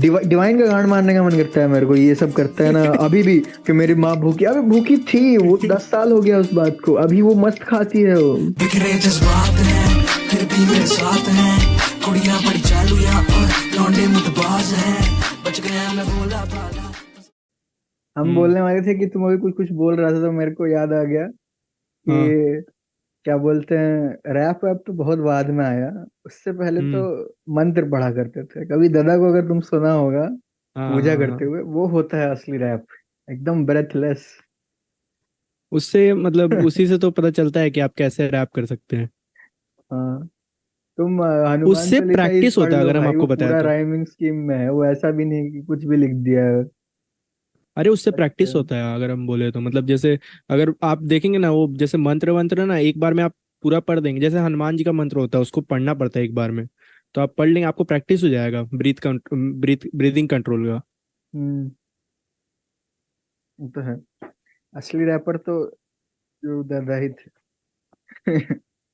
Divine का गांड मारने का मन करता है मेरे को, ये सब करता है ना अभी भी कि मेरी माँ भूखी, अबे भूखी थी वो, 10 साल हो गया उस बात को, अभी वो मस्त खाती है वो। बिखरे जज्बात हैं फिर भी मेरे साथ हैं, कुड़ियां बड़ी चालू या और लौंडे मुतबाज हैं, बच गया मैं बोला भाला। हम बोलने वाले थे कि तुम अभी कुछ कुछ बोल रहा था तो मेरे को याद आ गया हाँ। कि क्या बोलते हैं, रैप वैप तो बहुत बाद में आया, उससे पहले तो मंत्र पढ़ा करते थे। कभी दादा को अगर तुम सुना होगा हाँ पूजा हाँ करते हाँ। हुए, वो होता है असली रैप, एकदम ब्रेथलेस। उससे मतलब उसी से तो पता चलता है कि आप कैसे रैप कर सकते हैं। हाँ, तुम हनुमान उससे चालीसा ही प्रैक्टिस पढ़ होता है, लो अगर हम भाई, वो आपको बताया पूरा तो। राइमिंग स्कीम में है, वो ऐसा भी नहीं कि कुछ भी लिख दिया है। अरे उससे प्रैक्टिस बट होता है, अगर हम बोले तो मतलब जैसे अगर आप देखेंगे ना, वो जैसे मंत्र वंत्र ना एक बार में आप पूरा पढ़ देंगे, जैसे हनुमान जी का मंत्र होता है उसको पढ़ना पड़ता है एक बार में, तो आप पढ़ लेंगे, आपको प्रैक्टिस हो जाएगा ब्रीदिंग कंट्रोल का। हम्म, वो तो है, असली रैपर तो जो दादा ही थे।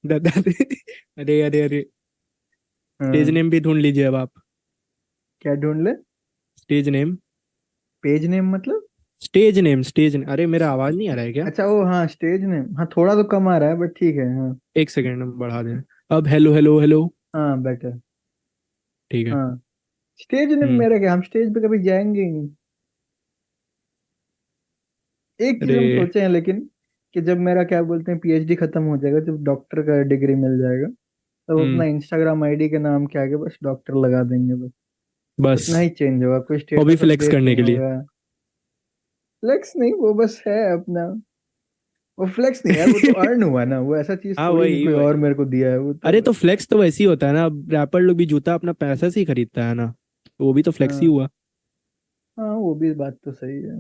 दादा। अरे अरे अरे। स्टेज हाँ, नेम भी ढूंढ लीजिए अब आप। क्या ढूंढ ले? Stage name. पेज नेम मतलब? स्टेज नेम, अरे मेरा आवाज नहीं आ रहा है क्या? अच्छा वो, हाँ स्टेज नेम, हाँ थोड़ा तो कम आ रहा है बट ठीक है, हाँ। एक सेकेंड हम बढ़ा दें। अब हेलो हेलो हेलो। हाँ बेटर। ठीक है। हाँ, स्टेज नेम हम्म। मेरा क्या, हम स्टेज पे कभी जाएंगे ही नहीं। एक चीज अरे। हम सोचे हैं लेकिन, कि जब मेरा क्या बोलते हैं पीएचडी खत्म हो जाएगा, जब डॉक्टर का डिग्री मिल जाएगा, तब अपना हम्म। इंस्टाग्राम आईडी के नाम के आगे बस डॉक्टर लगा देंगे बस। बस। उतना ही चेंज होगा, कोई वो भी स्टेटस फ्लेक्स अपडेट करने नहीं के लिए। होगा। फ्लेक्स नहीं, वो बस है अपना। वो फ्लेक्स नहीं यार, वो तो अर्न हुआ ना, वो ऐसा चीज हाँ थोड़ी नहीं वही कोई और वही। मेरे को दिया है, वो तो। अरे तो फ्लेक्स तो वैसे ही होता है ना, अब रैपर लोग भी जूता अपना पैसा से ही खरीदता है ना, तो वो भी तो फ्लेक्स ही हाँ हुआ। हाँ, वो भी बात तो सही है।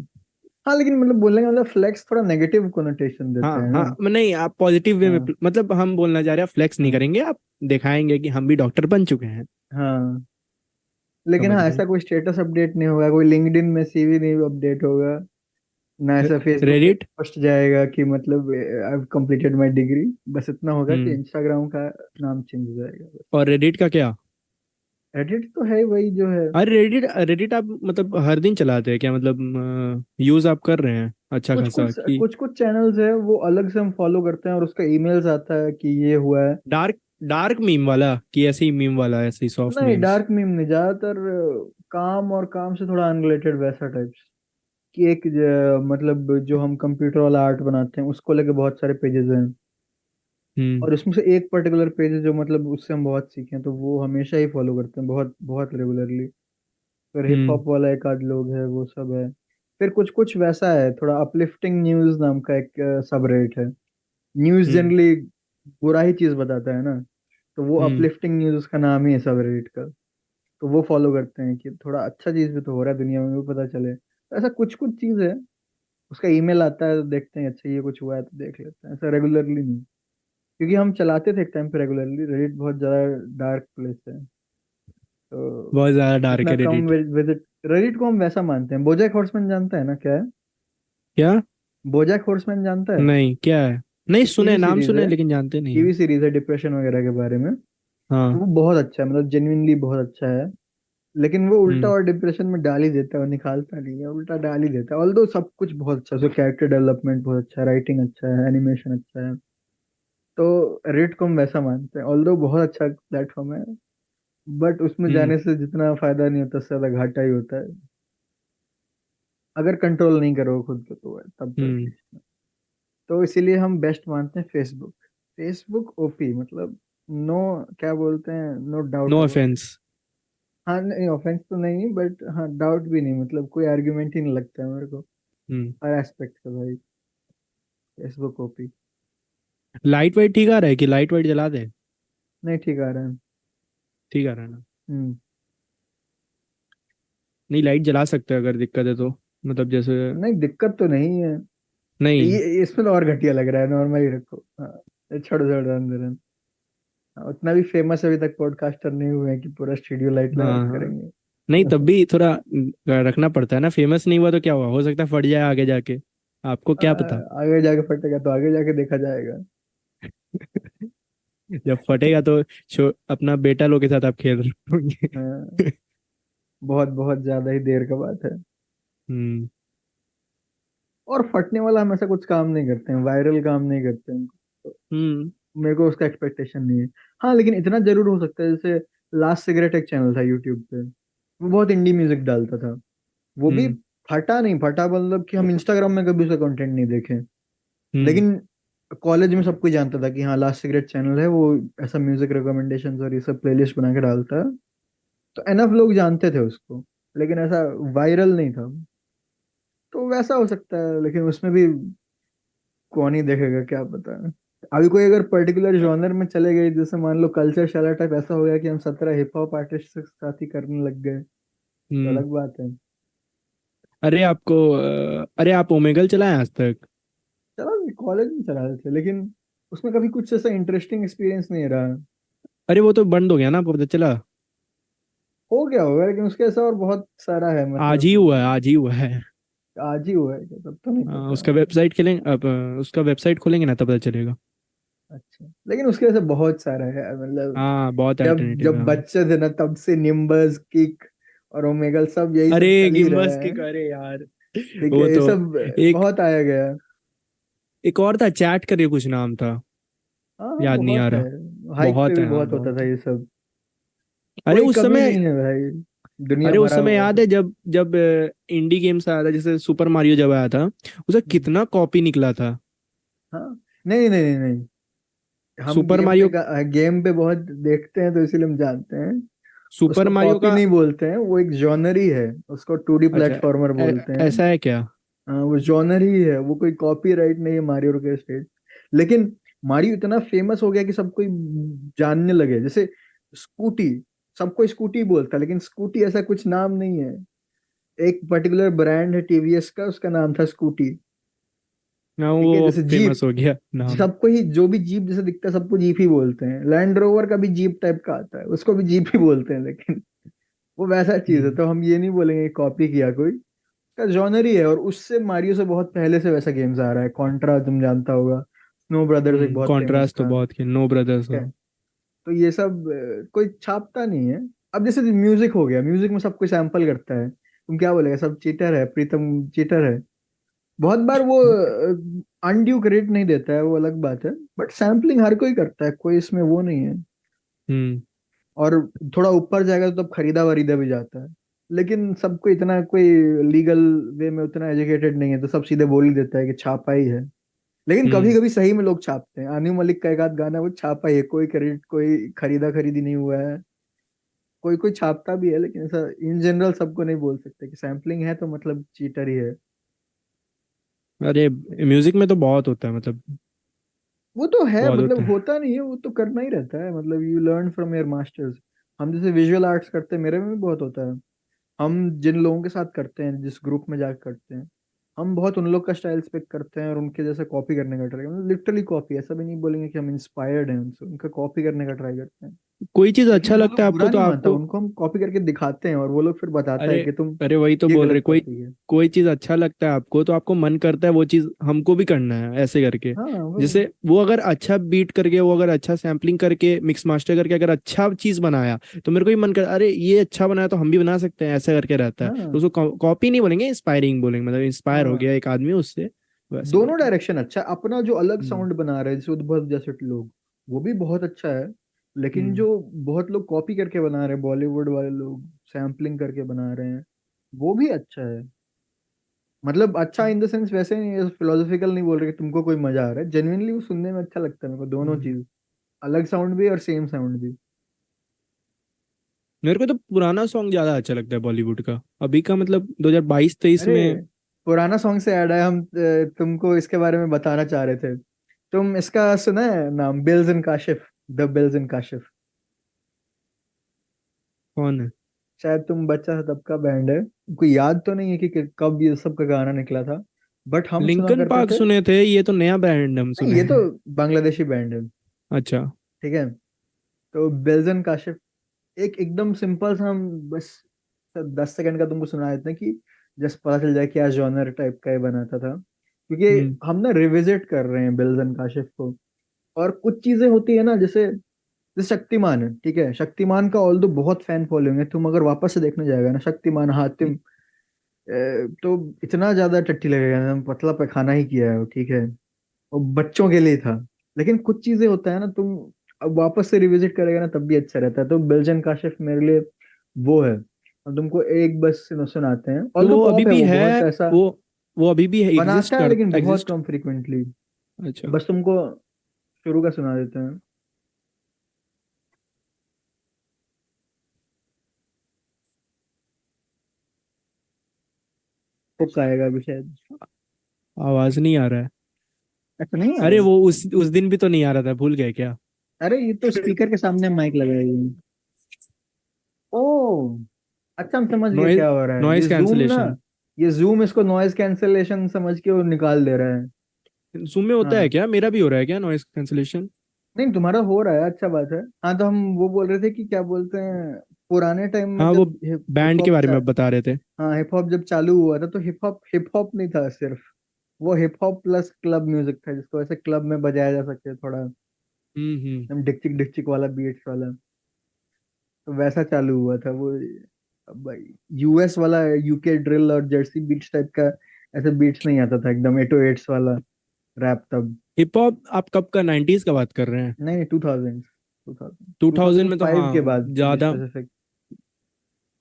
हाँ लेकिन मतलब बोलने का मतलब फ्लेक्स थोड़ा नेगेटिव कोनोटेशन देता हाँ है हाँ, ना। नहीं आप पॉजिटिव वे में हाँ मतलब हम बोलना चाह रहे हैं फ्लेक्स नहीं हाँ करेंगे, आप दिखाएंगे कि हम भी डॉक्टर बन चुके हैं। हाँ, लेकिन समझ हाँ गए। ऐसा कोई स्टेटस अपडेट नहीं होगा, कोई लिंक्डइन में सीवी नहीं अपडेट होगा, ना ऐसा फेसबुक पे रेडिट। पोस्ट जाएगा कि मतलब आई कंप्लीटेड माय डिग्री। बस इतना होगा कि हम्म। इंस्टाग्राम का नाम चेंज हो जाएगा बस। और रेडिट का क्या? एडिट तो है वही जो है। अरे रेडिट रेडिट आप मतलब हर दिन चलाते हैं क्या, मतलब यूज आप कर रहे हैं अच्छा खासा कि? कुछ कुछ चैनल्स है वो अलग से हम फॉलो करते हैं, और उसका ईमेल्स आता है कि ये हुआ है। डार्क डार्क मीम वाला कि ऐसे ही मीम वाला, ऐसे ही सॉफ्ट नहीं मीम्स? डार्क मीम नहीं, ज्यादातर काम और काम से थोड़ा अनरिलेटेड वैसा टाइप्स, कि एक मतलब जो हम कंप्यूटर वाला आर्ट बनाते हैं उसको लेके बहुत सारे पेजेस हैं, हम्म। और उसमें से एक पर्टिकुलर पेज है जो मतलब उससे हम बहुत सीखे हैं, तो वो हमेशा ही फॉलो करते हैं, बहुत बहुत रेगुलरली। फिर हिप हम्म। हॉप वाला एक आध लोग है, वो सब है। फिर कुछ कुछ वैसा है, थोड़ा अपलिफ्टिंग न्यूज नाम का एक सब रेट है। न्यूज हम्म। जनरली बुरा ही चीज बताता है ना, तो वो हम्म। अपलिफ्टिंग न्यूज उसका नाम ही है सब रेट का। तो वो फॉलो करते हैं कि थोड़ा अच्छा चीज भी तो हो रहा है दुनिया में, भी पता चले, तो ऐसा कुछ कुछ चीज है। उसका ईमेल आता है तो देखते हैं, अच्छा ये कुछ हुआ है तो देख लेते हैं, ऐसा रेगुलरली नहीं। क्योंकि हम चलाते थे एक टाइम पे रेगुलरली, रेडिट बहुत ज्यादा डार्क प्लेस है, तो बहुत ज्यादा डार्क जितना है कम रेडिट। विजिट, रेडिट को हम वैसा मानते हैं। बोजैक हॉर्समैन जानता है ना क्या है? क्या? बोजैक हॉर्समैन जानता है? नहीं, क्या है? नहीं सुने, टीवी नाम सीरीज सुने है, लेकिन जानते नहीं है। टीवी सीरीज है डिप्रेशन वगैरह के बारे में। हाँ। वो बहुत अच्छा है, मतलब जेन्युइनली बहुत अच्छा है। लेकिन वो उल्टा हम्म। और डिप्रेशन में डाल ही देता है, वो निकालता नहीं है, उल्टा डाल ही देता है। ऑल्दो सब कुछ बहुत अच्छा है, उसका कैरेक्टर डेवलपमेंट बहुत अच्छा है, राइटिंग अच्छा है, एनिमेशन अच्छा है। तो रेड को हम वैसा मानते हैं, ऑल्दो बहुत अच्छा प्लेटफॉर्म है, बट उसमें हम्म। जाने से जितना फायदा नहीं होता, उससे ज्यादा घाटा ही होता है। अगर कंट्रोल नहीं करो खुद को तो तब तो हम्म। एटलीस्ट। तो इसीलिए हम बेस्ट मानते हैं फेसबुक। फेसबुक ओपी मतलब, नो, क्या बोलते हैं, no doubt no about it. Offence. हाँ नहीं, ऑफेंस तो नहीं, बट हाँ डाउट भी नहीं, मतलब कोई आर्ग्यूमेंट ही नहीं लगता है मेरे को हम्म। हर एस्पेक्ट से भाई। Facebook OP. लाइट वाइट ठीक आ रहा है कि लाइट वाइट जला दे? नहीं ठीक आ रहा है। ठीक आ रहा है ना? हम्म। नहीं, लाइट जला सकते हैं अगर दिक्कत है तो, मतलब जैसे। नहीं दिक्कत तो नहीं है। नहीं। ये इसमें तो और घटिया लग रहा है, नॉर्मल ही रखो, हाँ। ये छोड़ो छोड़ो, रहने दो, रहने दो। उतना भी फेमस अभी तक पॉडकास्टर नहीं हुए हैं कि पूरा स्टूडियो लाइट लगा हाँ के हाँ। करेंगे। नहीं तब भी थोड़ा रखना पड़ता है ना, फेमस नहीं हुआ तो क्या हुआ, हो सकता है फट जाए आगे जाके, आपको क्या पता। आगे जाके फटेगा तो आगे जाके देखा जाएगा। जब फटेगा तो अपना बेटा लोग के साथ आप खेल रहे होंगे। हाँ, बहुत बहुत ज्यादा ही देर का बात है। हम्म। और फटने वाला हम ऐसा कुछ काम नहीं करते हैं, वायरल काम नहीं करते हैं, तो हम्म। मेरे को उसका एक्सपेक्टेशन नहीं है। हाँ लेकिन इतना जरूर हो सकता है, जैसे लास्ट सिगरेट एक चैनल था यूट्यूब पे, वो बहुत इंडी म्यूजिक डालता था। वो भी हम्म। फटा नहीं, फटा मतलब कि हम इंस्टाग्राम में कभी उसका कंटेंट नहीं देखे, हम्म। लेकिन कॉलेज में सब कोई जानता था कि हाँ लास्ट सिगरेट चैनल है वो, ऐसा म्यूजिक रिकमेंडेशंस और ये सब प्लेलिस्ट बना के डालता है। तो एनफ लोग जानते थे उसको, लेकिन ऐसा वायरल नहीं था। तो वैसा हो सकता है, लेकिन उसमें भी कौन ही देखेगा, क्या पता है। अभी कोई अगर पर्टिकुलर जॉनर में चले गए, जैसे मान लो कल्चर शाला टाइप ऐसा हो गया कि हम 17 हिप हॉप आर्टिस्ट के साथ ही करने लग गए, तो हम्म। अलग बात है। अरे आपको अरे आप ओमेगल चलाए आज तक? चला, कॉलेज में चला रहे थे, लेकिन उसमें कभी कुछ ऐसा इंटरेस्टिंग एक्सपीरियंस नहीं रहा। अरे वो तो बंद हो गया ना, आपको पता चला? हो गया होगा, लेकिन उसके ऐसा और बहुत सारा है, आज ही मतलब हुआ है, आज ही हुआ है। आज ही हुआ है क्या, तब तो नहीं पता। उसका वेबसाइट खेलेंगे अब, उसका वेबसाइट खोलेंगे ना तब पता चलेगा। अच्छा, लेकिन उसके ऐसे बहुत सारा है, मतलब हाँ बहुत जब अल्टरनेटिव है, जब हाँ। बच्चे थे ना, तब से निम्बस, किक और ओमेगल सब यही अरे सब चल ही रहा गिम्बस है। की, अरे यार ठीक है, वो ये तो सब एक बहुत आया गया। एक और था, चैट करके कुछ नाम था, हाँ हाँ, याद नहीं आ बहुत है। रहा। हाइप पे बहुत भी है, हाँ बहुत होता बहुत था है। ये सब। अरे कोई उस कमी समय नहीं है भाई, दुनिया अरे उस भरा समय हुआ याद है। है जब जब इंडी गेम्स आया था, जैसे सुपर मारियो जब आया था, उसे हम्म, कितना कॉपी निकला था। हाँ, नहीं नहीं नहीं नहीं, हम सुपर मारियो गेम पे बहुत देखते हैं तो इसीलिए हम जानते हैं। सुपर उसको मारियो कॉपी का। नहीं बोलते हैं, वो एक जॉनर ही है। उसको 2D अच्छा, प्लेटफॉर्मर बोलते हैं। ऐसा है क्या? हाँ, वो जॉनर ही है, वो कोई कॉपीराइट नहीं है मारियो के स्टेज। लेकिन मारियो इतना फेमस हो गया कि सब कोई जानने लगे, जैसे स्कूटी, सबको स्कूटी बोलता है, लेकिन स्कूटी ऐसा कुछ नाम नहीं है। एक पर्टिकुलर ब्रांड है टीवीएस का, उसका नाम था स्कूटी। हाँ ठीक है, वो जैसे जीप, फेमस हो गया नाम। सबको ही जो भी जीप जैसे दिखता है सबको जीप ही बोलते हैं। लैंड रोवर का भी जीप टाइप का आता है, उसको भी जीप ही बोलते हैं, लेकिन वो वैसा चीज है, हम्म। तो हम ये नहीं बोलेंगे कॉपी किया कोई, का जॉनर ही है। और उससे मारियो से बहुत पहले से वैसा गेम्स आ रहा है। कॉन्ट्रा तुम जानता होगा, स्नो ब्रदर्स एक बहुत फेमस कॉन्ट्रास्ट तो था। बहुत किया, नो ब्रदर्स ठीक हो। है, तो ये सब कोई छापता नहीं है। अब जैसे म्यूजिक हो गया, म्यूजिक में सब कोई सैंपल करता है, तुम क्या बोलेगा, सब चीटर है, प्रीतम चीटर है। बहुत बार वो अनड्यू क्रेडिट नहीं देता है, वो अलग बात है, बट सैम्पलिंग हर कोई करता है, कोई इसमें वो नहीं है। हम्म। और थोड़ा ऊपर जाएगा तो तब खरीदा वरीदा भी जाता है। लेकिन सबको इतना कोई लीगल वे में उतना एजुकेटेड नहीं है, तो सब सीधे बोल ही देता है कि छापा ही है। लेकिन कभी हम्म। कभी सही में लोग छापते हैं। अनु मलिक का एक आध गाना वो छापा ही है, कोई क्रेडिट, कोई खरीदा खरीदी नहीं हुआ है। कोई कोई छापता भी है, लेकिन ऐसा इन जनरल सबको नहीं बोल सकते कि सैम्पलिंग है तो मतलब चीटर ही है। अरे म्यूजिक में तो बहुत होता है, मतलब वो तो है, बहुत होता मतलब है। होता नहीं है, वो तो करना ही रहता है, मतलब you learn from your masters. हम जैसे विजुअल आर्ट्स करते हैं, मेरे में भी बहुत होता है। हम जिन लोगों के साथ करते हैं, जिस ग्रुप में जाकर करते हैं, हम बहुत उन लोग का स्टाइल पिक करते हैं और उनके जैसे कॉपी करने का ट्राई, मतलब लिटरली कॉपी, ऐसा भी नहीं बोलेंगे कि हम इंस्पायर्ड हैं उनसे, उनका कॉपी करने का ट्राई करते हैं। कोई चीज लेकिन अच्छा वो लगता लोग है बुरा आपको तो नहीं मानता, आपको। उनको हम कॉपी करके दिखाते हैं और वो लोग फिर बताता है अरे कि तुम अरे वही तो ये बोल रहे, गलत कोई कॉपी है। कोई चीज अच्छा लगता है आपको तो आपको मन करता है वो चीज हमको भी करना है, ऐसे करके। हाँ वो, जैसे वो अगर अच्छा बीट करके, वो अगर अच्छा सैम्पलिंग करके, मिक्स मास्टर करके अगर अच्छा चीज बनाया, तो मेरे को भी मन कर, अरे ये अच्छा बनाया तो हम भी बना सकते हैं, ऐसा करके रहता है। तो हाँ उसको कॉपी नहीं बोलेंगे, इंस्पायरिंग बोलेंगे, मतलब इंस्पायर हो हाँ, गया एक आदमी उससे, वैसे दोनों करके। डायरेक्शन अच्छा है। अपना जो अलग हम्म। साउंड बना रहे हैं जैसे उद्भव जैसे लोग, वो भी बहुत अच्छा है। लेकिन हम्म। जो बहुत लोग कॉपी करके बना रहे हैं, बॉलीवुड वाले लोग सैम्पलिंग करके बना रहे हैं, वो भी अच्छा है। मतलब अच्छा इन द सेंस वैसे नहीं, फिलोसॉफिकल नहीं बोल रहे कि तुमको कोई मजा आ रहा है, जेन्युइनली वो सुनने में अच्छा लगता है मेरे को, दोनों हम्म। चीज, अलग साउंड भी और सेम साउंड भी। मेरे को तो पुराना सॉन्ग ज्यादा अच्छा लगता है बॉलीवुड का, अभी का मतलब 2022-23 अरे, में। पुराना सॉन्ग से ऐड है, हम तुमको इसके बारे में बताना चाह रहे थे। तुम इसका सुना है नाम, bills and Kashif, the bills and Kashif? कौन है? शायद तुम बच्चा था तब का बैंड है, कोई याद तो नहीं है कि कब ये सब का गाना निकला था, बट हम सुना लिंकन करते पार्क थे। सुने थे, ये तो नया बैंड हम नहीं, सुने ये तो हैं। बांग्लादेशी बैंड है। अच्छा। ठीक है, तो बेल्जन काशिफ, एक एकदम सिंपल सा, हम बस 10 सेकंड का तुमको सुना देते हैं कि जस्ट पता चल जाए क्या जॉनर टाइप का ये बनाता था, क्योंकि हम्म। हम ना रिविजिट कर रहे हैं बेल्जन काशिफ को। और कुछ चीजें होती है ना, जैसे जैसे शक्तिमान है, ठीक है, शक्तिमान का ऑल दो बहुत फैन फॉलोइंग है, तुम अगर वापस से देखने जाएगा ना शक्तिमान हातिम, तो इतना ज्यादा टट्टी लगेगा ना, पतला पैखाना ही किया है वो, ठीक है, वो बच्चों के लिए था। लेकिन कुछ चीजें होता है ना, तुम अब वापस से रिविजिट करेगा ना तब भी अच्छा रहता है। तो बिल्जन काशिफ मेरे लिए वो है। अब तुमको एक बस सुनाते हैं, तो ऑल वो अभी पॉप है भी वो, है, बहुत ऐसा वो वो अभी भी बनाता है लेकिन बहुत एग्जिस्ट। कम फ्रिक्वेंटली। अच्छा। बस तुमको शुरू का सुना देते हैं। हुक आएगा अभी शायद। आवाज नहीं आ रहा है। ऐसा नहीं आ रहा अरे है? वो उस दिन भी तो नहीं आ रहा था, भूल गए क्या? अरे ये तो स्पीकर के सामने माइक लगाया है। ओ, अच्छा, हम समझ गए नॉइज क्या हो रहा है, ये नॉइज जूम ना, कैंसलेशन। ये जूम इसको नॉइज कैंसलेशन समझ के वो निकाल दे रहा है। जूम में होता है हाँ, क्या? मेरा भी हो रहा है क्या नॉइज कैंसलेशन? नहीं तुम्हारा हो रहा है, अच्छा बात है। हाँ, तो हम वो बोल रहे थे कि क्या बोलते हैं, पुराने टाइम में हाँ, वो जब हिप बैंड के हॉप, बारे में आप बता रहे थे। हाँ हिप हॉप जब चालू हुआ था, तो हिप हॉप नहीं था सिर्फ, वो hip hop plus club music था, जिसको ऐसे क्लब में बजाया जा सके, थोड़ा हम्म। एकदम डिक्चिक डिक्चिक वाला बीट्स वाला। तो वैसा चालू हुआ था वो। अब भाई यूएस वाला, यूके ड्रिल और जर्सी बीट्स टाइप का ऐसे बीट्स नहीं आता था, एकदम 808s वाला रैप तब। हिप हॉप आप कब का, 90s का बात कर रहे हैं? नहीं नहीं, 2000, 2000, 2000 में तो 2005 हाँ, के बाद टू बी ज्यादा। स्पेसिफिक।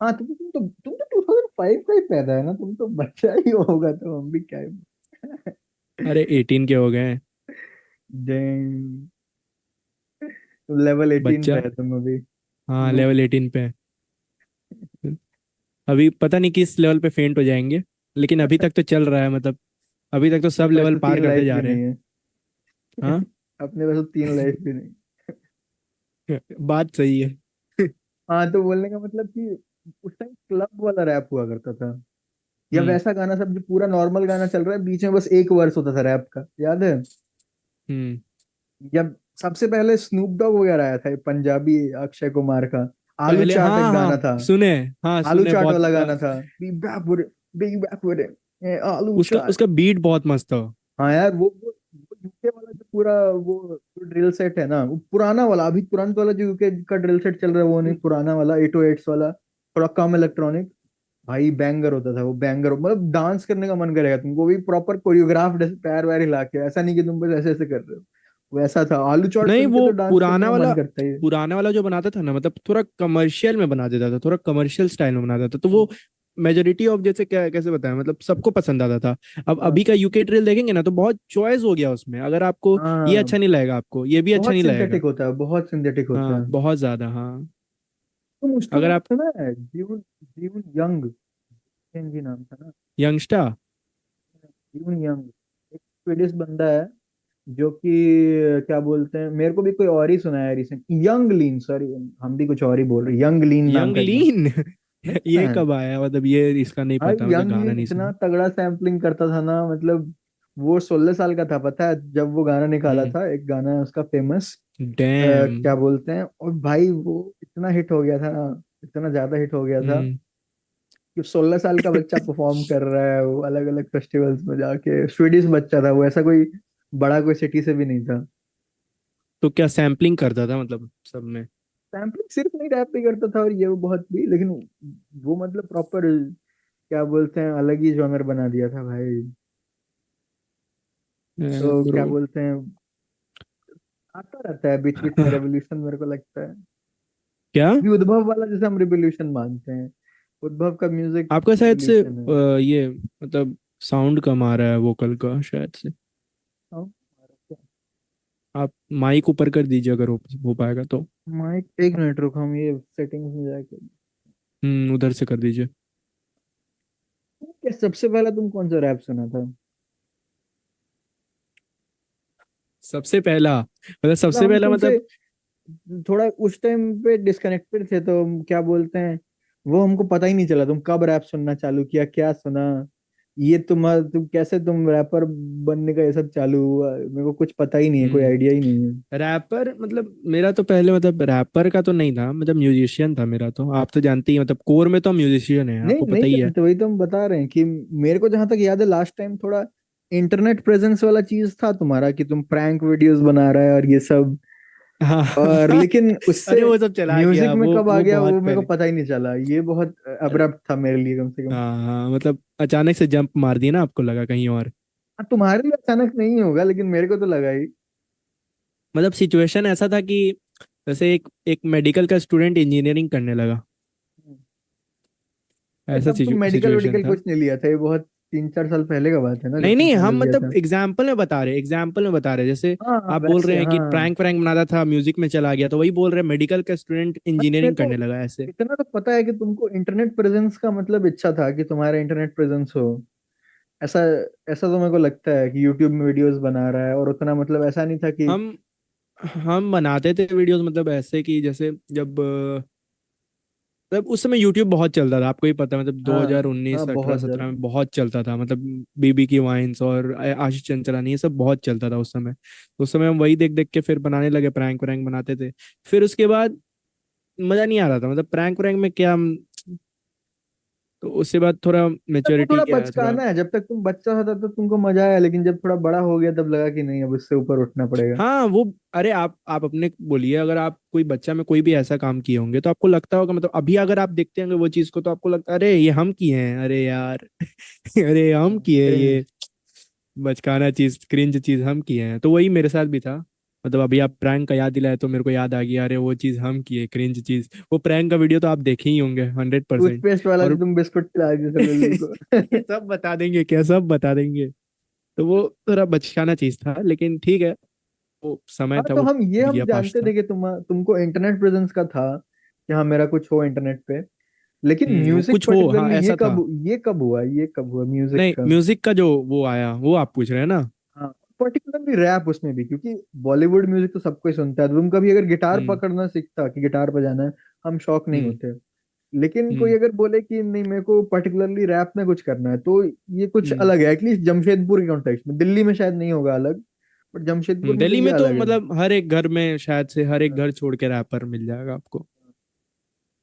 हाँ, तुम तो 2005 का ही पैदा है ना, तुम तो बच्चा ही होगा, तो हम भी क्या है। अरे 18 के हो गए हैं। Damn, तुम लेवल 18 पे बच्चा। है तुम अभी। हाँ, नूब। लेवल 18 पे है। अभी पता नहीं किस लेवल पे फेंट हो जाएंगे, लेकिन अभी तक तो चल रहा है मतलब। अभी तक तो अपने सब पास लेवल तो पार 3 लाइफ करते जा भी रहे नहीं हैं। है। हाँ। अपने पास तो 3 लाइफ भी नहीं। बात सही है। हाँ, तो बोलने का मतलब कि उस टाइम क्लब वाला रैप हुआ करता था, या हम्म। वैसा गाना सब जो पूरा नॉर्मल गाना चल रहा है, बीच में बस एक वर्स होता था रैप का, याद है? हम्म। जब सबसे पहले स्नूप डॉग वगैरह आया था, पंजाबी, अक्षय कुमार का आलू पहले चाट एक हाँ हाँ गाना था। सुने। हाँ आलू सुने चाट बहुत वाला गाना था, बिग बैक, बिग बैक, आलू उसका चाट। उसका बीट बहुत मस्त था। हाँ यार, वो यूके वाला जो पूरा वो जो ड्रिल सेट है ना, वो पुराना वाला, अभी तुरंत वाला जो यूके का ड्रिल सेट चल रहा है वो नहीं, पुराना वाला 808s वाला, थोड़ा कम इलेक्ट्रॉनिक। भाई बैंगर होता था वो, बैंगर मतलब डांस करने का मन करेगा तुमको, भी प्रॉपर कोरियोग्राफ्ड, पैर वैर हिला के, ऐसा नहीं कि तुम बस ऐसे ऐसे कर रहे हो। वैसा था, आलू चाट नहीं, सुन के वो तो डांस करने का मन करता ही है। पुराना वाला जो बनाता था ना, मतलब थोड़ा कमर्शियल में बना देता था, थोड़ा कमर्शियल स्टाइल में बनाता था, तो वो मेजोरिटी ऑफ, जैसे क्या कैसे बताएं, मतलब सबको पसंद आता था। अब हाँ अभी का यूके ड्रिल देखेंगे ना, तो बहुत चॉइस हो गया उसमें। अगर आपको ये हाँ, अच्छा नहीं लगेगा, आपको ये भी अच्छा बहुत नहीं लगेगा। सिंथेटिक होता है, बहुत सिंथेटिक होता हाँ, है। बहुत ज्यादा, हाँ। तुम उसका अगर नाम आप सुना है, जीवन, जीवन यंग, जी नाम था ना, यंगस्टा। जीवन यंग, एक स्वीडिश बंदा है, जो कि क्या बोलते हैं, मेरे को भी कोई और ही सुना है रिसेंट, यंग लीन, सॉरी, हम भी कुछ और ही बोल रहे, यंग लीन नाम यंग का एक बंदा। लीन। नहीं सुना ये है? कब आया? मतलब ये इसका नहीं भाई पता, मतलब यंग गाना लीन नहीं इतना सुना। तगड़ा सैम्पलिंग करता था ना, मतलब वो 16 साल का था, पता है, जब वो गाना निकाला हम्म। था, एक गाना है उसका फेमस, डैम। क्या बोलते हैं, और भाई वो इतना हिट हो गया था ना, इतना ज्यादा हिट हो गया था, हम्म। कि 16 साल का बच्चा परफॉर्म कर रहा है वो अलग अलग फेस्टिवल्स में जाके, स्वीडिश बच्चा था वो, ऐसा कोई बड़ा कोई सिटी से भी नहीं था। तो क्या सैम्पलिंग करता था मतलब सब में? सैम्पलिंग सिर्फ नहीं, रैप भी करता था और ये वो बहुत भी, लेकिन वो मतलब प्रॉपर, क्या बोलते हैं, अलग ही जॉनर बना दिया था भाई। तो ब्रो। क्या बोलते हैं, आता रहता है बीच बीच में रेवोल्यूशन, मेरे को लगता है। क्या? अभी उद्भव वाला जैसे हम रिवोल्यूशन मानते हैं, उद्भव का म्यूजिक आपका शायद से रिवोल्यूशन है। ये मतलब साउंड कम आ रहा है वोकल का शायद से। हाँ, आप माइक ऊपर कर दीजिए, अगर हो पाएगा तो। माइक, एक मिनट रुको, हम ये सेटिंग्स में जाके। उधर से कर दीजिए। क्या सबसे पहला तुम कौन सा रैप सुना था? सबसे पहला मतलब, मतलब सबसे हम पहला तुमसे मतलब। थोड़ा उस टाइम पे डिस्कनेक्टेड थे, तो क्या बोलते हैं, वो हमको पता ही नहीं चला तुम कब रैप सुनना चालू किया, क्या सुना, ये तुम कैसे तुम रैपर बनने का ये सब चालू हुआ, मेरे को कुछ पता ही नहीं है, कोई हम्म आइडिया ही नहीं है। रैपर मतलब मेरा तो पहले, मतलब रैपर का तो नहीं था, मतलब म्यूजिशियन था मेरा तो। आप तो जानती ही, मतलब कोर में तो म्यूजिशियन है, नहीं आपको नहीं पता ही है। जानते, वही तो हम बता रहे हैं कि मेरे को जहां तक याद है, लास्ट टाइम थोड़ा इंटरनेट प्रेजेंस वाला चीज था तुम्हारा, कि तुम प्रैंक वीडियोस बना रहा है और ये सब, हाँ और लेकिन अरे उससे वो सब चला म्यूजिक गया, में कब आ वो गया वो बहुत मेरे को पहले। पता ही नहीं चला, ये बहुत अरे अब्रप्ट था मेरे लिए कम से कम। हाँ हाँ, मतलब अचानक से जंप मार दिया ना, आपको लगा कहीं और। हाँ, तुम्हारे लिए अचानक नहीं होगा लेकिन मेरे को तो लगा ही। मतलब सिचुएशन ऐसा था कि जैसे एक एक मेडिकल का स्टूडेंट इंजीनियरिंग करने लगा, ऐसा तब तुम मेडिकल सिचुएशन वेडिकल था। कुछ नहीं लिया था, ये बहुत 3 4 साल पहले का बात है ना, जब नहीं तुम नहीं, हम कॉलेज गया मतलब था। एग्जाम्पल में बता रहे, एग्जाम्पल में बता रहे, जैसे हाँ हाँ, आप बोल रहे वैसे हैं कि हाँ। प्रैंक प्रैंक बनाता था, म्यूजिक में चला गया, तो वही बोल रहे हैं मेडिकल का स्टूडेंट मतलब मेरे इंजीनियरिंग को करने लगा ऐसे। इतना तो पता है कि तुमको इंटरनेट प्रेजेंस का मतलब इच्छा था कि तुम्हारा इंटरनेट प्रेजेंस हो, ऐसा। ऐसा तो मेरे को लगता है कि यूट्यूब में वीडियोस बना रहा है, और उतना मतलब ऐसा नहीं था कि। हम हम बनाते थे वीडियोस, मतलब ऐसे कि जैसे जब मतलब उस समय यूट्यूब बहुत चलता था, आपको ही पता है, मतलब हाँ 2019 हाँ, 18 बहुत 17 ज्यादा। में बहुत चलता था, मतलब बीबी की वाइन्स और आशीष चंचलानी, ये सब बहुत चलता था उस समय। तो उस समय हम वही देख देख के फिर बनाने लगे, प्रैंक प्रैंक बनाते थे। फिर उसके बाद मजा नहीं आ रहा था, मतलब प्रैंक प्रैंक में क्या तो उसके बाद थोड़ा तब वो मेच्योरिटी थोड़ा क्या है थोड़ा। बचकाना है, जब तक तुम बच्चा था तब तक तुमको मजा आया, लेकिन जब थोड़ा बड़ा हो गया तब लगा कि नहीं, अब इससे ऊपर उठना पड़ेगा। हाँ वो, अरे आप अपने बोलिए, अगर आप कोई बच्चा में कोई भी ऐसा काम किए होंगे तो आपको लगता होगा, मतलब अभी अगर आप देखते होंगे वो चीज को तो आपको लगता है अरे ये हम किए हैं, अरे यार अरे हम किए क्रिंज। ये बचकाना चीज, क्रिंज चीज हम किए हैं। तो वही मेरे साथ भी था, मतलब अभी आप प्रैंक का याद दिलाए तो मेरे को याद आ गया, अरे वो चीज हम किए, क्रिंज चीज। वो प्रैंक का वीडियो तो आप देखे ही होंगे 100%। टूथपेस्ट वाला जो और तुम बिस्कुट खिला दिए थे लल्लू को। सब बता देंगे क्या, सब बता देंगे। तो वो थोड़ा बचकाना चीज था, लेकिन ठीक है, वो समय हाँ, था, तो वो हम गया जानते पास्ट था। थे कि तुमको इंटरनेट प्रेजेंस का था कि हाँ मेरा कुछ हो इंटरनेट पे। लेकिन वो म्यूजिक कुछ हो, हाँ पर्टिकुलरली ऐसा था। ये कब हुआ म्यूजिक नहीं, का। म्यूजिक का जो वो आया वो आप पूछ रहे हैं ना। हाँ, पर्टिकुलरली रैप उसमें भी, क्योंकि बॉलीवुड म्यूजिक तो सबको ही सुनता है, तो तुम कभी अगर गिटार हम्म पकड़ना सीखता कि गिटार बजाना है, हम शौक नहीं हम्म होते। लेकिन कोई हम्म अगर बोले कि नहीं मेरे को पर्टिकुलरली रैप में कुछ करना है, तो ये कुछ हम्म अलग है, एटलीस्ट जमशेदपुर के कॉन्टेक्स्ट में। दिल्ली में शायद नहीं होगा अलग, बट जमशेदपुर में तो दिल्ली ये में तो अलग है। मतलब हर एक घर में, शायद से हर एक हाँ। घर छोड़ के रैपर मिल जाएगा आपको।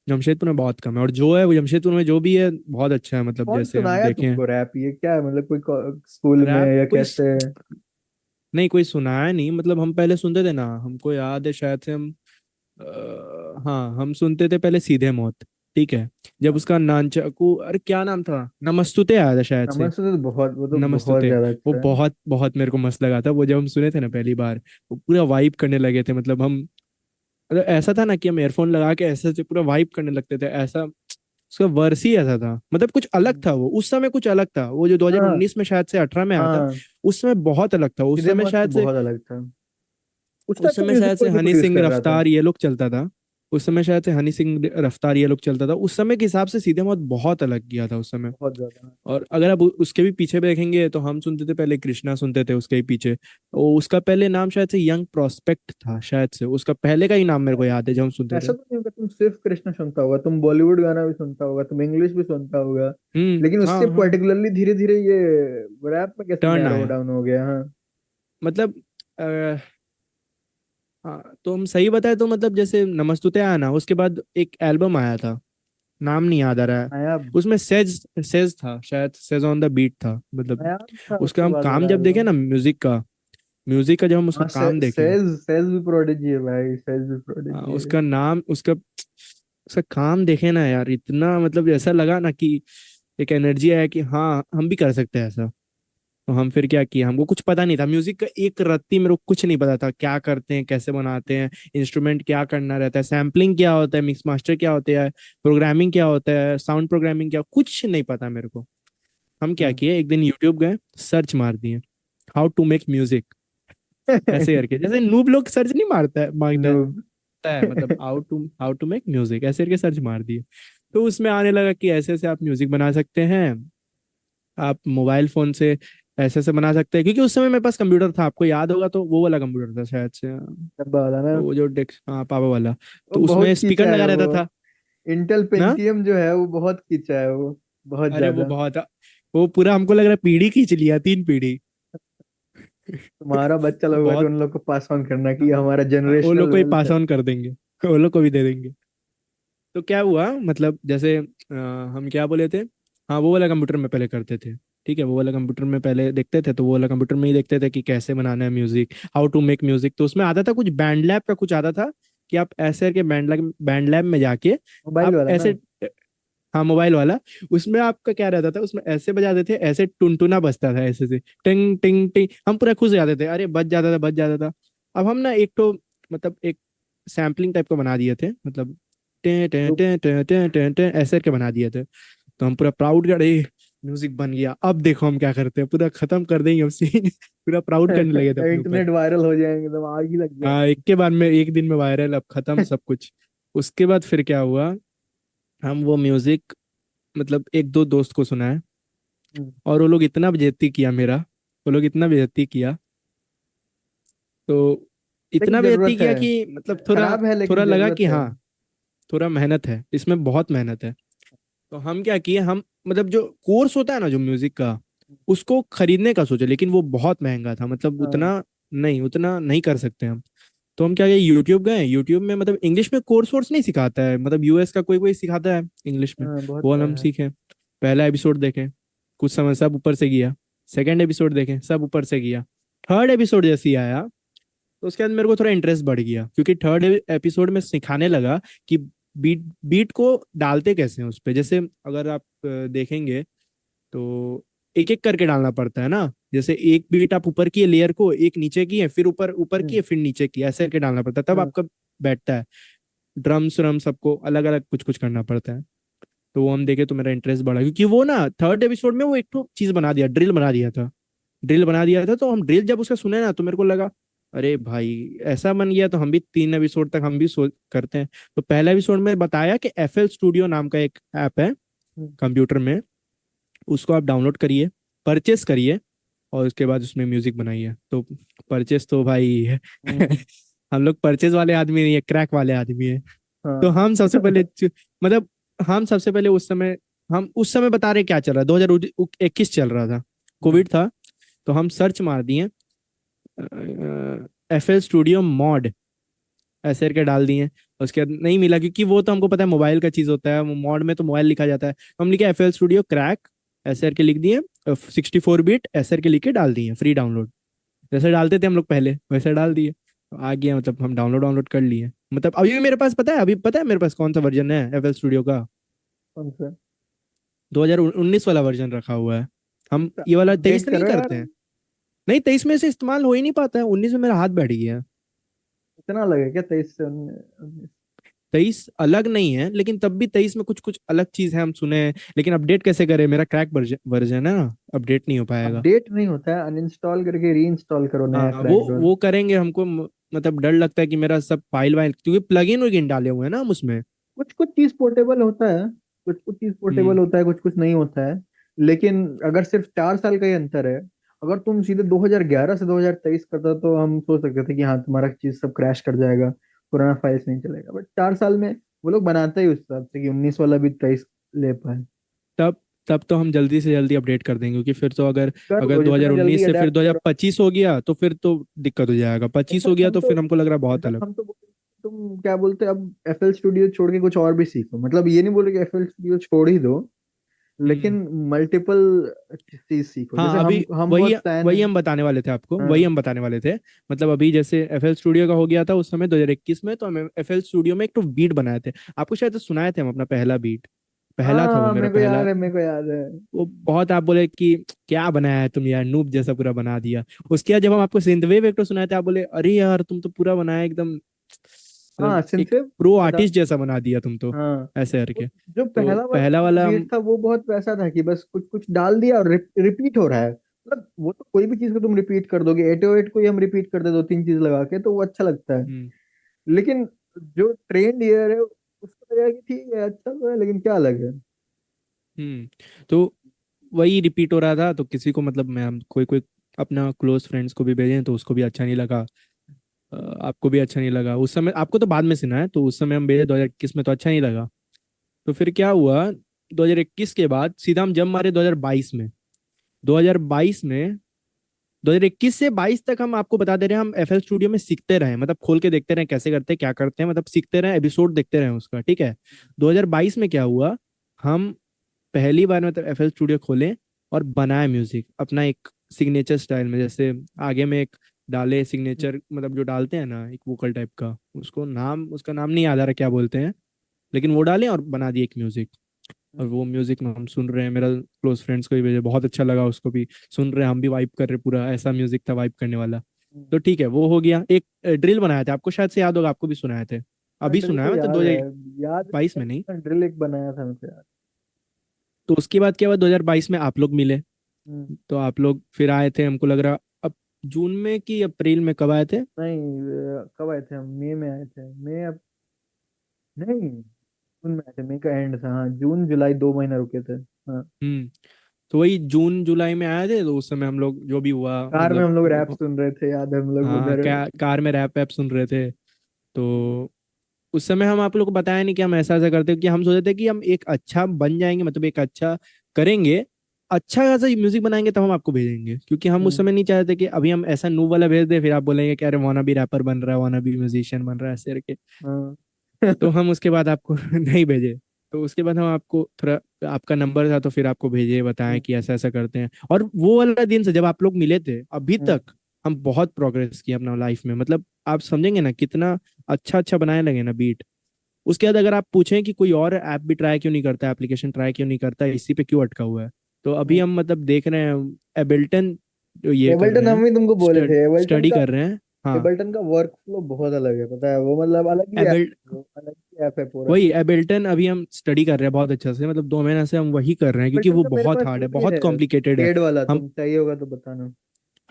जमशेदपुर में बहुत कम है, और जो है वो जमशेदपुर में जो भी है बहुत अच्छा है, मतलब कौन जैसे हम सुनाया देखें। तुमको रैप, ये क्या है मतलब, कोई स्कूल में रैप या कोई कैसे। नहीं, कोई सुनाया नहीं, मतलब हम पहले सुनते थे ना, हमको याद है शायद से हम हाँ हम सुनते थे पहले सीधे मौत, ठीक है। जब उसका नानचाकू, अरे क्या नाम था, नमस्तुते आया था शायद से। नमस्ते तो बहुत, वो तो बहुत नमस्तुते, ज्यादा वो अच्छा है। बहुत बहुत मेरे को मस्त लगा था वो, जब हम सुने थे ना पहली बार, वो पूरा वाइब करने लगे थे, मतलब हम, मतलब ऐसा था ना कि हम एयरफोन लगा के ऐसे ऐसे पूरा वाइब करने लगते थे ऐसा। उसका वर्स ही ऐसा था, मतलब कुछ अलग था वो उस समय, कुछ अलग था वो जो हाँ 2019 में शायद से 18 में आया था। हाँ, उस समय बहुत अलग था उस सीधे समय मौत तो शायद से। बहुत अलग था। उस टाइप उस का समय म्यूजिक शायद से कोई भी हनी प्रोड्यूस सिंह कर रहा था। रफ्तार ये लोग चलता था। उस समय शायद से हनी सिंह रफ्तार ये लोग चलता था, उस समय के हिसाब से सीधे मौत बहुत अलग किया था उस समय। बहुत ज्यादा। और अगर आप उसके भी पीछे भी देखेंगे तो हम सुनते थे पहले कृष्णा सुनते थे, उसके ही पीछे उसका पहले नाम शायद से यंग प्रोस्पेक्ट था, शायद से उसका पहले का ही नाम मेरे को याद है जब हम सुनते थे। ऐसा तो नहीं होगा तुम सिर्फ कृष्णा सुनता होगा, तुम बॉलीवुड गाना भी सुनता होगा, तुम इंग्लिश भी सुनता होगा, लेकिन उससे हाँ हाँ, पर्टिकुलरली धीरे धीरे ये रैप में कैसे टर्न नैरो आया, डाउन हो गया। हाँ। मतलब आ, हाँ तो हम सही बताए तो मतलब जैसे नमस्तुते आया ना, उसके बाद एक एल्बम आया था, नाम नहीं याद आ रहा है। नायाब। उसमें सेज सेज था शायद, सेज ऑन द बीट था, मतलब नायाब था उसका उसके हम बाद काम वाला जब देखे एल्बम। ना म्यूजिक का जब हम उसका हाँ, काम देखे, सेज सेज भी प्रोडिजी है भाई, सेज भी प्रोडिजी है। उसका नाम उसका उसका काम देखे ना यार, इतना मतलब ऐसा लगा ना कि एक एनर्जी आया कि हाँ हम भी कर सकते हैं ऐसा। तो हम फिर क्या किया, हमको कुछ पता नहीं था म्यूजिक का, एक रत्ती मेरे को कुछ नहीं पता था, क्या करते हैं, कैसे बनाते हैं, इंस्ट्रूमेंट क्या करना रहता है, सैम्पलिंग क्या होता है, मिक्स मास्टर क्या होता है, प्रोग्रामिंग क्या होता है, साउंड प्रोग्रामिंग क्या, कुछ नहीं पता मेरे को। हम क्या हाँ। किए, एक दिन यूट्यूब गए, सर्च मार दिए, हाउ टू मेक म्यूजिक, ऐसे करके जैसे नूब लोग सर्च नहीं मारता है, मांगता नूब। है, मतलब हाउ टू मेक म्यूजिक ऐसे करके सर्च मार दिए। तो उसमें आने लगा कि ऐसे ऐसे आप म्यूजिक बना सकते हैं, आप मोबाइल फोन से ऐसे ऐसे बना सकते हैं, क्योंकि उस समय मेरे पास कंप्यूटर था, आपको याद होगा तो वो वाला कंप्यूटर था शायद से, डब्बा वाला ना। वो जो डेस्क, हाँ पापा वाला। वो तो उसमें बहुत स्पीकर खींचा है लगा वो। रहता था इंटेल ना। पेंटियम जो है वो बहुत खींचा है वो, बहुत अरे वो ज्यादा। बहुत, वो पूरा हमको लग रहा है पीढ़ी खींच लिया, 3 पीढ़ी। तुम्हारा बच्चा लोग होगा तो बहुत, उन लोग को पास ऑन करना कि ये हाँ, हमारा वो लोग जनरेशनल को ही वेल्थ पास है। ऑन कर देंगे, वो लोग को भी दे देंगे। तो क्या हुआ, मतलब जैसे हम क्या बोले थे, हाँ वो वाला कंप्यूटर में पहले करते थे। ठीक है, वो वाला कंप्यूटर में पहले देखते थे, तो वो वाला कंप्यूटर में ही देखते थे कि कैसे बनाना है music, how to make music. तो उसमें आता था कुछ बैंड लैब का कुछ आता था, कि आप ऐसे करके बैंड लैब में जाके मोबाइल आप वाला ना। ऐसे, हाँ मोबाइल वाला, उसमें आपका क्या रहता था, उसमें ऐसे बजाते थे, ऐसे टुनटुना बजता था ऐसे से, टिंग टिंग टिंग, हम पूरा खुश हो जाते थे, अरे बज जाता था बज जाता था। अब हम ना एक तो मतलब एक सैम्पलिंग टाइप का बना दिए थे, मतलब टे टे लूप। टे टे टे टे टे ऐसे करके बना दिए थे। तो हम पूरा प्राउड कर, अरे म्यूजिक बन गया, अब देखो हम क्या करते हैं, पूरा खत्म कर देंगे हम सीन पूरा प्राउड करने लगे थे अपने ऊपर। इंटरनेट वायरल हो जाएंगे, एकदम आग ही लग हाँ, जाएगा। एक के बाद में एक दिन में वायरल, अब खत्म सब कुछ। उसके बाद फिर क्या हुआ, हम वो म्यूजिक मतलब एक दो दोस्त को सुनाए, हम्म, और वो लोग इतना बेइज्जती किया मेरा, वो लोग इतना बेइज्जती किया, तो लेकिन इतना बेइज्जती जरूरत है। किया कि मतलब थोड़ा, खराब है थोड़ा लेकिन लगा जरूरत कि है। हाँ, थोड़ा मेहनत है इसमें, बहुत मेहनत है। तो हम क्या किए, हम मतलब जो कोर्स होता है ना जो म्यूजिक का, उसको खरीदने का सोचे, लेकिन वो बहुत महंगा था, मतलब हाँ उतना नहीं कर सकते हम। तो हम क्या गए, यूट्यूब गए, यूट्यूब में मतलब इंग्लिश में कोर्स वोर्स नहीं सिखाता है, मतलब यूएस का कोई कोई सिखाता है इंग्लिश में, हाँ, बहुत वो वाला सारा हम है। सीखे। पहला एपिसोड देखे, कुछ समय सब ऊपर से गया, सेकंड एपिसोड देखे, सब ऊपर से गया, थर्ड एपिसोड जैसे ही आया, तो उसके बाद मेरे को थोड़ा इंटरेस्ट बढ़ गया, क्योंकि थर्ड एपिसोड में सिखाने लगा कि बीट बीट को डालते कैसे हैं उस पे। जैसे अगर आप देखेंगे तो एक एक करके डालना पड़ता है ना, जैसे एक बीट आप ऊपर की लेयर को, एक नीचे की है, फिर ऊपर ऊपर की हम्म, है, फिर नीचे की, ऐसे करके डालना पड़ता है, तब हाँ आपका बैठता है। ड्रम्स व्रम सबको अलग अलग कुछ कुछ करना पड़ता है। तो वो हम देखे तो मेरा इंटरेस्ट बढ़ा, क्योंकि वो ना थर्ड एपिसोड में वो एक तो चीज बना दिया, ड्रिल बना दिया था, ड्रिल बना दिया था। तो हम ड्रिल जब उसका सुने ना, तो मेरे को लगा अरे भाई ऐसा बन गया, तो हम भी 3 एपिसोड तक हम भी सोच करते हैं। तो पहला एपिसोड में बताया कि एफएल स्टूडियो नाम का एक ऐप है हम्म, कंप्यूटर में, उसको आप डाउनलोड करिए, परचेस करिए, और उसके बाद उसमें म्यूजिक बनाइए। तो परचेस तो भाई हम्म, हम लोग परचेस वाले आदमी नहीं है, क्रैक वाले आदमी है। तो हाँ। हम सबसे पहले मतलब हम सबसे पहले उस समय, हम उस समय बता रहे क्या चल रहा है, 2021 चल रहा था, हम्म, कोविड था। तो हम सर्च मार दिए एफएल स्टूडियो मॉड, ऐसे करके डाल दिए। उसके बाद नहीं मिला, क्योंकि वो तो हमको पता है मोबाइल का चीज होता है, मॉड में तो मोबाइल लिखा जाता है। हम लिखे एफएल स्टूडियो क्रैक, ऐसे करके लिख दिए, 64 बिट ऐसे करके लिख के डाल दिए, फ्री डाउनलोड। जैसे डालते थे हम लोग पहले, वैसे डाल दिए, तो आ गया, मतलब हम डाउनलोड डाउनलोड कर लिए। मतलब अभी भी मेरे पास पता है, अभी पता है मेरे पास कौन सा वर्जन है एफएल स्टूडियो का, कौन सा? 2019 वाला वर्जन रखा हुआ है। हम ये वाला अपडेट 23 नहीं करो यार। करते हैं। नहीं, 23 में से इस्तेमाल हो ही नहीं पाता है, 19 में मेरा हाथ बैठ गया है। इतना लगे क्या 23 से 19? 23 अलग नहीं है, लेकिन तब भी 23 में कुछ कुछ अलग चीज है, हम सुने हैं, लेकिन अपडेट कैसे करें, मेरा क्रैक वर्जन है ना, अपडेट नहीं हो पाएगा। अपडेट नहीं होता है, अनइंस्टॉल करके री इंस्टॉल करो नया हाँ, वो क्रैक्ड वाला। वो करेंगे, हमको मतलब डर लगता है कि मेरा सब फाइल वाइल, क्योंकि प्लगइन वगैरह डाले हुए हैं ना हम उसमें। कुछ कुछ चीज पोर्टेबल होता है, कुछ कुछ चीज पोर्टेबल हम्म। होता है, कुछ कुछ नहीं होता है। लेकिन अगर सिर्फ 4 साल का ही अंतर है, अगर तुम सीधे 2011 से 2023 करता तो हम सोच सकते थे कि हाँ तुम्हारा चीज सब क्रैश कर जाएगा, पुराना फाइल्स नहीं चलेगा। बट 4 साल में वो लोग बनाते ही उस हिसाब से कि 19 वाला भी 23 ले पाए। तब तब तो हम जल्दी से जल्दी अपडेट कर देंगे, क्योंकि फिर तो अगर कर अगर लो जितना जल्दी 2019 से फिर अडेप्ट करो। 2025 हो गया, तो फिर तो दिक्कत हो जाएगा, 25 हो इनफैक्ट गया हम तो तो फिर हमको लग रहा है बहुत इनफैक्ट अलग। हम तो तुम क्या बोलते अब एफएल स्टूडियो छोड़ के कुछ और भी सीखो, मतलब ये नहीं बोल रहे कि एफएल स्टूडियो छोड़ ही दो, हम्म। लेकिन मल्टीपल चीज सीखो। जैसे हाँ, अभी हम वही बहुत फैन वही हैं। हम बताने वाले थे आपको, वही हाँ हम बताने वाले थे। मतलब अभी जैसे एफएल स्टूडियो का हो गया था उस समय 2021 में, तो हम एफएल स्टूडियो में एक तो बीट बनाए थे, आपको शायद सुनाए थे हम अपना पहला बीट, पहला था वो हाँ, मेरा मेरे को पहला। याद है, मेरे को याद है। वो बहुत आप बोले कि क्या बनाया है तुम यार, नूब जैसा पूरा बना दिया। उसके बाद जब हम आपको सिंथवेव एक तो सुनाए थे, आप बोले अरे यार तुम तो पूरा बनाया एकदम, मतलब हाँ एक सिंथवेव प्रो बता। आर्टिस्ट जैसा बना दिया तुम तो, हाँ, ऐसे वो करके। जो तो पहला वाला पहला वाला बीट हम, था वो बहुत वैसा था कि बस कुछ कुछ डाल दिया और रिपीट हो रहा है। मतलब वो तो कोई भी चीज को तुम रिपीट कर दोगे, 808 को ही हम रिपीट कर दे दो तीन चीज लगा के तो वो अच्छा लगता है। हम्म लेकिन जो ट्रेंड ईयर है उसको लगेगा कि ठीक है अच्छा तो है, लेकिन क्या अलग है। तो वही रिपीट हो रहा था, तो किसी को मतलब मैं, हम कोई कोई अपना क्लोज फ्रेंड्स को भी भेजे, तो उसको भी अच्छा नहीं लगा। आपको भी अच्छा नहीं लगा उस समय, आपको तो बाद में सुना है, तो उस समय हम भेजे 2021 में, तो अच्छा नहीं लगा। तो फिर क्या हुआ, 2021 के बाद सीधा हम जंप मारे 2022 में। 2022 में, 2021 से 22 तक हम आपको बता दे रहे हैं, हम एफएल स्टूडियो में सीखते रहे, मतलब खोल के देखते रहे कैसे करते हैं क्या करते हैं, मतलब सीखते रहे, एपिसोड देखते रहे उसका, ठीक है। 2022 में क्या हुआ, हम पहली बार मतलब एफएल स्टूडियो खोले, और बनाए म्यूजिक अपना एक सिग्नेचर स्टाइल में, जैसे आगे में एक डाले सिग्नेचर, मतलब जो डालते हैं ना एक वोकल टाइप का, उसका नाम नहीं याद आ रहा क्या बोलते हैं, लेकिन वो डालें और बना दिए एक म्यूजिक। और वो म्यूजिक में हम सुन रहे हैं, मेरा क्लोज फ्रेंड्स को भी भेजा, बहुत अच्छा लगा उसको भी, सुन रहे हैं हम भी वाइब कर रहे हैं, पूरा ऐसा म्यूजिक था वाइब करने वाला। तो ठीक है, वो हो गया। एक ड्रिल बनाया था, आपको शायद से याद होगा, आपको भी सुनाए थे, हाँ अभी ड्रिल सुनाया तो मतलब याद है। 2022 में नहीं। ड्रिल एक बनाया था मुझे याद। तो उसके बाद क्या हुआ, 2022 में आप लोग मिले। हम्म, तो आप लोग फिर आए थे, हमको लग रहा अब जून में कि अप्रैल में, कब आए थे? नहीं कब आए थे हम, मई में आए थे, मई अब नहीं, जून में आए थे, मई का एंड था, हाँ जून जुलाई 2 महीना रुके थे। हाँ हम्म। तो वही जून जुलाई में आए थे, तो उस समय हम लोग जो भी हुआ कार में मतलब हम लोग रैप सुन रहे थे, याद है हम लोग हाँ, उधर। कार में रैप वैप सुन रहे थे। तो उस समय हम आप लोग को बताया नहीं कि हम ऐसा ऐसा करते, कि हम सोचे थे कि हम एक अच्छा बन जाएंगे, मतलब एक अच्छा करेंगे, अच्छा खासा म्यूजिक बनाएंगे तब हम आपको भेजेंगे, क्योंकि हम उस हम्म, समय नहीं चाहते कि अभी हम ऐसा नू वाला भेज दे, फिर आप बोलेंगे कि अरे वाना भी रैपर बन रहा है, वाना भी म्यूजिशियन बन रहा है ऐसे करके। हाँ तो हम उसके बाद आपको नहीं भेजे। तो उसके बाद हम आपको थोड़ा, आपका नंबर था तो फिर आपको भेजे, बताएं हम्म, कि ऐसा ऐसा करते हैं। और वो वाला दिन से जब आप लोग मिले थे अभी हम्म, तक हम बहुत प्रोग्रेस किया अपना लाइफ में, मतलब आप समझेंगे ना कितना अच्छा अच्छा बनाने लगे ना बीट। उसके बाद अगर आप पूछें कि कोई और ऐप भी ट्राई क्यों नहीं करता, एप्लीकेशन ट्राई क्यों नहीं करता, इसी पे क्यों अटका हुआ है, तो अभी हम्म। हम मतलब देख रहे हैं एबिल्टन, जो ये कर एबल्टन रहे हम हैं, भी तुमको बोले थे, स्टडी कर रहे हैं। हाँ, एबल्टन का वर्क फ्लो बहुत अलग है, पता है वो, मतलब अलग ही ऐप, एबिल वो अलग ही ऐप है पूरा। वही एबिल्टन अभी हम स्टडी कर रहे हैं बहुत अच्छा से, मतलब 2 महीना से हम वही कर रहे हैं, क्योंकि एबल्टन वो का मेरे बहुत पास हार्ड वो है, भी बहुत है, कॉम्प्लिकेटेड है। पेड वाला, हम तुम चाहिए होगा तो बताना।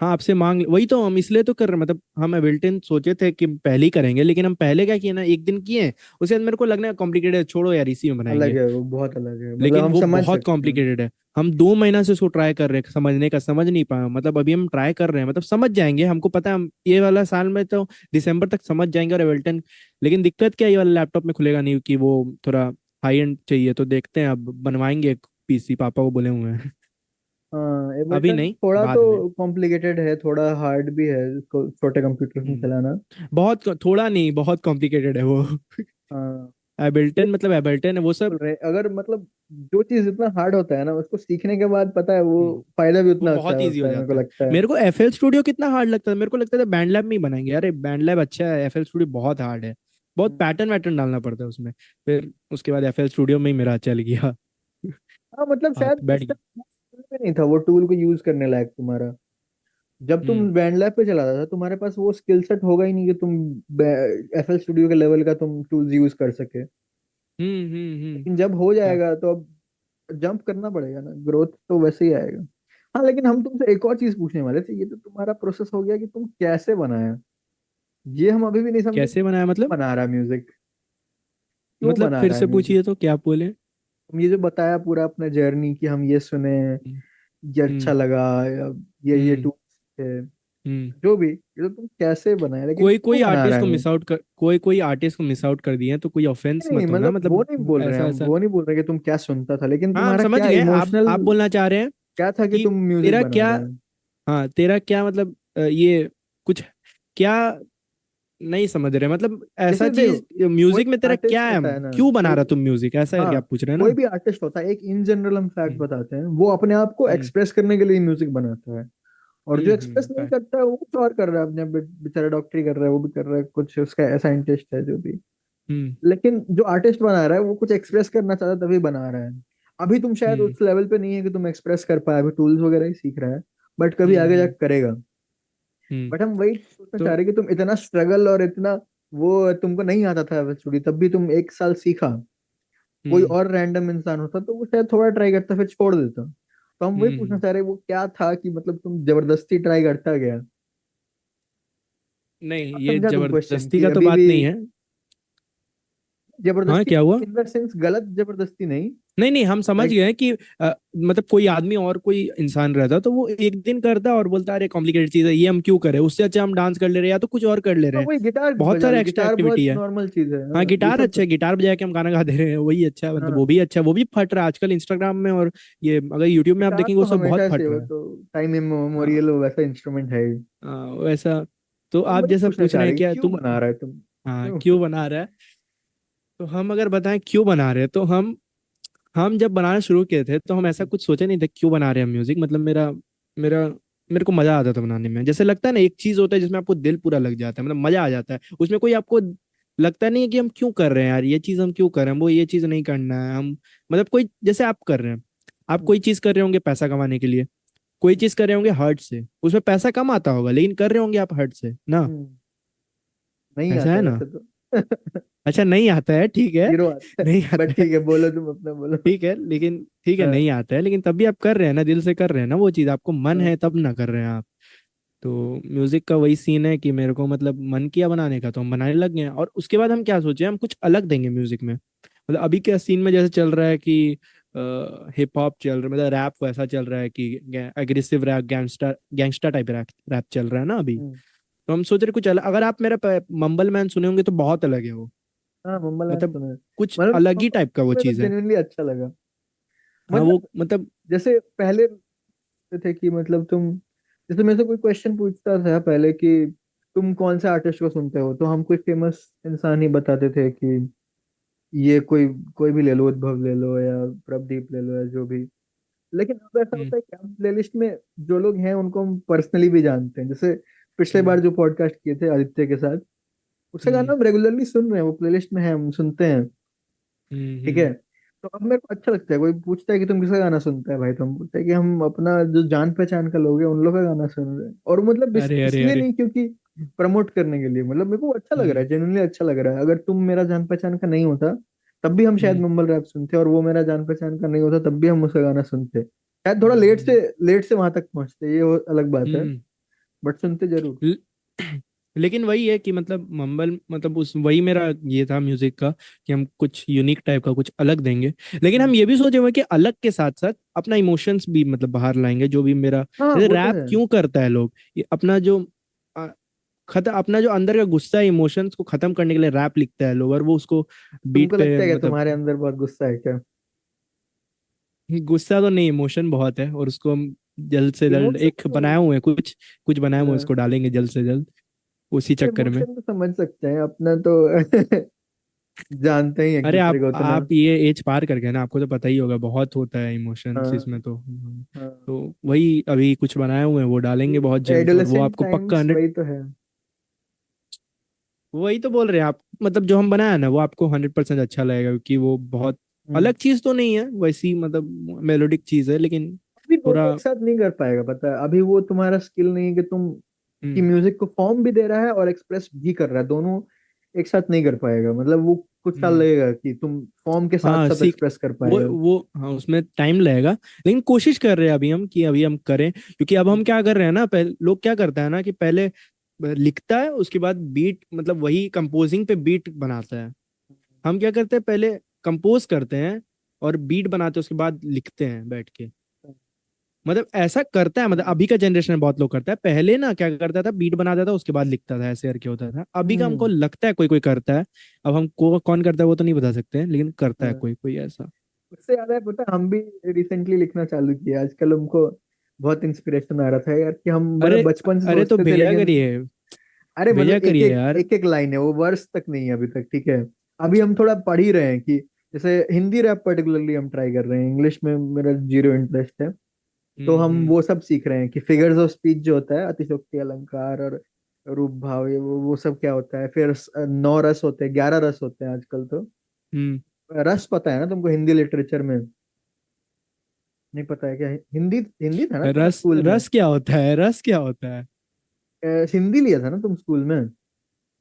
हाँ आपसे मांग, वही तो हम इसलिए तो कर रहे हैं, मतलब हम एबिल्टन सोचे थे कि पहले ही करेंगे, लेकिन हम पहले क्या किए ना, एक दिन किए, उसके बाद मेरे को लगना कॉम्प्लिकेटेड है, छोड़ो यार इसी में अलग बनाएंगे। है वो, बहुत अलग है, मतलब लेकिन हम वो समझ बहुत सकते हैं। कॉम्प्लिकेटेड है। हम 2 महीना से उसको ट्राई कर रहे हैं समझने का, समझ नहीं पाए, मतलब अभी हम ट्राई कर रहे हैं, मतलब समझ जाएंगे, हमको पता है हम ये वाला साल में तो दिसंबर तक समझ जाएंगे और एवेल्टन। लेकिन दिक्कत क्या है, ये वाला लैपटॉप में खुलेगा नहीं, क्योंकि वो थोड़ा हाई एंड चाहिए, तो देखते हैं अब बनवाएंगे एक पीसी, पापा को बोले हुए हैं। हाँ अभी एबल्टन नहीं, थोड़ा बाद में। तो कॉम्प्लिकेटेड है, थोड़ा हार्ड भी है इसको छोटे कंप्यूटर में चलाना। बहुत थोड़ा नहीं, बहुत कॉम्प्लिकेटेड है वो। हाँ एबल्टन मतलब एबल्टन है वो सब। बोल रहे अगर मतलब जो चीज इतना हार्ड होता है ना, उसको सीखने के बाद पता है वो हम्म, फायदा भी वो उतना अच्छा बहुत इजी हो होता है, मेरे को जाता है। लगता है। मेरे को एफएल स्टूडियो कितना हार्ड लगता था, मेरे को लगता था बैंड लैब में ही बनाएंगे, अरे बैंड लैब अच्छा है, एफएल स्टूडियो बहुत हार्ड है, बहुत हम्म। पैटर्न वैटर्न डालना पड़ता है उसमें। फिर उसके बाद एफएल स्टूडियो में ही मेरा चल गया। हाँ मतलब हाथ शायद बैठ उस गया। टाइम में नहीं था वो टूल को यूज करने लायक तुम्हारा। जब तुम हम्म बैंड लैब पे चलाता था, तुम्हारे पास वो स्किल सेट होगा ही नहीं कि तुम एफएल स्टूडियो के लेवल का तुम टूल्स यूज कर सके। हम्म। लेकिन जब हो क्या? जाएगा तो अब जंप करना पड़ेगा ना, ग्रोथ तो वैसे ही आएगा। हाँ लेकिन हम तुमसे एक और चीज पूछने वाले थे, ये तो तुम्हारा प्रोसेस हो गया कि तुम कैसे बनाया, ये हम अभी भी नहीं समझे, कैसे बनाया क्यों मतलब? बना रहा म्यूजिक, क्यों मतलब बना फिर रहा है से म्यूजिक। पूछिए तो क्या बोले? तुम ये जो बताया पूरा अपना जर्नी कि हम ये सुने, हम्म ये अच्छा हम्म लगा, या ये हम्म टूल्स थे, हम्म। जो भी, ये तो तुम कैसे बनाया, लेकिन कोई क्यों कोई बना आर्टिस्ट रहा को है वो। मिस आउट कर, कोई आर्टिस्ट को मिस आउट कर दिए हैं, तो कोई ऑफेंस नहीं नहीं, मत होना, मतलब वो मतलब नहीं बोल रहे हैं ऐसा हम, ऐसा। वो नहीं बोल रहे कि तुम क्या सुनता था, लेकिन हाँ हम तुम्हारा समझ क्या गए, इमोशनल आप बोलना चाह रहे हैं क्या था कि कि तुम म्यूजिक तेरा बना क्या, रहे हैं। हाँ तेरा क्या मतलब, ये कुछ क्या, नहीं समझ रहे मतलब ऐसा जैसे देखो, चीज कोई म्यूजिक में तेरा आर्टिस्ट क्या है, होता है ना, क्यों बना कोई, रहा तुम म्यूजिक, ऐसा करके हाँ आप पूछ रहे हैं कोई ना? भी आर्टिस्ट होता है, एक इन जनरल हम फैक्ट हम्म बताते हैं, वो अपने आप को हम्म एक्सप्रेस करने के लिए म्यूजिक बनाता है। और जो एक्सप्रेस नहीं fact, करता है वो कुछ और कर रहा है, अपने बेचारा डॉक्टरी कर रहा है, वो भी कर रहा है कुछ, उसका साइंटिस्ट है जो भी। हम्म लेकिन जो आर्टिस्ट बना रहा है वो कुछ एक्सप्रेस करना चाहता है तभी बना रहा है। अभी तुम शायद हम्म उस लेवल पे नहीं है कि तुम एक्सप्रेस कर पाए, अभी टूल्स वगैरह ही सीख रहा है, बट कभी आगे हम्म। जाकर करेगा। हम्म। बट हम वही सोचना चाह तो रहे हैं कि तुम इतना स्ट्रगल और इतना, वो तुमको नहीं आता था स्टूडियो, तब भी तुम 1 साल सीखा। कोई हम्म और रैंडम इंसान होता तो वो शायद थोड़ा ट्राई करता फिर छोड़ देता। तो हम वही पूछना हम्म। चाह रहे हैं वो क्या था कि मतलब तुम जबरदस्ती ट्राई करता गया। नहीं, अब ये समझा तुम क्वेश्चन जबरदस्ती कि का तो अभी बात भी नहीं है। हाँ जबरदस्ती क्या हुआ? इन द सेंस गलत जबरदस्ती नहीं। नहीं नहीं, हम समझ लाइक गए हैं कि मतलब कोई आदमी और कोई इंसान रहता तो वो एक दिन करता और बोलता अरे कॉम्प्लिकेटेड चीज है, ये हम क्यों करें, उससे अच्छा हम डांस कर ले रहे हैं या तो कुछ और कर ले रहे हाँ हैं। वही गिटार बहुत बजा लो, सारे एक्स्ट्रा गिटार बहुत एक्टिविटी है। नॉर्मल चीज है, हाँ हाँ ये गिटार सब। अच्छा है, गिटार बजा के हम गाना गा दे रहे हैं, वही अच्छा है, मतलब हाँ वो भी अच्छा है, वो भी फट रहा है आजकल इंस्टाग्राम में, और ये अगर यूट्यूब में आप गिटार देखेंगे तो वो सब बहुत हमेशा से, फट वो रहा है। तो टाइम हाँ इमेमोरियल वैसा इंस्ट्रूमेंट है ही। हाँ, वैसा। तो हम आप वही जैसा पूछना पूछ चाह रहे रहे हैं हैं कि क्या क्यों तुम, बना रहा है तुम, हाँ क्यों। क्यों बना रहा है, तो हम अगर बताएं क्यों बना रहे हैं, तो हम हम जब बनाना शुरू किए थे तो हम ऐसा कुछ सोचे नहीं थे क्यों बना रहे हैं हम म्यूजिक, मतलब मेरा मेरा मेरे को मजा आता था बनाने में। जैसे लगता है ना एक चीज होता है जिसमें आपको दिल पूरा लग जाता है, मतलब मजा आ जाता है उसमें, कोई आपको लगता नहीं है कि हम क्यों कर रहे हैं यार ये चीज, हम क्यों कर रहे हैं, वो ये चीज नहीं करना है हम। मतलब कोई जैसे आप कर रहे हैं, आप कोई चीज कर रहे होंगे पैसा कमाने के लिए, कोई चीज कर रहे होंगे हर्ट से, उसमें पैसा कम आता होगा लेकिन कर रहे होंगे आप हर्ट से ना। हम्म, नहीं ऐसा आता है ना। वैसे तो। अच्छा नहीं आता है, ठीक है। जीरो आता है। नहीं बट आता है, ठीक है, बोलो तुम अपना बोलो। ठीक है, लेकिन ठीक है हाँ, नहीं आता है लेकिन तब भी आप कर रहे हैं ना, दिल से कर रहे हैं ना वो चीज, आपको मन हाँ, है तब ना कर रहे हैं आप। तो म्यूजिक का वही सीन है कि मेरे को मतलब मन किया बनाने का तो हम बनाने लग गए हैं। और उसके बाद हम क्या सोचे, हम कुछ अलग देंगे म्यूजिक में। मतलब अभी क्या सीन में जैसे चल रहा है कि हिप हॉप चल रहा है, मतलब रैप वैसा चल रहा है कि aggressive rap, gangster gangster type rap rap चल रहा है ना अभी। हम्म, तो हम सोच रहे कुछ अलग, अगर आप मेरा मम्बल मैन सुने होंगे तो बहुत अलग है वो। हाँ, मुंबई लैंड मतलब सुना है। कुछ मतलब अलग ही टाइप का वो मुंबई तो चीज है। जेन्युइनली अच्छा लगा। हाँ वो मतलब मतलब। जैसे पहले थे कि मतलब तुम, जैसे मेरे से कोई क्वेश्चन पूछता था पहले कि तुम कौन से आर्टिस्ट को सुनते हो, तो हम कोई फेमस इंसान ही बताते थे कि ये कोई कोई भी ले लो, उद्भव ले लो या प्रदीप ले लो या जो भी। लेकिन अब ऐसा हम्म होता है कि हम प्लेलिस्ट में जो लोग हैं उनको हम पर्सनली भी जानते हैं। जैसे पिछले बार हम्म जो पॉडकास्ट किए थे आदित्य के साथ, उसका गाना हम्म हम रेगुलरली सुन रहे हैं, वो प्लेलिस्ट में है, हम सुनते हैं। ठीक है। हम्म। तो अब मेरे को अच्छा लगता है, कोई पूछता है कि तुम किसका गाना सुनता है भाई, तो हम बोलते हैं कि हम अपना जो जान पहचान का लोग हैं उन लोग का गाना सुन रहे हैं। और मतलब अरे अरे इसलिए अरे। नहीं क्योंकि प्रमोट करने के लिए, मतलब मेरे को अच्छा लग रहा हम्म है, जेन्युइनली अच्छा लग रहा है। अगर तुम मेरा जान पहचान का नहीं होता तब भी हम शायद हम्म मुंबल रैप सुनते, और वो मेरा जान पहचान का नहीं होता तब भी हम उसका गाना सुनते। शायद थोड़ा हम्म लेट से वहां तक पहुंचते, ये अलग बात है, हम्म। बट सुनते जरूर। ल- लेकिन वही है कि मतलब मंबल मतलब उस वही मेरा ये था म्यूजिक का कि हम कुछ यूनिक टाइप का कुछ अलग देंगे। लेकिन हम हम्म। ये भी सोचे हुए कि अलग के साथ साथ अपना इमोशंस भी मतलब बाहर लाएंगे, जो भी मेरा हाँ, जैसे वो तो रैप है। क्यों करता है लोग, ये अपना जो अपना जो अंदर का गुस्सा है, इमोशंस को खत्म करने के लिए रैप लिखता है लोग, और वो उसको बीट तुमको पे लगता है कि मतलब। तुम्हारे अंदर बहुत गुस्सा है क्या? गुस्सा तो नहीं, इमोशन बहुत है, और उसको हम जल्द से जल्द इमोशन एक बनाए हुए हैं, कुछ कुछ बनाए हुए हैं, तो उसको डालेंगे जल्द से जल्द उसी चक्कर में। इमोशन तो समझ सकते हैं अपना तो। जानते ही एक अरे दूसरे आप को उतना। आप ये एज पार कर गए ना, आपको तो पता ही होगा, बहुत होता है इमोशंस हाँ, इसमें तो। हाँ। तो वही अभी कुछ बनाए हुए हैं वो डालेंगे बहुत जल्द, और वो एडोलेसेंट आपको पक्का टाइम्स 100। वही तो है। वही तो बोल रहे हैं आप, मतलब जो हम बनाया ना वो आपको 100% अच्छा लगेगा, क्योंकि वो बहुत हम्म। अलग चीज तो नहीं है वैसी, मतलब मेलोडिक चीज है लेकिन अभी थोड़ा। दोनों एक साथ नहीं कर पाएगा, पता है, अभी वो तुम्हारा स्किल नहीं है कि तुम की हम्म म्यूजिक को फॉर्म भी दे रहा है और एक्सप्रेस भी कर रहा है, दोनों एक साथ नहीं कर पाएगा। मतलब वो कुछ साल हम्म। लगेगा कि तुम फॉर्म के साथ हाँ साथ सीख, एक्सप्रेस कर वो पाएगा। वो हाँ उसमें टाइम लगेगा, लेकिन कोशिश कर रहे हैं अभी हम कि अभी हम करें, क्योंकि अब हम क्या कर रहे हैं ना, पहले लोग क्या करता है ना कि पहले लिखता है उसके बाद बीट, मतलब वही कंपोजिंग पे बीट बनाता है। हम क्या करते हैं, पहले कंपोज करते हैं और बीट बनाते हैं, उसके बाद लिखते हैं बैठ के। मतलब ऐसा करता है, मतलब अभी का जनरेशन में बहुत लोग करता है, पहले ना क्या करता था, बीट बनाता था उसके बाद लिखता था, ऐसे करके होता था। अभी का हमको हम्म। लगता है कोई कोई करता है, अब हमको कौन करता है वो तो नहीं बता सकते हैं, लेकिन करता है हाँ। कोई कोई ऐसा। उससे याद है, पता है, हम भी रिसेंटली लिखना चालू किया आजकल। हमको बहुत इंस्पिरेशन आ रहा था यार कि हम अरे मतलब बचपन से अरे तो सोचते थे, भेजा लेकिन करिए, अरे भेजा मतलब करिए यार। एक एक लाइन है, वो वर्स तक नहीं है अभी तक। ठीक है। अभी हम थोड़ा पढ़ ही रहे हैं कि जैसे हिंदी रैप पर्टिकुलरली हम ट्राई कर रहे हैं, इंग्लिश में मेरा जीरो इंटरेस्ट है। तो हम हम्म। वो सब सीख रहे हैं कि फिगर्स ऑफ स्पीच जो होता है, अतिशयोक्ति, अलंकार और रूप भाव, ये वो सब क्या होता है। फिर 9 रस होते हैं, 11 रस होते हैं आजकल तो। हम्म। रस पता है ना तुमको, हिंदी लिटरेचर में नहीं पता है क्या? हिंदी हिंदी था ना तुम्हारा रस स्कूल में? रस क्या होता है, रस क्या होता है। हिंदी लिया था ना तुम स्कूल में?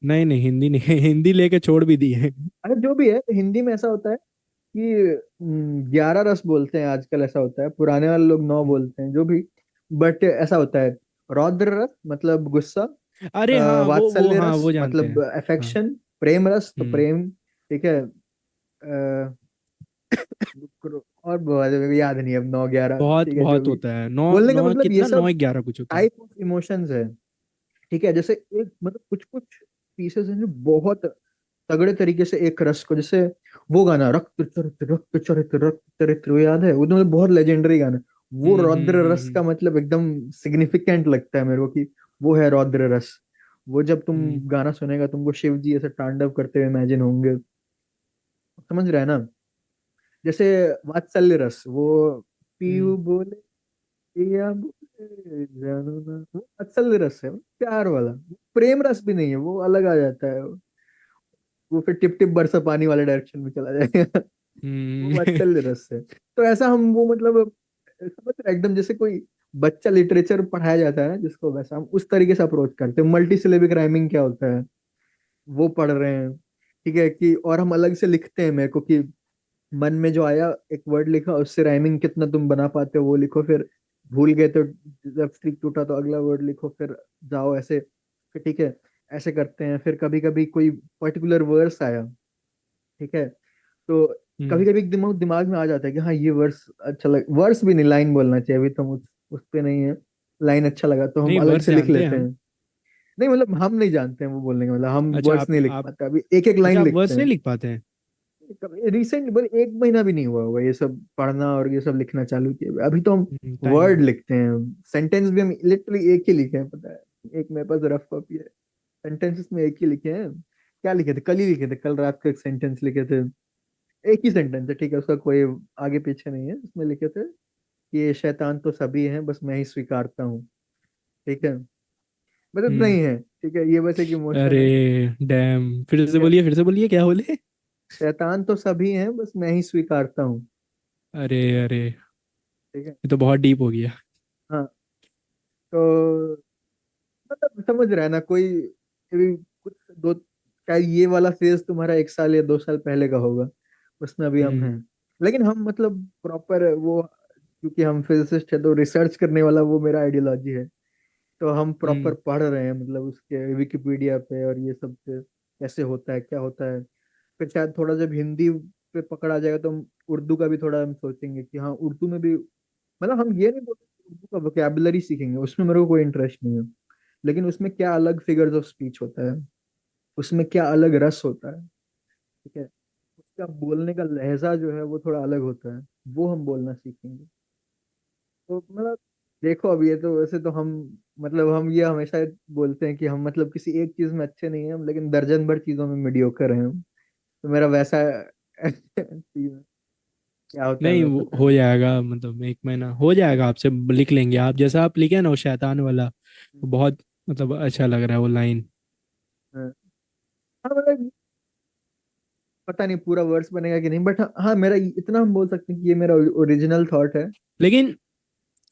नहीं नहीं हिंदी नहीं, हिंदी लेके छोड़ भी दी है। अरे जो भी है, तो हिंदी में ऐसा होता है कि 11 रस बोलते हैं आजकल, ऐसा होता है, पुराने वाले लोग 9 हम्म बोलते हैं जो भी। बट ऐसा होता है, रौद्र रस मतलब गुस्सा, अरे हाँ वो वात्सल्य हाँ रस वो जानते मतलब हैं। हाँ। अफेक्शन, प्रेम रस तो हम्म। प्रेम। ठीक है। और बहुत है, मेरे को याद नहीं अब, 9 11, बहुत ठीक है जो बहुत भी। होता है, नौ बोलने का नौ मतलब ये कितना, नौ सब 11 कुछ होता है। टाइप ऑफ इमोशंस है। ठीक है। जैसे एक मतलब कुछ कुछ पीसेस हैं जो बहुत तगड़े तरीके से एक रस को, जैसे वो गाना रक्त चरित्र रक्त चरित्र, वो याद है? वो तो मतलब बहुत लेजेंडरी गाना है। वो रौद्र रस का मतलब एकदम सिग्निफिकेंट लगता है मेरे को कि वो है रौद्र रस। वो जब तुम हम्म। गाना सुनेगा तुमको शिव जी ऐसे तांडव करते हुए इमेजिन होंगे। समझ रहे हैं ना? जैसे वात्सल्य रस, वो हम्म। पीयू बोले पिया बोले जानू ना, वो वात्सल्य रस है, वो प्यार वाला। वो प्रेम रस भी नहीं है, वो अलग आ जाता है। वो फिर टिप टिप बरसा पानी वाले डायरेक्शन में चला जाएगा। वो हम्म। वात्सल्य रस है। तो ऐसा हम वो मतलब समझ रहे हैं, एकदम जैसे कोई बच्चा लिटरेचर पढ़ाया जाता है ना जिसको, वैसा हम उस तरीके से अप्रोच करते हैं। मल्टी सिलेबिक राइमिंग क्या होता है वो पढ़ रहे हैं, ठीक है कि, और हम अलग से लिखते हैं, मेरे को कि मन में जो आया एक वर्ड लिखा, उससे राइमिंग कितना तुम बना पाते हो वो लिखो, फिर भूल गए तो जब स्ट्रिक टूटा तो अगला वर्ड लिखो, फिर जाओ ऐसे, फिर ठीक है, ऐसे करते हैं। फिर कभी कभी कोई पर्टिकुलर वर्स आया, ठीक है, तो कभी हम्म। कभी दिमाग दिमाग में आ जाता है कि हाँ ये वर्स अच्छा लग, वर्स भी नहीं, लाइन बोलना चाहिए, अभी तो हम उस पे नहीं है। लाइन अच्छा लगा तो हम नहीं, अलग वर्ष से लिख जानते हैं लेते हम। हैं। नहीं मतलब हम नहीं जानते हैं वो बोलने का मतलब, हम अच्छा, वर्ड्स नहीं लिख आप पाते, अभी एक एक अच्छा, लाइन आप लिखते वर्ष नहीं हैं। लिख पाते हैं? रिसेंट बस एक महीना भी नहीं हुआ होगा ये सब पढ़ना और ये सब लिखना चालू किए हुए। अभी तो हम टाइम। वर्ड लिखते हैं, सेंटेंस भी हम लिटरली एक ही लिखे हैं, पता है, एक मेरे पास रफ कॉपी है, सेंटेंसेस में एक ही लिखे हैं। क्या लिखे थे, कल ही लिखे थे, कल रात को एक सेंटेंस लिखे थे। एक ही सेंटेंस है, ठीक है, उसका कोई आगे पीछे नहीं है, उसमें लिखे थे कि ये शैतान तो सभी हैं बस मैं ही स्वीकारता हूँ, ठीक है, मतलब हम्म। नहीं है, ठीक है, ये बस एक इमोशन अरे है, डैम, फिर ठीक से है, बोलिए, फिर से बोलिए, क्या बोले? शैतान तो सभी हैं बस मैं ही स्वीकारता हूँ, अरे अरे, ये ठीक है। तो बहुत डीप हो गया। हाँ, तो मतलब समझ रहा है ना कोई, अभी कुछ दो, शायद ये वाला फेज तुम्हारा 1 साल या 2 साल पहले का होगा, उसमें अभी हम हम्म। हैं। लेकिन हम मतलब प्रॉपर वो, क्योंकि हम फिजिसिस्ट है तो रिसर्च करने वाला वो मेरा आइडियोलॉजी है, तो हम प्रॉपर हम्म। पढ़ रहे हैं, मतलब उसके विकिपीडिया पे और ये सब पे कैसे होता है क्या होता है। फिर शायद थोड़ा जब हिंदी पे पकड़ा जाएगा तो हम उर्दू का भी थोड़ा हम सोचेंगे कि हाँ उर्दू में भी, मतलब हम ये नहीं बोलते कि उर्दू का वोकेबुलरी सीखेंगे, उसमें मेरे को कोई इंटरेस्ट नहीं है, लेकिन उसमें क्या अलग फिगर्स ऑफ स्पीच होता है, उसमें क्या अलग रस होता है, ठीक है, उसका बोलने का लहजा जो है वो थोड़ा अलग होता है, वो हम बोलना सीखेंगे। तो मतलब देखो अब ये तो वैसे तो हम, मतलब हम ये हमेशा बोलते हैं कि हम मतलब किसी एक चीज में अच्छे नहीं हैं हम, लेकिन दर्जन भर चीजों में मीडियोकर हैं हम। तो मेरा वैसा चीज है। क्या होता है नहीं, हमें वो पता हो नहीं। जाएगा, मतलब 1 महीना हो जाएगा, आपसे लिख लेंगे। आप जैसा आप लिखे ना वो शैतान वाला, वो बहुत मतलब अच्छा लग रहा है वो लाइन। हाँ हाँ, मतलब पता नहीं पूरा वर्ड्स बनेगा कि नहीं, बट हाँ हाँ, मेरा इतना हम बोल सकते हैं कि ये मेरा ओरिजिनल थॉट है। लेकिन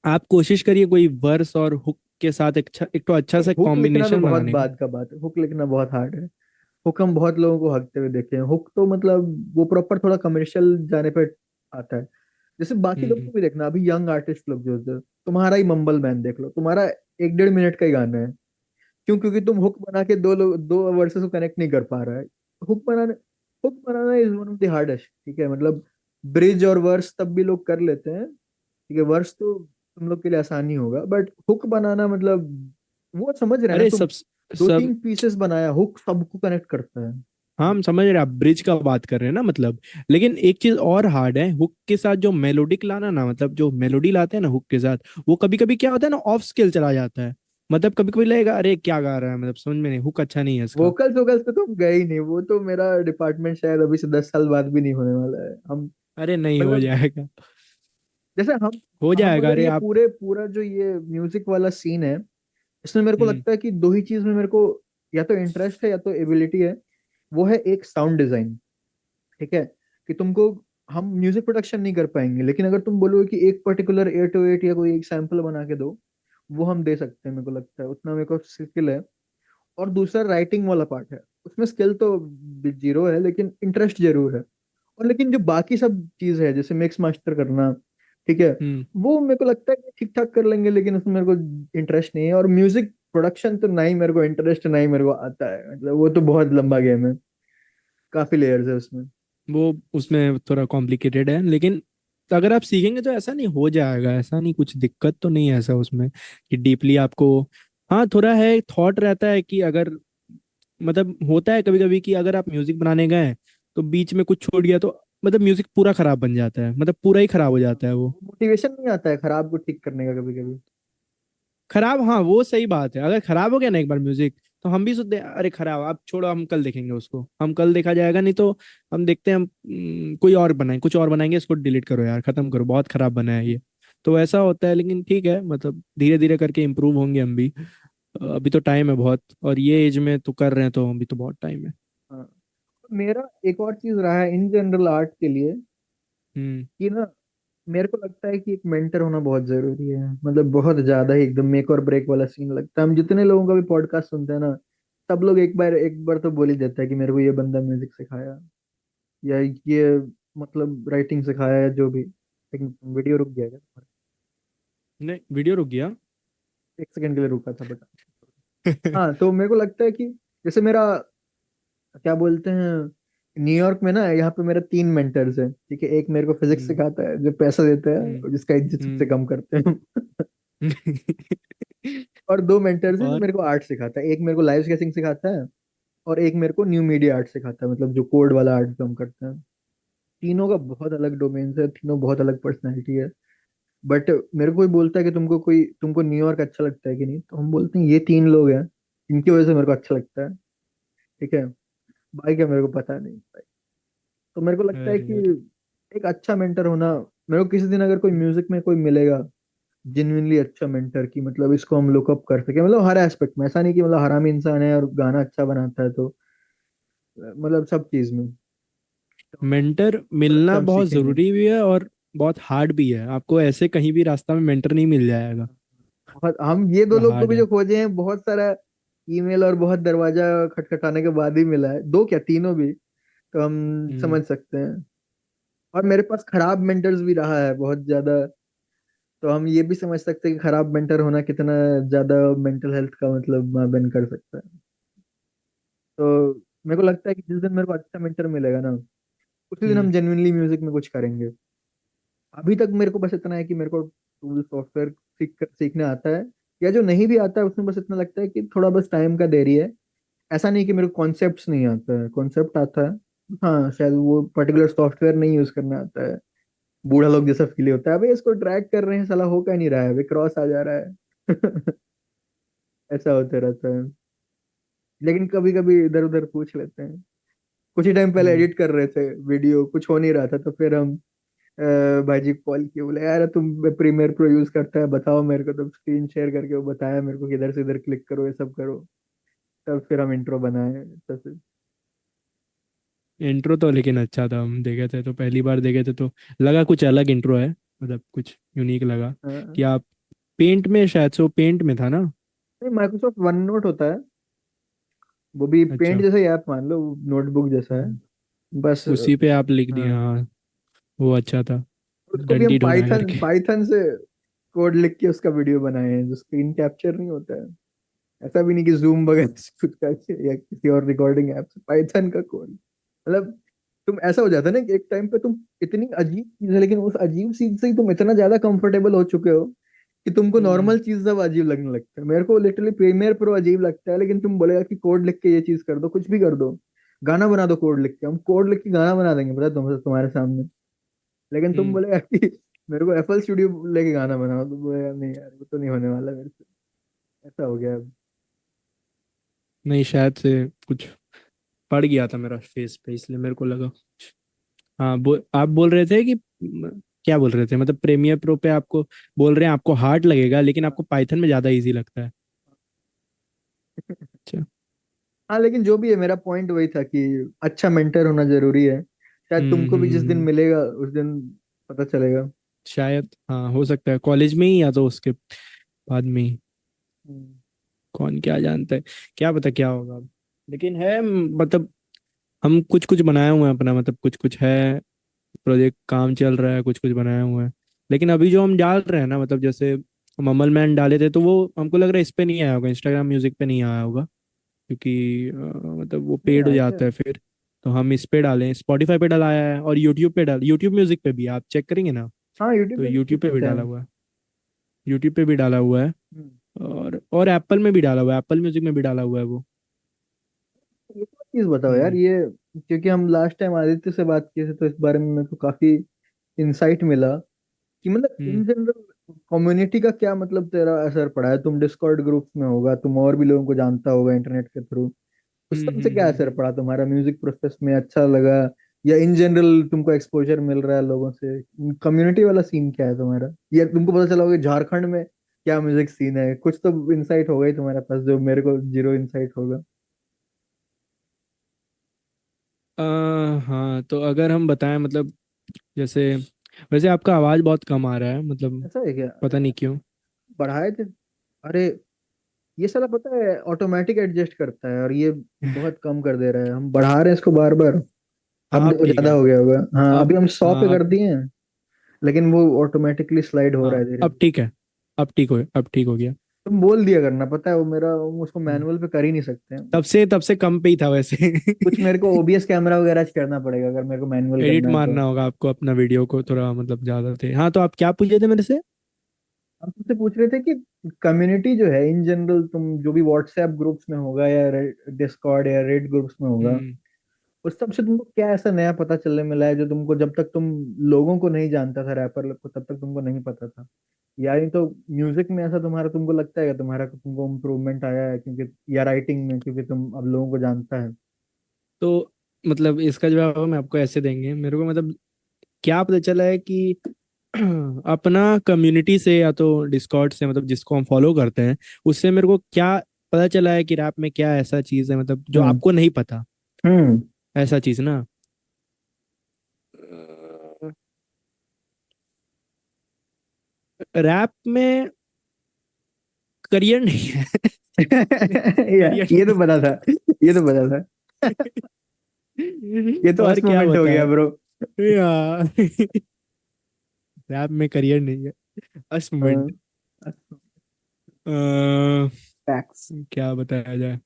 आप कोशिश करिए कोई वर्स और हुक के साथ एक तो अच्छा सा हुक लिखना तो कॉम्बिनेशन बहुत बनाने का। बाद का बात है, हुक लिखना बहुत हार्ड है। हुक हम बहुत लोगों को हकते हुए देखे हैं, हुक तो मतलब वो प्रॉपर थोड़ा कमर्शियल जाने पे आता है। जैसे बाकी लोग हम्म। को भी देखना, अभी यंग आर्टिस्ट लोग जो जो- तुम्हारा ही मंबल मैन देख लो, तुम्हारा 1 1.5 मिनट का ही गाना है, क्यों, क्योंकि तुम हुक बना के दो लोग दो वर्सेस को कनेक्ट नहीं कर पा रहा है। हुक बनाने hook banana is one of the hardest, ठीक है, मतलब ब्रिज और वर्स तब भी लोग कर लेते हैं, ठीक है, वर्स तो तुम लोग के लिए आसानी होगा, बट हुक बनाना मतलब, वो समझ रहे हैं ना अरे तुम, सब दो सब तीन पीसेस बनाया, हुक सबको कनेक्ट करता है। हाँ, हम समझ रहे हैं, आप ब्रिज का बात कर रहे हैं ना मतलब। लेकिन एक चीज और हार्ड है हुक के साथ जो मेलोडिक लाना ना, मतलब जो मेलोडी लाते हैं ना हुक के साथ, वो कभी कभी क्या होता है ना, ऑफ स्केल चला जाता है। मतलब कभी कभी लगेगा अरे क्या गा रहा है, मतलब समझ में नहीं, हुक अच्छा नहीं है इसका। वोकल्स वोकल्स पे तो हम गए ही नहीं, वो तो मेरा डिपार्टमेंट शायद अभी से 10 साल बाद भी नहीं होने वाला है हम, अरे नहीं, हो मतलब जाएगा। जैसे हो हम जाएगा, अगर अरे ये आप। पूरे पूरा जो ये म्यूजिक वाला सीन है, इसमें मेरे को हम्म। लगता है कि दो ही चीज में मेरे को या तो इंटरेस्ट है या तो एबिलिटी है। वो है एक साउंड डिजाइन, ठीक है, कि तुमको, हम म्यूजिक प्रोडक्शन नहीं कर पाएंगे, लेकिन अगर तुम बोलोगे कि एक पर्टिकुलर 808 या कोई एक सैंपल बना के दो, वो हम दे सकते हैं, मेरे को लगता है उतना मेरे को स्किल है। और दूसरा राइटिंग वाला पार्ट है, उसमें स्किल तो जीरो है लेकिन इंटरेस्ट जरूर है। और लेकिन जो बाकी सब चीज है जैसे मिक्स मास्टर करना, ठीक है, हम्म। वो मेरे को लगता है कि ठीक ठाक कर लेंगे, लेकिन उसमें मेरे को इंटरेस्ट नहीं है। और म्यूजिक प्रोडक्शन तो ना ही मेरे को इंटरेस्ट, ना ही मेरे को आता है, मतलब वो तो बहुत लंबा गेम है, काफी लेयर्स है उसमें। वो उसमें थोड़ा कॉम्प्लिकेटेड है, लेकिन अगर आप सीखेंगे तो ऐसा नहीं हो जाएगा, ऐसा नहीं, कुछ दिक्कत तो नहीं है ऐसा उसमें कि डीपली आपको। हाँ, थोड़ा है, थॉट रहता है कि अगर, मतलब होता है कभी कभी कि अगर आप म्यूजिक बनाने गए तो बीच में कुछ छूट गया तो मतलब म्यूजिक पूरा खराब बन जाता है, मतलब पूरा ही खराब हो जाता है वो। मोटिवेशन नहीं आता है खराब को ठीक करने का कभी कभी। खराब, हाँ वो सही बात है, अगर खराब हो गया ना एक बार म्यूजिक, तो हम भी सोचते हैं अरे खराब, आप छोड़ो, हम कल देखेंगे उसको, हम कल देखा जाएगा, नहीं तो हम देखते हैं हम कोई और बनाए, कुछ और बनाएंगे, इसको डिलीट करो यार, खत्म करो, बहुत खराब बना है ये। तो ऐसा होता है, लेकिन ठीक है, मतलब धीरे धीरे करके इम्प्रूव होंगे हम भी। अभी तो टाइम है बहुत, और ये एज में तो कर रहे हैं, तो अभी तो बहुत टाइम है। हाँ। मेरा एक और चीज रहा है इन जनरल आर्ट के लिए हम्म। कि ना, मेरे को लगता है कि एक मेंटर होना बहुत जरूरी है, मतलब बहुत ज्यादा ही एकदम मेक और ब्रेक वाला सीन लगता है। हम जितने लोगों का भी पॉडकास्ट सुनते हैं ना, सब लोग एक बार तो बोल ही देता है कि मेरे को ये बंदा म्यूजिक सिखाया, या ये मतलब राइटिंग सिखाया, या जो भी। एक वीडियो रुक गया क्या तुम्हारा? नहीं, वीडियो रुक गया। एक सेकंड के लिए रुका था बता। हाँ, तो मेरे को लगता है कि जैसे मेरा, क्या बोलते हैं, न्यूयॉर्क में ना, यहाँ पे मेरे 3 मेंटर्स हैं, ठीक है। एक मेरे को फिजिक्स हम्म। सिखाता है जो पैसा देता है हम्म। और जिसका इज्जत सबसे हम्म। कम करते हैं। और 2 मेंटर्स हैं जो और मेरे को आर्ट सिखाता है। एक मेरे को लाइव स्केचिंग सिखाता है, और एक मेरे को न्यू मीडिया आर्ट सिखाता है, मतलब जो कोड वाला आर्ट जो हम करते हैं। तीनों का बहुत अलग डोमेन है, तीनों बहुत अलग पर्सनैलिटी है। बट मेरे को कोई बोलता है कि तुमको न्यूयॉर्क अच्छा लगता है कि नहीं, तो हम बोलते हैं ये 3 लोग हैं इनकी वजह से मेरे को अच्छा लगता है, ठीक है। भाई क्या, मेरे को पता नहीं भाई। तो मेरे को लगता है अरे कि अरे। एक अच्छा मेंटर होना, मेरे को किसी दिन अगर कोई म्यूजिक में कोई मिलेगा जेन्युइनली अच्छा मेंटर, की मतलब इसको हम लुकअप कर सके, मतलब हर एस्पेक्ट में, ऐसा नहीं कि मतलब हरामी इंसान है और गाना अच्छा बनाता है, तो मतलब सब चीज में तो मेंटर और अच्छा मिलना हम बहुत सीखेंगे। जरूरी भी है, और बहुत हार्ड भी है, आपको ऐसे कहीं भी रास्ता में मेंटर नहीं मिल जाएगा। बहुत, हम ये 2 थोड़ा लोग को हार्ड भी है। जो खोजे हैं, बहुत सारा ईमेल और बहुत दरवाजा खटखटाने के बाद ही मिला है, 2 क्या, तीनों भी। तो हम हम्म। समझ सकते हैं। और मेरे पास खराब मेंटर्स भी रहा है बहुत ज्यादा, तो हम ये भी समझ सकते हैं कि खराब मेंटर होना कितना ज्यादा मेंटल हेल्थ का मतलब बन कर सकता है। तो मेरे को लगता है कि जिस दिन मेरे को अच्छा मेंटर मिलेगा ना, उसी दिन हम हम्म। जेन्युइनली म्यूजिक में कुछ करेंगे। अभी तक मेरे को बस इतना है कि मेरे को टूल सॉफ्टवेयर सीखने आता है, या जो नहीं भी आता है उसमें बस इतना लगता है कि थोड़ा बस टाइम का देरी है। ऐसा नहीं कि मेरे को कॉन्सेप्ट्स नहीं आता है, कॉन्सेप्ट आता है। हाँ, शायद वो पर्टिकुलर सॉफ्टवेयर नहीं यूज करना आता है। बूढ़ा लोग जैसा फील होता है, अबे इसको ड्रैग कर रहे हैं, साला हो क्या नहीं रहा है, अबे क्रॉस आ जा रहा है। ऐसा होते रहता है। लेकिन कभी कभी इधर उधर पूछ लेते हैं। कुछ ही टाइम पहले हम्म। एडिट कर रहे थे वीडियो, कुछ हो नहीं रहा था, तो फिर हम भाई को कॉल किए, बोले यार तुम प्रीमियर प्रो यूज करता है, बताओ मेरे को। तो स्क्रीन शेयर करके वो बताया मेरे को कि इधर से इधर क्लिक करो, ये सब करो। तब फिर हम इंट्रो बनाए, तो फिर इंट्रो तो लेकिन अच्छा था, हम देखे थे तो पहली बार देखे थे तो लगा कुछ अलग इंट्रो है, मतलब कुछ यूनिक लगा। हाँ। कि आप पेंट में, शायद से वो पेंट में था ना। नहीं, माइक्रोसॉफ्ट वन नोट होता है, वो भी पेंट अच्छा। जैसा ही ऐप मान लो, नोटबुक जैसा है हम्म। बस। उसी पे आप लिख दिए, हाँ, हाँ। वो अच्छा था। उसको भी हम डंडी डोना पाइथन करके। पाइथन से कोड लिख के उसका वीडियो बनाए हैं, जो स्क्रीन कैप्चर नहीं होता है। ऐसा भी नहीं कि जूम वगैरह से कुछ करके या किसी और रिकॉर्डिंग ऐप से, पाइथन का कोड मतलब। तुम ऐसा हो जाता है ना कि एक टाइम पे तुम, इतनी अजीब चीज है लेकिन उस अजीब चीज से ही तुम इतना ज्यादा कंफर्टेबल हो चुके हो कि तुमको हम्म। नॉर्मल चीज सब अजीब लगने लगता है। मेरे को लिटरली प्रीमियर प्रो अजीब लगता है, लेकिन तुम बोलेगा कि कोड लिख के ये चीज कर दो, कुछ भी कर दो, गाना बना दो कोड लिख के, हम कोड लिख के गाना बना देंगे पता है तुम्हारे सामने। लेकिन तुम हम्म। बोलेगा कि मेरे को एफएल स्टूडियो लेके गाना बनाओ, तो बोलेगा नहीं यार, वो तो नहीं होने वाला मेरे से। ऐसा हो गया अब। नहीं, शायद से कुछ पड़ गया था मेरा फेस पे, इसलिए मेरे को लगा। हाँ, आप बोल रहे थे कि क्या बोल रहे थे, मतलब प्रीमियर प्रो पे आपको बोल रहे हैं आपको हार्ड लगेगा, लेकिन आपको पाइथन में ज्यादा इजी लगता है। अच्छा। हाँ, लेकिन जो भी है, मेरा पॉइंट वही था कि अच्छा मेंटर होना जरूरी है। शायद तुमको भी जिस दिन हम्म। मिलेगा उस दिन पता चलेगा। शायद हाँ, हो सकता है कॉलेज में ही, या तो उसके बाद में ही। हम्म। कौन क्या जानता है, क्या पता क्या होगा अब। लेकिन है, मतलब हम कुछ कुछ बनाए हुए हैं अपना, मतलब कुछ कुछ है, प्रोजेक्ट काम चल रहा है, कुछ कुछ बनाए हुए हैं। लेकिन अभी जो हम डाल रहे हैं ना, मतलब जैसे ममल मैन डाले थे, तो वो हमको लग रहा है इस पे नहीं आया होगा, इंस्टाग्राम म्यूजिक पे नहीं आया होगा, क्योंकि मतलब वो नहीं पेड हो आया क्या? जाता है फिर। तो हम इस पे डालें, स्पॉटिफाई पे डलाया है, और यूट्यूब पे डाल, यूट्यूब म्यूजिक पे भी आप चेक करेंगे ना, हाँ, यूट्यूब तो पे भी यूट्यूब पे भी मिलते डाला हैं। हुआ है। यूट्यूब पे भी डाला हुआ है। हम्म। और एप्पल में भी डाला हुआ है, एप्पल म्यूजिक में भी डाला हुआ है वो। एक और चीज बताओ यार, हम्म। ये क्योंकि हम लास्ट टाइम आदित्य से बात किए थे, तो इस बारे में मेरे को काफी इंसाइट मिला कि मतलब हम्म। इन जनरल कम्युनिटी का क्या मतलब तेरा असर पड़ा है? तुम डिस्कॉर्ड ग्रुप्स में होगा, तुम और भी लोगों को जानता होगा इंटरनेट के थ्रू। उस तरह से क्या असर हम्म। पड़ा तुम्हारा म्यूजिक प्रोसेस में? अच्छा लगा या इन जनरल तुमको एक्सपोजर मिल रहा है लोगों से? कम्युनिटी वाला सीन क्या है तुम्हारा, या तुमको पता चला होगा कि झारखंड में क्या म्यूजिक सीन है? कुछ तो इंसाइट होगा ही तुम्हारे पास जो मेरे को जीरो इंसाइट होगा। आ, हाँ, तो अगर हम बताएं मतलब जैसे, वैसे आपका आवाज बहुत कम आ रहा है, मतलब ऐसा है क्या? पता नहीं क्यों। बढ़ाए थे? अरे, ये साला पता है ऑटोमेटिक एडजस्ट करता है और ये बहुत कम कर दे रहा है। हम बढ़ा रहे हैं इसको बार बार। अब हाँ अब देखो ठीक ज्यादा है। हो गया होगा। हाँ, अभी अब हम 100 पे हाँ कर दिए हैं, लेकिन वो ऑटोमेटिकली स्लाइड हो रहा हाँ है धीरे अब धीरे। ठीक है। अब ठीक हो गया। तुम बोल दिया करना, पता है वो मेरा, हम उसको हम्म। मैनुअल पे कर ही नहीं सकते हैं। तब से कम पे ही था वैसे। कुछ मेरे को ओबीएस कैमरा वगैरह करना पड़ेगा अगर मेरे को मैनुअल एडिट करना है तो। मारना होगा आपको अपना वीडियो को, थोड़ा मतलब ज्यादा थे। हाँ, तो आप क्या पूछे थे मेरे से? हम तुमसे पूछ रहे थे कि कम्युनिटी जो है इन जनरल, तुम जो भी व्हाट्सएप ग्रुप्स में होगा या डिस्कॉर्ड या रेड ग्रुप्स में होगा, हम्म। उस सब से तुमको क्या ऐसा नया पता चलने मिला है जो तुमको, जब तक तुम लोगों को नहीं जानता था, रैपर लोग को, तब तक तुमको नहीं पता था? यानी तो म्यूजिक में ऐसा तुम्हारा, तुमको लगता है कि तुम्हारा तुमको इम्प्रूवमेंट आया है क्योंकि, या राइटिंग में क्योंकि तुम अब लोगों को जानता है? तो मतलब इसका जवाब हम आपको ऐसे देंगे, मेरे को मतलब क्या पता चला है कि अपना कम्युनिटी से या तो डिस्कॉर्ड से, मतलब जिसको हम फॉलो करते हैं, उससे मेरे को क्या पता चला है कि रैप में क्या ऐसा चीज है मतलब जो हम्म। आपको नहीं पता। हम्म। ऐसा चीज ना, रैप में करियर नहीं है। करियर ये तो पता था, ये तो पता था। ये तो और अस क्या मोमेंट हो होता गया है ब्रो। यार? रैप में करियर नहीं है। अस मोमेंट। फैक्ट्स। क्या बताया जाए?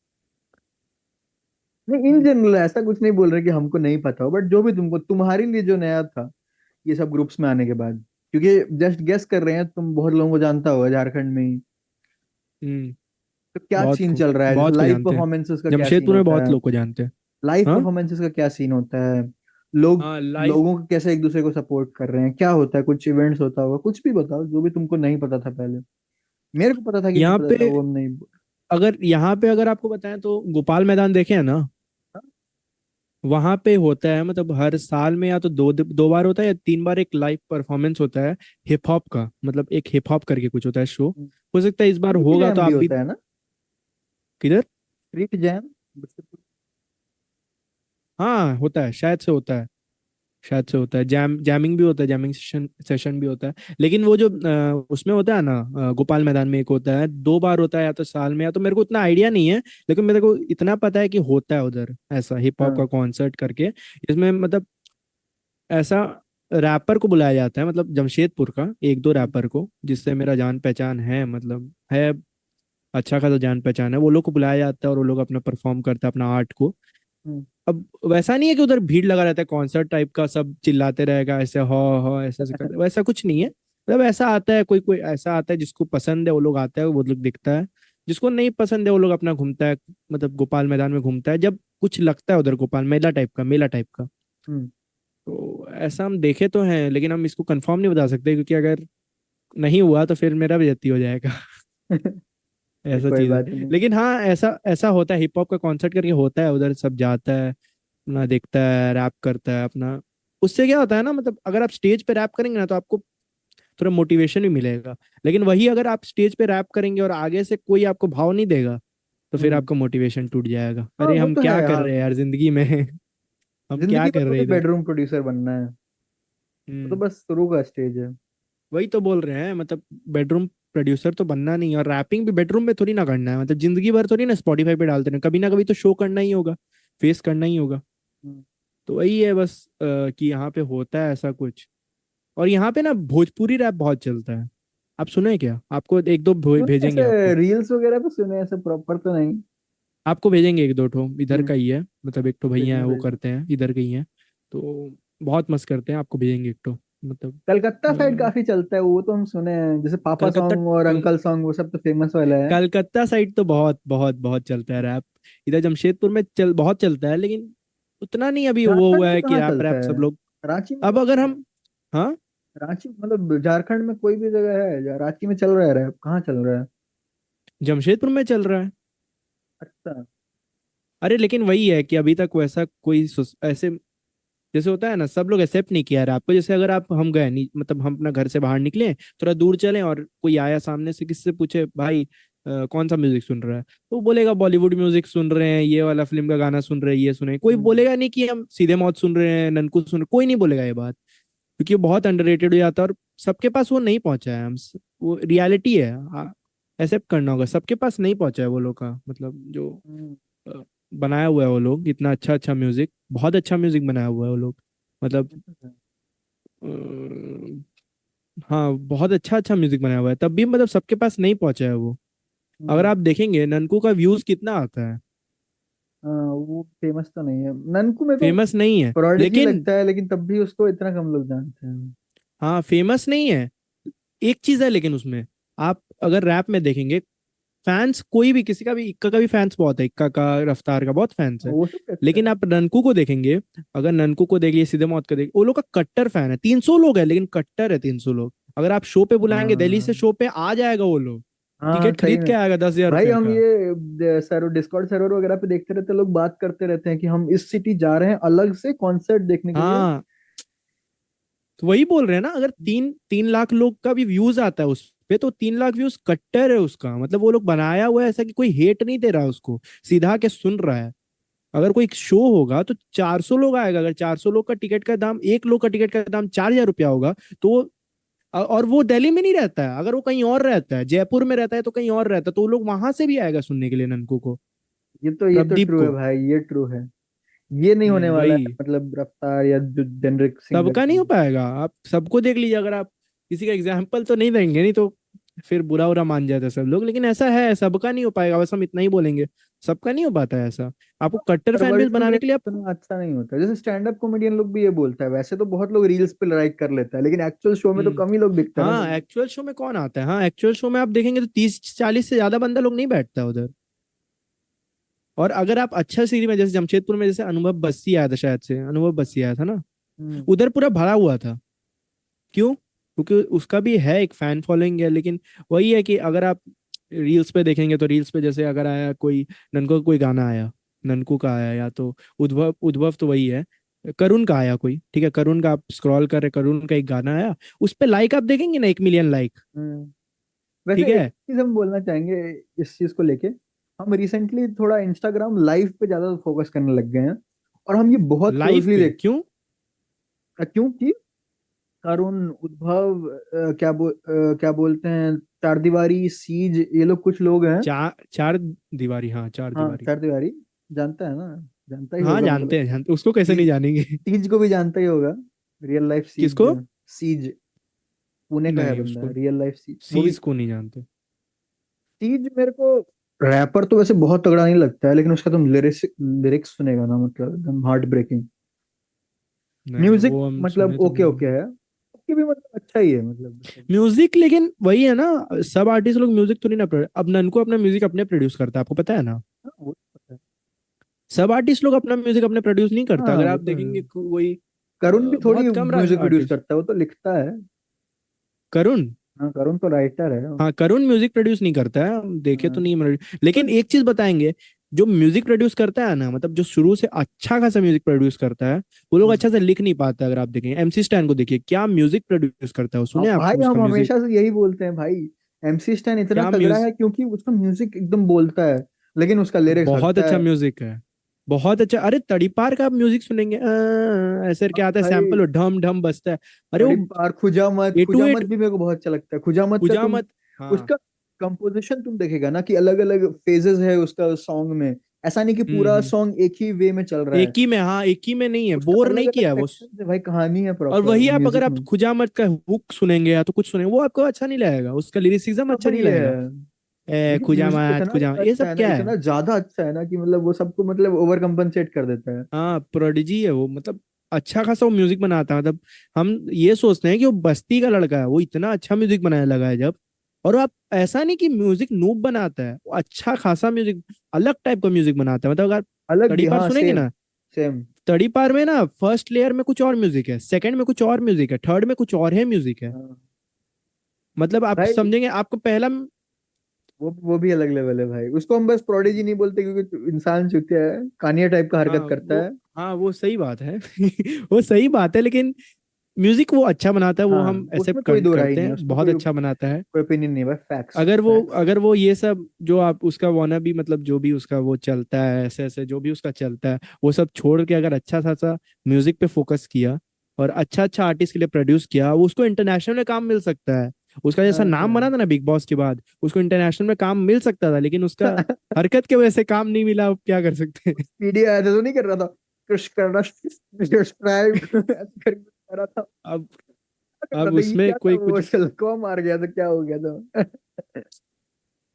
नहीं, इन जनरल ऐसा कुछ नहीं बोल रहे कि हमको नहीं पता हो, बट जो भी तुमको, तुम्हारे लिए जो नया था ये सब ग्रुप्स में आने के बाद, क्योंकि जस्ट गेस कर रहे हैं, तुम बहुत लोगों को जानता होगा झारखंड में ही। हम्म। तो क्या सीन चल रहा है? जैसे बहुत को लाइव जानते हैं। परफॉर्मेंसेस का क्या सीन जमशेदपुर में होता बहुत है? लोग को जानते हैं। लाइव हाँ परफॉर्मेंसेस का क्या सीन होता है? लोग, हाँ, लाइव। लोगों को कैसे एक दूसरे को सपोर्ट कर रहे हैं, क्या होता है? कुछ इवेंट्स होता होगा, कुछ भी बताओ जो भी तुमको नहीं पता था पहले। मेरे को पता था कि नहीं यहाँ पता था, पे वो हम नहीं। अगर आपको बताएं तो गोपाल मैदान देखे हैं ना? वहां पे होता है मतलब हर साल में या तो दो बार होता है या तीन बार एक लाइव परफॉर्मेंस होता है हिप हॉप का, मतलब एक हिप हॉप करके कुछ होता है शो। हो सकता है इस बार स्ट्रीट होगा तो जैम भी आप भी। होता है ना? किधर? Street jam. हाँ होता है, शायद से होता है जैमिंग भी होता है, जैमिंग सेशन भी होता है। लेकिन वो जो उसमें होता है ना, गोपाल मैदान में एक होता है, दो बार होता है या तो साल में, या तो मेरे को उतना आइडिया नहीं है। लेकिन मेरे को इतना पता है कि होता है उधर ऐसा हिप हॉप का हाँ। कॉन्सर्ट करके। इसमें मतलब ऐसा रैपर को बुलाया जाता है, मतलब जमशेदपुर का एक दो रैपर को जिससे मेरा जान पहचान है, मतलब है अच्छा खासा जान पहचान है, वो लोग को बुलाया जाता है और वो लोग अपना परफॉर्म करता है अपना आर्ट को। हम्म। अब वैसा नहीं है कि उधर भीड़ लगा रहता है कॉन्सर्ट टाइप का, सब चिल्लाते रहेगा ऐसे हो ऐसे ऐसे करते, वैसा कुछ नहीं है। मतलब ऐसा आता है, कोई कोई ऐसा आता है जिसको पसंद है वो लोग आता है, वो लोग दिखता है। जिसको नहीं पसंद है वो लोग अपना घूमता है, मतलब गोपाल मैदान में घूमता है जब कुछ लगता है उधर, गोपाल मेला टाइप का। हम्म। तो ऐसा हम देखे तो हैं, लेकिन हम इसको कंफर्म नहीं बता सकते क्योंकि अगर नहीं हुआ तो फिर मेरा बेइज्जती हो जाएगा। ऐसा कोई चीज बात है, नहीं। लेकिन हाँ ऐसा ऐसा होता है, हिप हॉप का कॉन्सर्ट करके होता है उधर, सब जाता है अपना देखता है, रैप करता है अपना। उससे क्या होता है ना, मतलब अगर आप स्टेज पे रैप करेंगे ना तो आपको थोड़ा मोटिवेशन भी मिलेगा। लेकिन वही अगर आप स्टेज पे रैप करेंगे और आगे से कोई आपको भाव नहीं देगा, तो फिर हम्म। आपका मोटिवेशन टूट जाएगा, हाँ, अरे वो हम तो है। क्या कर हाँ, रहे हैं यार जिंदगी में। हम क्या जिंदगी में कर रहे थोड़ी हैं इधर। बेडरूम प्रोड्यूसर बनना है। वो तो हम्म। बस शुरू का स्टेज है। वही तो बोल रहे हैं, मतलब बेडरूम प्रोड्यूसर तो बनना नहीं, और रैपिंग भी बेडरूम में थोड़ी ना करना है, मतलब जिंदगी भर थोड़ी ना स्पॉटिफाई पे डालते हैं, कभी ना कभी तो शो करना ही होगा, फेस करना ही होगा। हम्म। तो वही है बस कि यहाँ पे होता है ऐसा कुछ। और यहाँ पे ना भोजपुरी रैप बहुत चलता है। आप सुने हैं क्या? आपको एक दो सुने भेजेंगे ऐसे आपको। रील्स वगैरह पे, सुने ऐसे प्रॉपर तो नहीं। आपको भेजेंगे एक दो ठो, इधर हम्म। का ही है, मतलब एक तो भैया है भेजना वो भेजना। करते हैं इधर के ही हैं। तो बहुत मस्त करते हैं, आपको भेजेंगे एक ठो, मतलब कलकत्ता साइड काफी चलता है वो तो, हम सुने हैं, जैसे पापा कलकत्ता सॉन्ग और कल अंकल सॉन्ग, वो सब तो फेमस वाला है। कलकत्ता साइड तो बहुत बहुत बहुत चलता है रैप। इधर जमशेदपुर में बहुत चलता है, लेकिन उतना नहीं अभी वो झारखंड हुआ में है कि कहाँ रैप चलता रैप है? सब लोग। रांची में अब बहुत अगर चलता है। हम, हाँ, रांची मतलब झारखंड में कोई भी जगह है रांची में चल रहा है रैप, कहाँ चल रहा है? जमशेदपुर में चल रहा है। अच्छा। अरे लेकिन वही है कि अभी तक वैसा कोई ऐसे जैसे होता है ना, सब लोग एक्सेप्ट नहीं किया रैप को। जैसे अगर आप हम गए नहीं, मतलब हम अपना घर से बाहर निकले, थोड़ा दूर चले और कोई आया सामने से, किससे पूछे भाई कौन सा म्यूजिक सुन रहा है, तो वो बोलेगा बॉलीवुड म्यूजिक सुन रहे हैं, ये वाला फिल्म का गाना सुन रहे हैं, ये सुने। कोई हम्म। बोलेगा नहीं कि हम सीधे मौत सुन रहे हैं, ननकू सुन रहे, कोई नहीं बोलेगा ये बात, क्योंकि वो बहुत अंडररेटेड हो जाता है और सबके पास वो नहीं पहुंचा है। वो रियलिटी है, एक्सेप्ट करना होगा, सबके पास नहीं पहुंचा है वो लोग का, मतलब जो हम्म। अ, बनाया हुआ है वो लोग, इतना अच्छा अच्छा म्यूजिक, बहुत अच्छा म्यूजिक बनाया हुआ है वो लोग, मतलब ये तो है। हाँ बहुत अच्छा अच्छा म्यूजिक बनाया हुआ है, तब भी मतलब सबके पास नहीं पहुंचा है वो। अगर हम्म। आप देखेंगे ननकू का व्यूज कितना आता है, हाँ, वो फेमस तो नहीं है ननकू में तो। फेमस नहीं है प्रोडिजी लेकिन, लगता है, लेकिन तब भी उसको इतना कम लोग जानते हैं। हाँ फेमस नहीं है, एक चीज है लेकिन उसमें, आप अगर रैप में देखेंगे, फैंस कोई भी, किसी का भी, इक्का का भी फैंस बहुत है, इक्का का, रफ्तार का बहुत फैंस है। वो सब कहते लेकिन हैं। आप ननकू को देखेंगे, अगर ननकू को देखिए, सीधे मौत को देखिए, वो लोग का कट्टर फैन है, 300 लोग है लेकिन कट्टर है 300 लोग। अगर आप शो पे बुलाएंगे, दिल्ली से हाँ। शो पे आ जाएगा वो लोग, हाँ हाँ, टिकट सही खरीद के में। आएगा 10,000 भाई रुपए हम का। ये सर डिस्कॉर्ड सर्वर वगैरह पे देखते रहते हैं, लोग बात करते रहते हैं कि हम इस सिटी जा रहे हैं अलग से कॉन्सर्ट देखने के लिए। हाँ तो वही बोल रहे हैं ना, अगर 3 3 लाख लोग का भी व्यूज आता है उस पे, तो 3 लाख व्यूज कट्टर है उसका, मतलब वो लोग बनाया हुआ है ऐसा कि कोई हेट नहीं दे रहा उसको, सीधा के सुन रहा है। अगर कोई शो होगा तो 400 लोग आएगा, अगर 400 लोग का टिकट का दाम, 1 लोग का टिकट का दाम 4,000 रुपया होगा, तो और वो दिल्ली में नहीं रहता है, अगर वो कहीं और रहता है, जयपुर में रहता है, तो कहीं और रहता है, तो वो लोग वहां से भी आएगा सुनने के लिए ननकू को, ये तो प्रदीप ट्रू है को। भाई, ये ट्रू है। ये नहीं होने वाला है वही, मतलब रफ्तार या जो जेनरिक सिंगर। सबका नहीं हो पाएगा, आप सबको देख लीजिए, अगर आप किसी का एग्जाम्पल तो नहीं देंगे, नहीं तो फिर बुरा बुरा मान जाते हैं सब लोग, लेकिन ऐसा है, सबका नहीं हो पाएगा, बस हम इतना ही बोलेंगे, सबका नहीं हो पाता है ऐसा। आपको कट्टर हर फैन बेस वर्ड में बनाने के लिए आप, इतना अच्छा नहीं होता, जैसे स्टैंड अप कॉमेडियन लोग भी ये बोलता है, वैसे तो बहुत लोग रील्स पे लाइक कर लेता है, लेकिन एक्चुअल शो में तो हम्म, कम ही लोग दिखता है ना। हाँ एक्चुअल शो में कौन आता है, हाँ एक्चुअल शो में आप देखेंगे तो 30 40 से ज्यादा बंदा लोग नहीं बैठता है उधर। और अगर आप अच्छा सीरी में, जैसे जमशेदपुर में, जैसे अनुभव बस्सी आया था, शायद से अनुभव बस्सी आया था ना, हम्म। उधर पूरा भरा हुआ था। क्यों? क्योंकि उसका भी है एक फैन फॉलोइंग है, लेकिन वही है कि अगर आप रील्स पे देखेंगे, तो रील्स पे जैसे अगर आया कोई, ननकू का कोई गाना आया, ननकू का आया, या तो उद्भव, उद्भव तो वही है, करुण का आया कोई, ठीक है, करुण का आप स्क्रॉल कर रहे, करुण का एक गाना आया, उस पे लाइक आप देखेंगे ना, 1 मिलियन लाइक। हम्म। ठीक वैसे एक है, चीज हम बोलना चाहेंगे इस चीज को लेके, हम रिसेंटली थोड़ा इंस्टाग्राम लाइव पे ज्यादा फोकस करने लग गए हैं, और हम ये बहुत लाइव क्लोजली पे देख। क्यों? क्योंकि अरुण, उद्भव, क्या बोलते हैं, चार दीवारी, सीज, ये लोग कुछ लोग हैं। चार चार दीवारी, हाँ चार हाँ, दीवारी। चार दीवारी। जानता है ना? जानता ही हाँ होगा जानते हैं, मतलब। जानते, उसको कैसे नहीं सीज, जानेंगे। सीज को भी जानता ही होगा। रियल लाइफ सीज किसको? जो है। सीज, पुणे का है नहीं बंदा, उसको, रियल लाइफ सीज वो भी। सीज को नहीं जानते। सीज मेरे को रैपर तो वैसे बहुत तगड़ा नहीं लगता है, लेकिन उसका तुम लिरिक्स लिरिक्स सुनेगा ना, मतलब एकदम हार्ट ब्रेकिंग। नहीं म्यूजिक वो हम मतलब सुने तो ओके नहीं। ओके है, ओके भी मतलब अच्छा ही है मतलब। म्यूजिक लेकिन वही है ना, सब आर्टिस्ट लोग म्यूजिक तो नहीं ना अब ननको अपना म्यूजिक अपने प्रोड्यूस करता है, आपको पता है ना, हाँ, वो तो पता है। सब आर्टिस्ट लोग अपना म्यूजिक अपने प्रोड्यूस नहीं करता, हाँ, अगर वो आप तो है। देखेंगे कोई करुण भी थोड़ी बहुत कम म्यूजिक प्रोड्यूस आर्टिस्ट। करता है, वो तो लिखता है। करुण, हाँ, करुण तो राइटर है। हाँ करुण म्यूजिक प्रोड्यूस नहीं करता है, हम देखे तो हाँ, नहीं तो लेकिन एक चीज बताएंगे, जो म्यूजिक प्रोड्यूस करता है ना, मतलब जो शुरू से अच्छा खासा म्यूजिक प्रोड्यूस करता है, वो लोग अच्छा से लिख नहीं पाता। अगर आप देखेंगे एमसी स्टैन को, देखिए क्या म्यूजिक प्रोड्यूस करता है वो, हाँ सुने आप भाई, उसका हम म्यूजिक, हमेशा से यही बोलते हैं भाई, एमसी स्टैन इतना क्या तगड़ा म्यूजिक, है क्योंकि उसका म्यूजिक एकदम बोलता है, लेकिन उसका लिरिक्स बहुत हटता अच्छा है। म्यूजिक है, बहुत अच्छा। अरे तड़ीपार का आप म्यूजिक सुनेंगे, ऐसे हाँ क्या आता है, भाई, सैंपल और ढम ढम बजता है। अरे वो बड़ी पार, खुजामत, ए टू खुजामत एट, भी मेरे को बहुत अच्छा लगता है, खुजामत का तुम खुजामत, हाँ। उसका कंपोजिशन तुम देखेगा ना कि अलग अलग फेजेस है उसका सॉन्ग में, ऐसा नहीं कि पूरा हम्म, सॉन्ग एक ही वे में चल रहा है। एक ही में, हाँ एक ही में नहीं है, उसका बोर अलग नहीं अलग किया है वो। सेक्शन है भाई, कहानी है और प्रॉपर वही वो आप, अगर म्यूजिक आप में। खुजामत का हुक सुनेंगे या तो कुछ सुनेंगे, वो आपको अच्छा नहीं लगेगा, उसका लिरिसिज्म हाँ अच्छा भाई, नहीं ये लगेगा। है। ए लेकिन म्यूजिक खुजामत, इतना खुजामत, ये अच्छा सब है ना, क्या है? इतना ज्यादा अच्छा है ना कि मतलब वो सबको मतलब ओवर कंपनसेट कर देता है। हाँ प्रोडिजी है वो, मतलब अच्छा खासा वो म्यूजिक बनाता है, मतलब हम ये सोचते हैं कि वो बस्ती का लड़का है, वो इतना अच्छा म्यूजिक बनाने लगा है जब। और आप ऐसा नहीं कि म्यूजिक नूब बनाता है, वो अच्छा खासा म्यूजिक, अलग टाइप का म्यूजिक बनाता है, मतलब अगर अलग भी, तड़ीपार हाँ सुनेंगे सेम। ना, सेम। तड़ीपार में ना फर्स्ट लेयर में कुछ और म्यूजिक है, सेकंड में कुछ और म्यूजिक है, थर्ड में कुछ और है म्यूजिक है। मतलब आप भाई समझेंगे, आपको पहला। वो भी अलग लेवल है भाई, उसको हम बस प्रोडिजी नहीं बोलते क्योंकि इंसान चूतिया है, कानिया टाइप का हाँ हरकत करता वो है। हाँ वो सही बात है। वो सही बात है, लेकिन म्यूजिक वो अच्छा बनाता है, वो हाँ हम उसमें एक्सेप्ट कोई दो राय करते नहीं है, हैं, उसमें बहुत कोई अच्छा बनाता है। कोई ओपिनियन नहीं है भाई, फैक्ट्स अगर वो फैक्ट्स। अगर वो ये सब जो आप उसका वाना भी, मतलब जो भी उसका वो चलता है, ऐसे ऐसे जो भी उसका चलता है, वो सब छोड़ के अगर अच्छा खासा म्यूजिक पे फोकस किया और अच्छा अच्छा आर्टिस्ट के लिए प्रोड्यूस किया, वो उसको इंटरनेशनल में काम मिल सकता है। उसका जैसा हाँ तो नाम बना था ना बिग बॉस के बाद, उसको इंटरनेशनल में काम मिल सकता था, लेकिन उसका है। हरकत की वजह से काम नहीं मिला, अब क्या कर सकते हैं। पीडी आया था तो नहीं कर रहा था, कृष करना सब्सक्राइब करके कर रहा था, अब कर अब रहा था, ये उसमें क्या था, कोई वो कुछ को मार गया था, क्या हो गया था।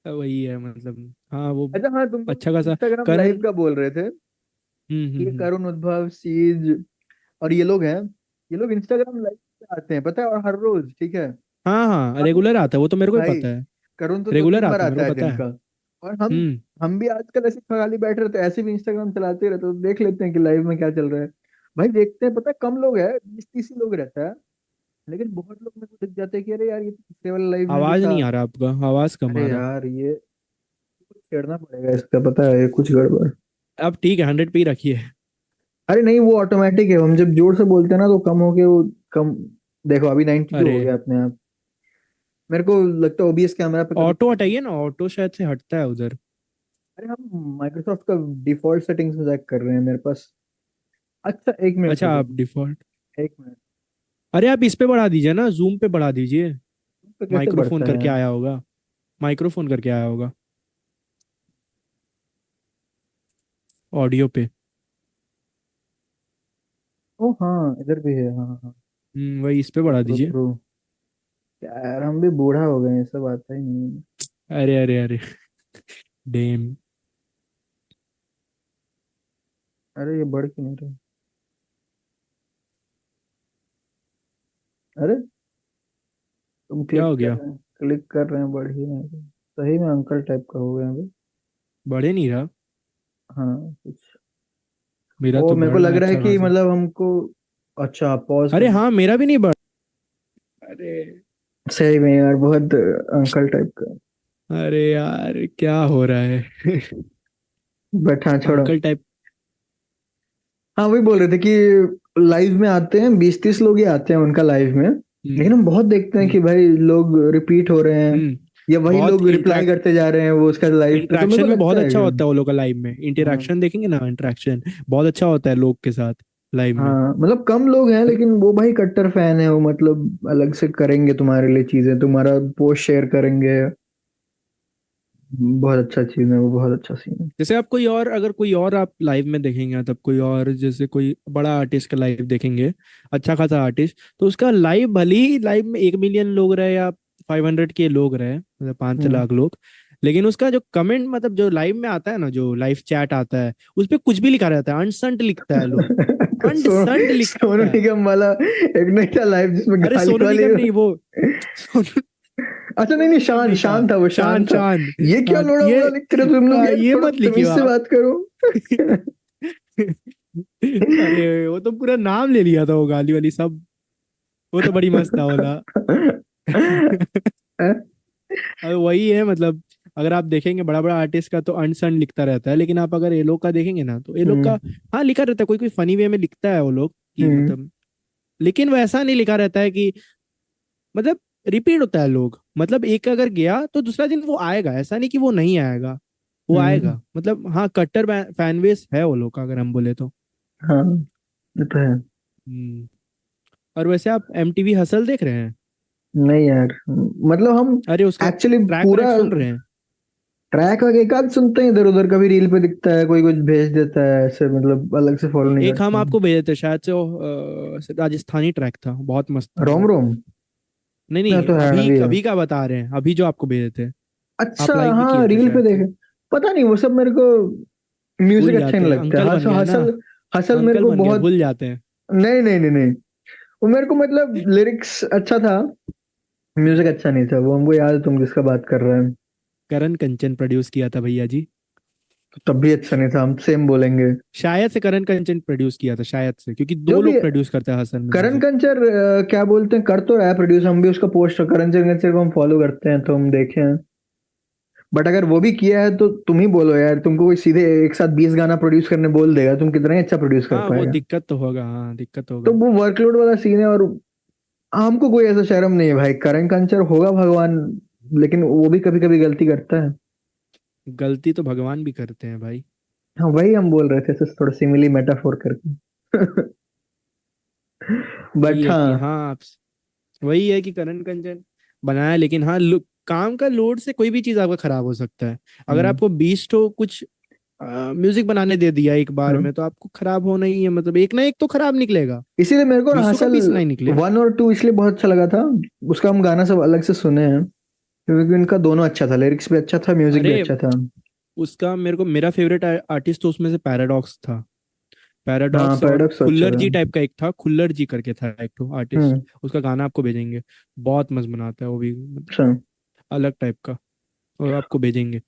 वही है, मतलब हाँ वो अच्छा हाँ, तुम अच्छा लोग खासा इंस्टाग्राम करण। लाइव का बोल रहे थे। ये हम्म। करुण उद्भव सीज और ये लोग हैं, ये लोग इंस्टाग्राम लाइव पे आते हैं पता है, और हर रोज, ठीक है। हाँ हाँ, हम रेगुलर आता है, वो तो मेरे को भी भाई, पता है। करुण तो दो रेगुलर तीन बार आता है, मेरे आता है को पता दिन है। का। और हम हम्म। हम भी आजकल ऐसे खाली बैठे रहते हैं, ऐसे भी इंस्टाग्राम चलाते रहते हैं, तो देख लेते हैं कि लाइव में क्या चल रहा है। भाई देखते हैं, पता है कम लोग हैं, 20-30 ही लोग रहता है, लेकिन बहुत लोग मेरे को दिख जाते हैं कि अरे यार ये तो पिछले वाले लाइव में भी आवाज था। नहीं आ रहा आपका, आवाज कम अरे आ रहा। यार ये छेड़ना पड़ेगा इसका, पता है ये कुछ गड़बड़। अब ठीक है, 100 पे ही रखिए। अरे नहीं, वो ऑटोमेटिक है, हम जब जोर से बोलते हैं ना तो कम हो के वो कम। देखो अभी 92 अरे हो गया अपने आप। मेरे को लगता है ओबीएस कैमरा पे कभी। ऑटो हटाइए ना, ऑटो शायद से हटता है उधर। अरे हम माइक्रोसॉफ्ट का डिफॉल्ट सेटिंग्स में चेक कर रहे हैं मेरे पास। अच्छा एक मिनट अच्छा रुको, आप डिफॉल्ट। एक मिनट। अरे आप इस पे बढ़ा दीजिए ना, जूम पे बढ़ा दीजिए। तो कैसे माइक्रोफोन बढ़ता है? करके आया होगा। माइक्रोफोन करके आया होगा ऑडियो पे। ओ हाँ इधर भी है, हाँ हाँ। वही इस पे ट्रू बढ़ा ट्रू दीजिए। ट्रू। यार हम भी बूढ़ा हो गए हैं, ये सब आता ही नहीं है। अरे अरे अरे। डेम। अरे ये बढ़ क्यों नहीं रहा? अरे तुम क्या क्लिक हो कर गया? रहे हैं, क्लिक कर रहे हैं, बढ़ ही नहीं रहा। सही में अंकल टाइप का हो गया अभी। बढ़े नहीं रहा। हाँ कुछ। मेरा ओ तो मेरे को बढ़ रहा लग है रहा है अच्छा कि खासा। मतलब हमको। अच्छा पॉज अरे करना। हाँ, मेरा भी नहीं बढ़। अरे। सही में यार बहुत अंकल टाइप का। अरे यार क्या हो रहा है? बट हाँ छोड़ो। Uncle type. हाँ वही बोल रहे थे कि लाइव में आते हैं 20-30 लोग ही आते हैं उनका लाइव में, लेकिन हम्म। हम बहुत देखते हैं हम्म। कि भाई लोग रिपीट हो रहे हैं, हम्म। या वही बहुत लोग रिप्लाई करते जा रहे हैं वो उसका लाइव पे, तो मेरे को इंटरेक्शन भी बहुत लगता है अच्छा कि होता है वो लोग का लाइव में, हाँ। इंटरेक्शन देखेंगे ना, इंटरेक्शन बहुत अच्छा होता है लोग के साथ लाइव में। हाँ मतलब कम लोग हैं, लेकिन वो भाई कट्टर फैन है वो, मतलब अलग से करेंगे तुम्हारे लिए चीजें, तुम्हारा पोस्ट शेयर करेंगे। बहुत अच्छा चीज है वो, बहुत अच्छा सीन है। जैसे आप कोई और, अगर कोई और आप लाइव में देखेंगे, तब कोई और जैसे कोई बड़ा आर्टिस्ट का लाइव देखेंगे, अच्छा खासा आर्टिस्ट, तो उसका लाइव भले ही लाइव में 1 मिलियन लोग रहे या 500 के लोग रहे, मतलब 5 लाख लोग, लेकिन उसका जो कमेंट, मतलब जो लाइव में आता है ना, जो लाइव चैट आता है, उस पे कुछ भी लिखा रहता है, अनसंट लिखता है लोग। अनसंट सोनू लिखता है। निगम वाला एक नहीं था लाइव जिसमें अरे गाली सोनू वाली। निगम नहीं वो। सोनू अच्छा नहीं सोनू नहीं, निगम शान नहीं था। शान था, वो शान शान था। शान। ये क्या शान लोड़ा ये। वोड़ा लिखते रहे तुम लोग यार, ये थोड़ा मत लिखिए तमीज से आप। बात करो। अरे वो तो पूरा नाम ले लिया था, वो गाली वाली सब। वो तो बड़ी मस्त था बोला। अब वही है मतलब, अगर आप देखेंगे बड़ा बड़ा आर्टिस्ट का तो अनसन लिखता रहता है, लेकिन आप अगर ये लोग का देखेंगे ना, तो ये लोग का हम्म हाँ लिखा रहता है, कोई कोई फनी वे में लिखता है वो लोग कि हम्म मतलब, लेकिन वैसा नहीं लिखा रहता है कि मतलब रिपीट होता है लोग, मतलब एक अगर गया तो दूसरा दिन वो आएगा, ऐसा नहीं कि वो नहीं आएगा, वो हम्म। आएगा, मतलब हाँ कट्टर फैन बेस है वो लोग का, अगर हम बोले तो। हाँ ये तो है। हम्म। और वैसे आप एमटीवी हसल देख रहे हैं? नहीं यार, मतलब हम अरे उसका एक्चुअली ट्रैक व्रैक पूरा सुन रहे हैं? ट्रैक वगैरह एक आध सुनते हैं, इधर उधर कभी रील पे दिखता है, कोई कुछ भेज देता है ऐसे, मतलब अलग से फॉलो नहीं एक हम करते हैं। आपको भेजे थे शायद से, वो राजस्थानी ट्रैक था, बहुत मस्त था रोम वो। रोम। नहीं मैं नहीं, तो अभी हरियाणवी है। अभी का बता रहे हैं, अभी जो आपको भेजे थे। अच्छा आप लाइक भी हाँ किए थे रील पे शायद से। देखे। पता नहीं वो सब मेरे को म्यूजिक भूल अच्छा जाते नहीं हैं, लगता, अंकल बन हसल गए ना। हसल। हसल मेरे अंकल को बन गए, बहुत। भूल जाते हैं। नहीं नहीं नहीं नहीं, वो मेरे को मतलब लिरिक्स अच्छा था, म्यूजिक अच्छा नहीं था, वो हमको याद है तुम जिसका बात कर रहे हैं। करण कंचन प्रोड्यूस किया था भैया जी। तो तब भी अच्छा नहीं था, हम सेम बोलेंगे। शायद से करण कंचन प्रोड्यूस किया था, शायद से, क्योंकि जो दो भी लोग प्रोड्यूस करते हैं हसन में करण म्यूजिक। कंचर क्या बोलते हैं, कर तो रहा है प्रोड्यूस, हम भी उसका पोस्ट करण कंचर को हम फॉलो करते हैं तो हम देखे हैं। बट अगर वो भी किया है तो तुम ही बोलो यार, तुमको कोई सीधे एक साथ 20 गाना प्रोड्यूस करने बोल देगा, तुम कितना ही अच्छा प्रोड्यूस कर हाँ वो पाएगा। दिक्कत तो होगा, हाँ दिक्कत तो होगा। वो वर्कलोड वाला सीन है। और हमको कोई ऐसा शर्म नहीं है भाई, करण कंचर होगा भगवान, लेकिन वो भी कभी कभी गलती करता है। गलती तो भगवान भी करते हैं भाई। हाँ वही हम बोल रहे थे, ऐसे थोड़ा सिमिली मेटाफोर करके। वही बट है कि हाँ। हाँ वही है कि करण कंचन बनाया, लेकिन हाँ काम का लोड से कोई भी चीज आपका खराब हो सकता है। अगर हम्म, आपको 20 तो कुछ म्यूजिक बनाने दे दिया एक बार हाँ। में, तो आपको खराब होना ही है, मतलब एक ना एक तो खराब निकलेगा। इसीलिए मेरे को ना 20 का हसल 20 नहीं निकले। 1 और 2 इसलिए बहुत अच्छा लगा था। उसका हम गाना सब अलग से सुने हैं, क्योंकि उनका दोनों अच्छा था, लिरिक्स भी अच्छा था, म्यूजिक भी अरे अच्छा था। उसका मेरा फेवरेट आर्टिस्ट तो उसमें से पैराडॉक्स था। हाँ पैराडॉक्स और पैराडॉक्स अच्छा खुल्लर था। जी टाइप का एक था, खुल्लर जी करके था एक तो आर्टिस्ट। हम्म। उसका गाना आपको भेजेंगे, बहुत मस्त बनाता है वो भी, मतलब अच्छा। अलग टाइप का, और आपको भेजेंगे।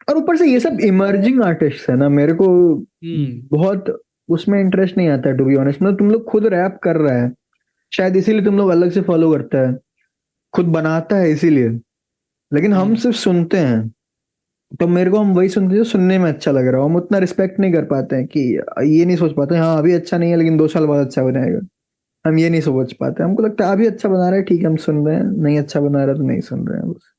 और ऊपर से ये सब इमर्जिंग आर्टिस्ट है ना, मेरे को हम्म। बहुत उसमें इंटरेस्ट नहीं आता टू बी ऑनेस्ट। मतलब तुम लोग खुद रैप कर रहा है, शायद इसीलिए तुम लोग अलग से फॉलो करता है, खुद बनाता है इसीलिए। लेकिन हम हम्म। सिर्फ सुनते हैं, तो मेरे को हम वही सुनते हैं जो सुनने में अच्छा लग रहा हो। हम उतना रिस्पेक्ट नहीं कर पाते हैं कि ये नहीं सोच पाते हाँ अभी अच्छा नहीं है लेकिन 2 साल बाद अच्छा बनाएगा। हम ये नहीं सोच पाते, हमको लगता है अभी अच्छा बना रहा है ठीक है हम सुन रहे हैं, नहीं अच्छा बना रहा है तो नहीं सुन रहे हैं बस।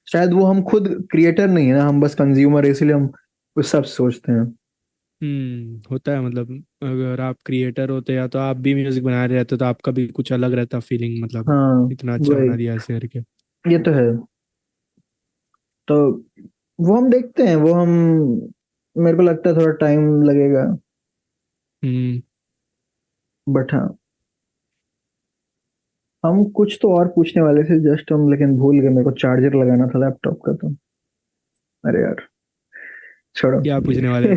शायद वो हम खुद क्रिएटर नहीं है ना, हम बस कंज्यूमर है, इसलिए हम उस सब सोचते हैं। होता है, मतलब अगर आप क्रिएटर होते या तो आप भी म्यूजिक बना रहे रहते तो आपका भी कुछ अलग रहता फीलिंग, मतलब हाँ इतना अच्छा वही, बना दिया ऐसे करके। ये तो है। तो वो हम देखते हैं, वो हम, मेरे को लगता है थोड़ा टाइम लगेगा। हम्म। बट हाँ, हम कुछ तो और पूछने वाले थे जस्ट हम, लेकिन भूल गए, मेरे को चार्जर लगाना था लैपटॉप का तो। अरे यार छोड़ो। क्या पूछने वाले थे?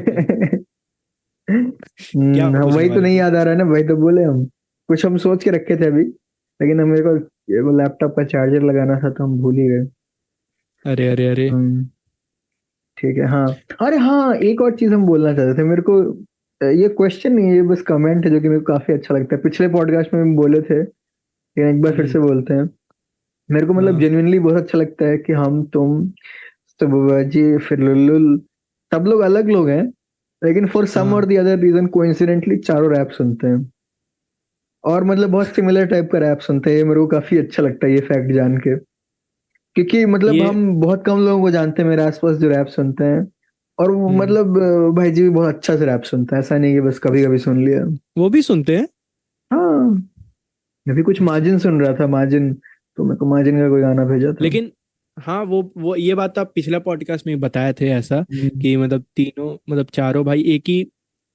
क्या हाँ, पूछने वही तो वाले नहीं थे? याद आ रहा है ना, वही तो बोले हम। कुछ हम सोच के रखे थे अभी, लेकिन हम, मेरे को वो लैपटॉप का चार्जर लगाना था तो हम भूल ही गए। अरे अरे अरे। हम्म, ठीक है हाँ। अरे हाँ, एक और चीज हम बोलना चाहते थे। मेरे को ये क्वेश्चन नहीं है, ये बस कमेंट है जो कि मेरे को काफी अच्छा लगता है, पिछले पॉडकास्ट में हम बोले थे, लेकिन एक बार फिर हम्म। से बोलते हैं। मेरे को मतलब हाँ जेन्युइनली बहुत अच्छा लगता है कि हम तुम जी फिर लुल्लुल सब लोग अलग लोग हैं, लेकिन फॉर सम और हाँ। द अदर रीजन कोइंसिडेंटली चारों रैप सुनते हैं। और मतलब बहुत सिमिलर टाइप का रैप सुनते हैं, ये मेरे को काफी अच्छा लगता है ये फैक्ट जान के। क्योंकि मतलब ये हम बहुत कम लोगों को जानते हैं मेरे आसपास जो रैप सुनते हैं। और वो हम्म मतलब भाई जी भी बहुत अच्छा से रैप सुनता है, ऐसा नहीं कि बस कभी कभी सुन लिया। वो भी सुनते हैं? हाँ, अभी कुछ अच्छा। मार्जिन सुन रहा था, मार्जिन, तो मेरे को मार्जिन का कोई गाना भेजा था। लेकिन हाँ वो ये बात तो आप पिछला पॉडकास्ट में बताए थे ऐसा, हम्म, कि मतलब तीनों, मतलब चारों भाई एक ही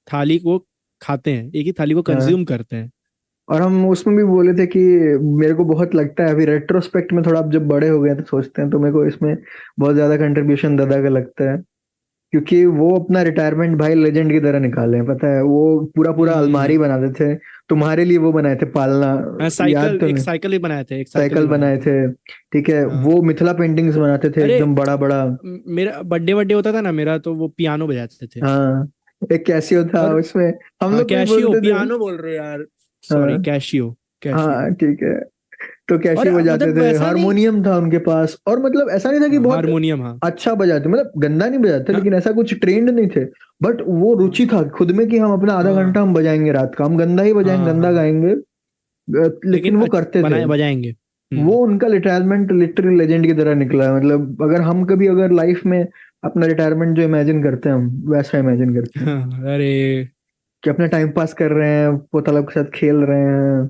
थाली को खाते हैं, एक ही थाली को हाँ। कंज्यूम करते हैं। और हम उसमें भी बोले थे कि मेरे को बहुत लगता है अभी रेट्रोस्पेक्ट में, थोड़ा आप जब बड़े हो गए हैं तो सोचते हैं, तो मेरे को इसमें बहुत ज्यादा कंट्रीब्यूशन दादा का लगता है। क्योंकि वो अपना रिटायरमेंट भाई लेजेंड की तरह निकाले हैं, पता है वो पूरा पूरा अलमारी हम्म। बनाते थे, तुम्हारे लिए वो बनाए थे पालना, हाँ याद साइकिल, तो एक नहीं? साइकिल ही बनाए थे, एक साइकिल ही साइकिल बनाए बनाए थे। थे, ठीक है, हाँ। वो मिथिला पेंटिंग्स बनाते थे अरे एकदम बड़ा बड़ा। मेरा बर्थडे बर्थडे होता था ना मेरा, तो वो पियानो बजाते थे। हाँ, एक कैसियो था और उसमें, हम हाँ लोग को भी कैशियो, बोलते थे। पियानो बोल रहे हो यार, सॉरी, हाँ कैशियो। कैशियो। हाँ ठीक है। तो और कैसियो बजाते मतलब थे, वैसा नहीं। हारमोनियम था उनके पास, और मतलब ऐसा नहीं था कि हाँ बहुत हारमोनियम, हाँ। अच्छा बजाते, मतलब गंदा नहीं बजाते, हाँ लेकिन ऐसा कुछ ट्रेंड नहीं थे। बट वो हाँ रुचि था खुद में कि हम अपना आधा हाँ घंटा हम बजाएंगे रात का, हम गंदा ही बजाएंगे, हाँ गंदा हाँ। गाएंगे। लेकिन लेकिन वो करते थे। बनाए बजाएंगे। वो उनका रिटायरमेंट लिटरली लेजेंड की तरह निकला है। मतलब अगर हम कभी अगर लाइफ में अपना रिटायरमेंट जो इमेजिन करते हैं, हम वैसा इमेजिन करते हैं हाँ, अरे कि अपना टाइम पास कर रहे हैं, पोता लोग के साथ खेल रहे हैं,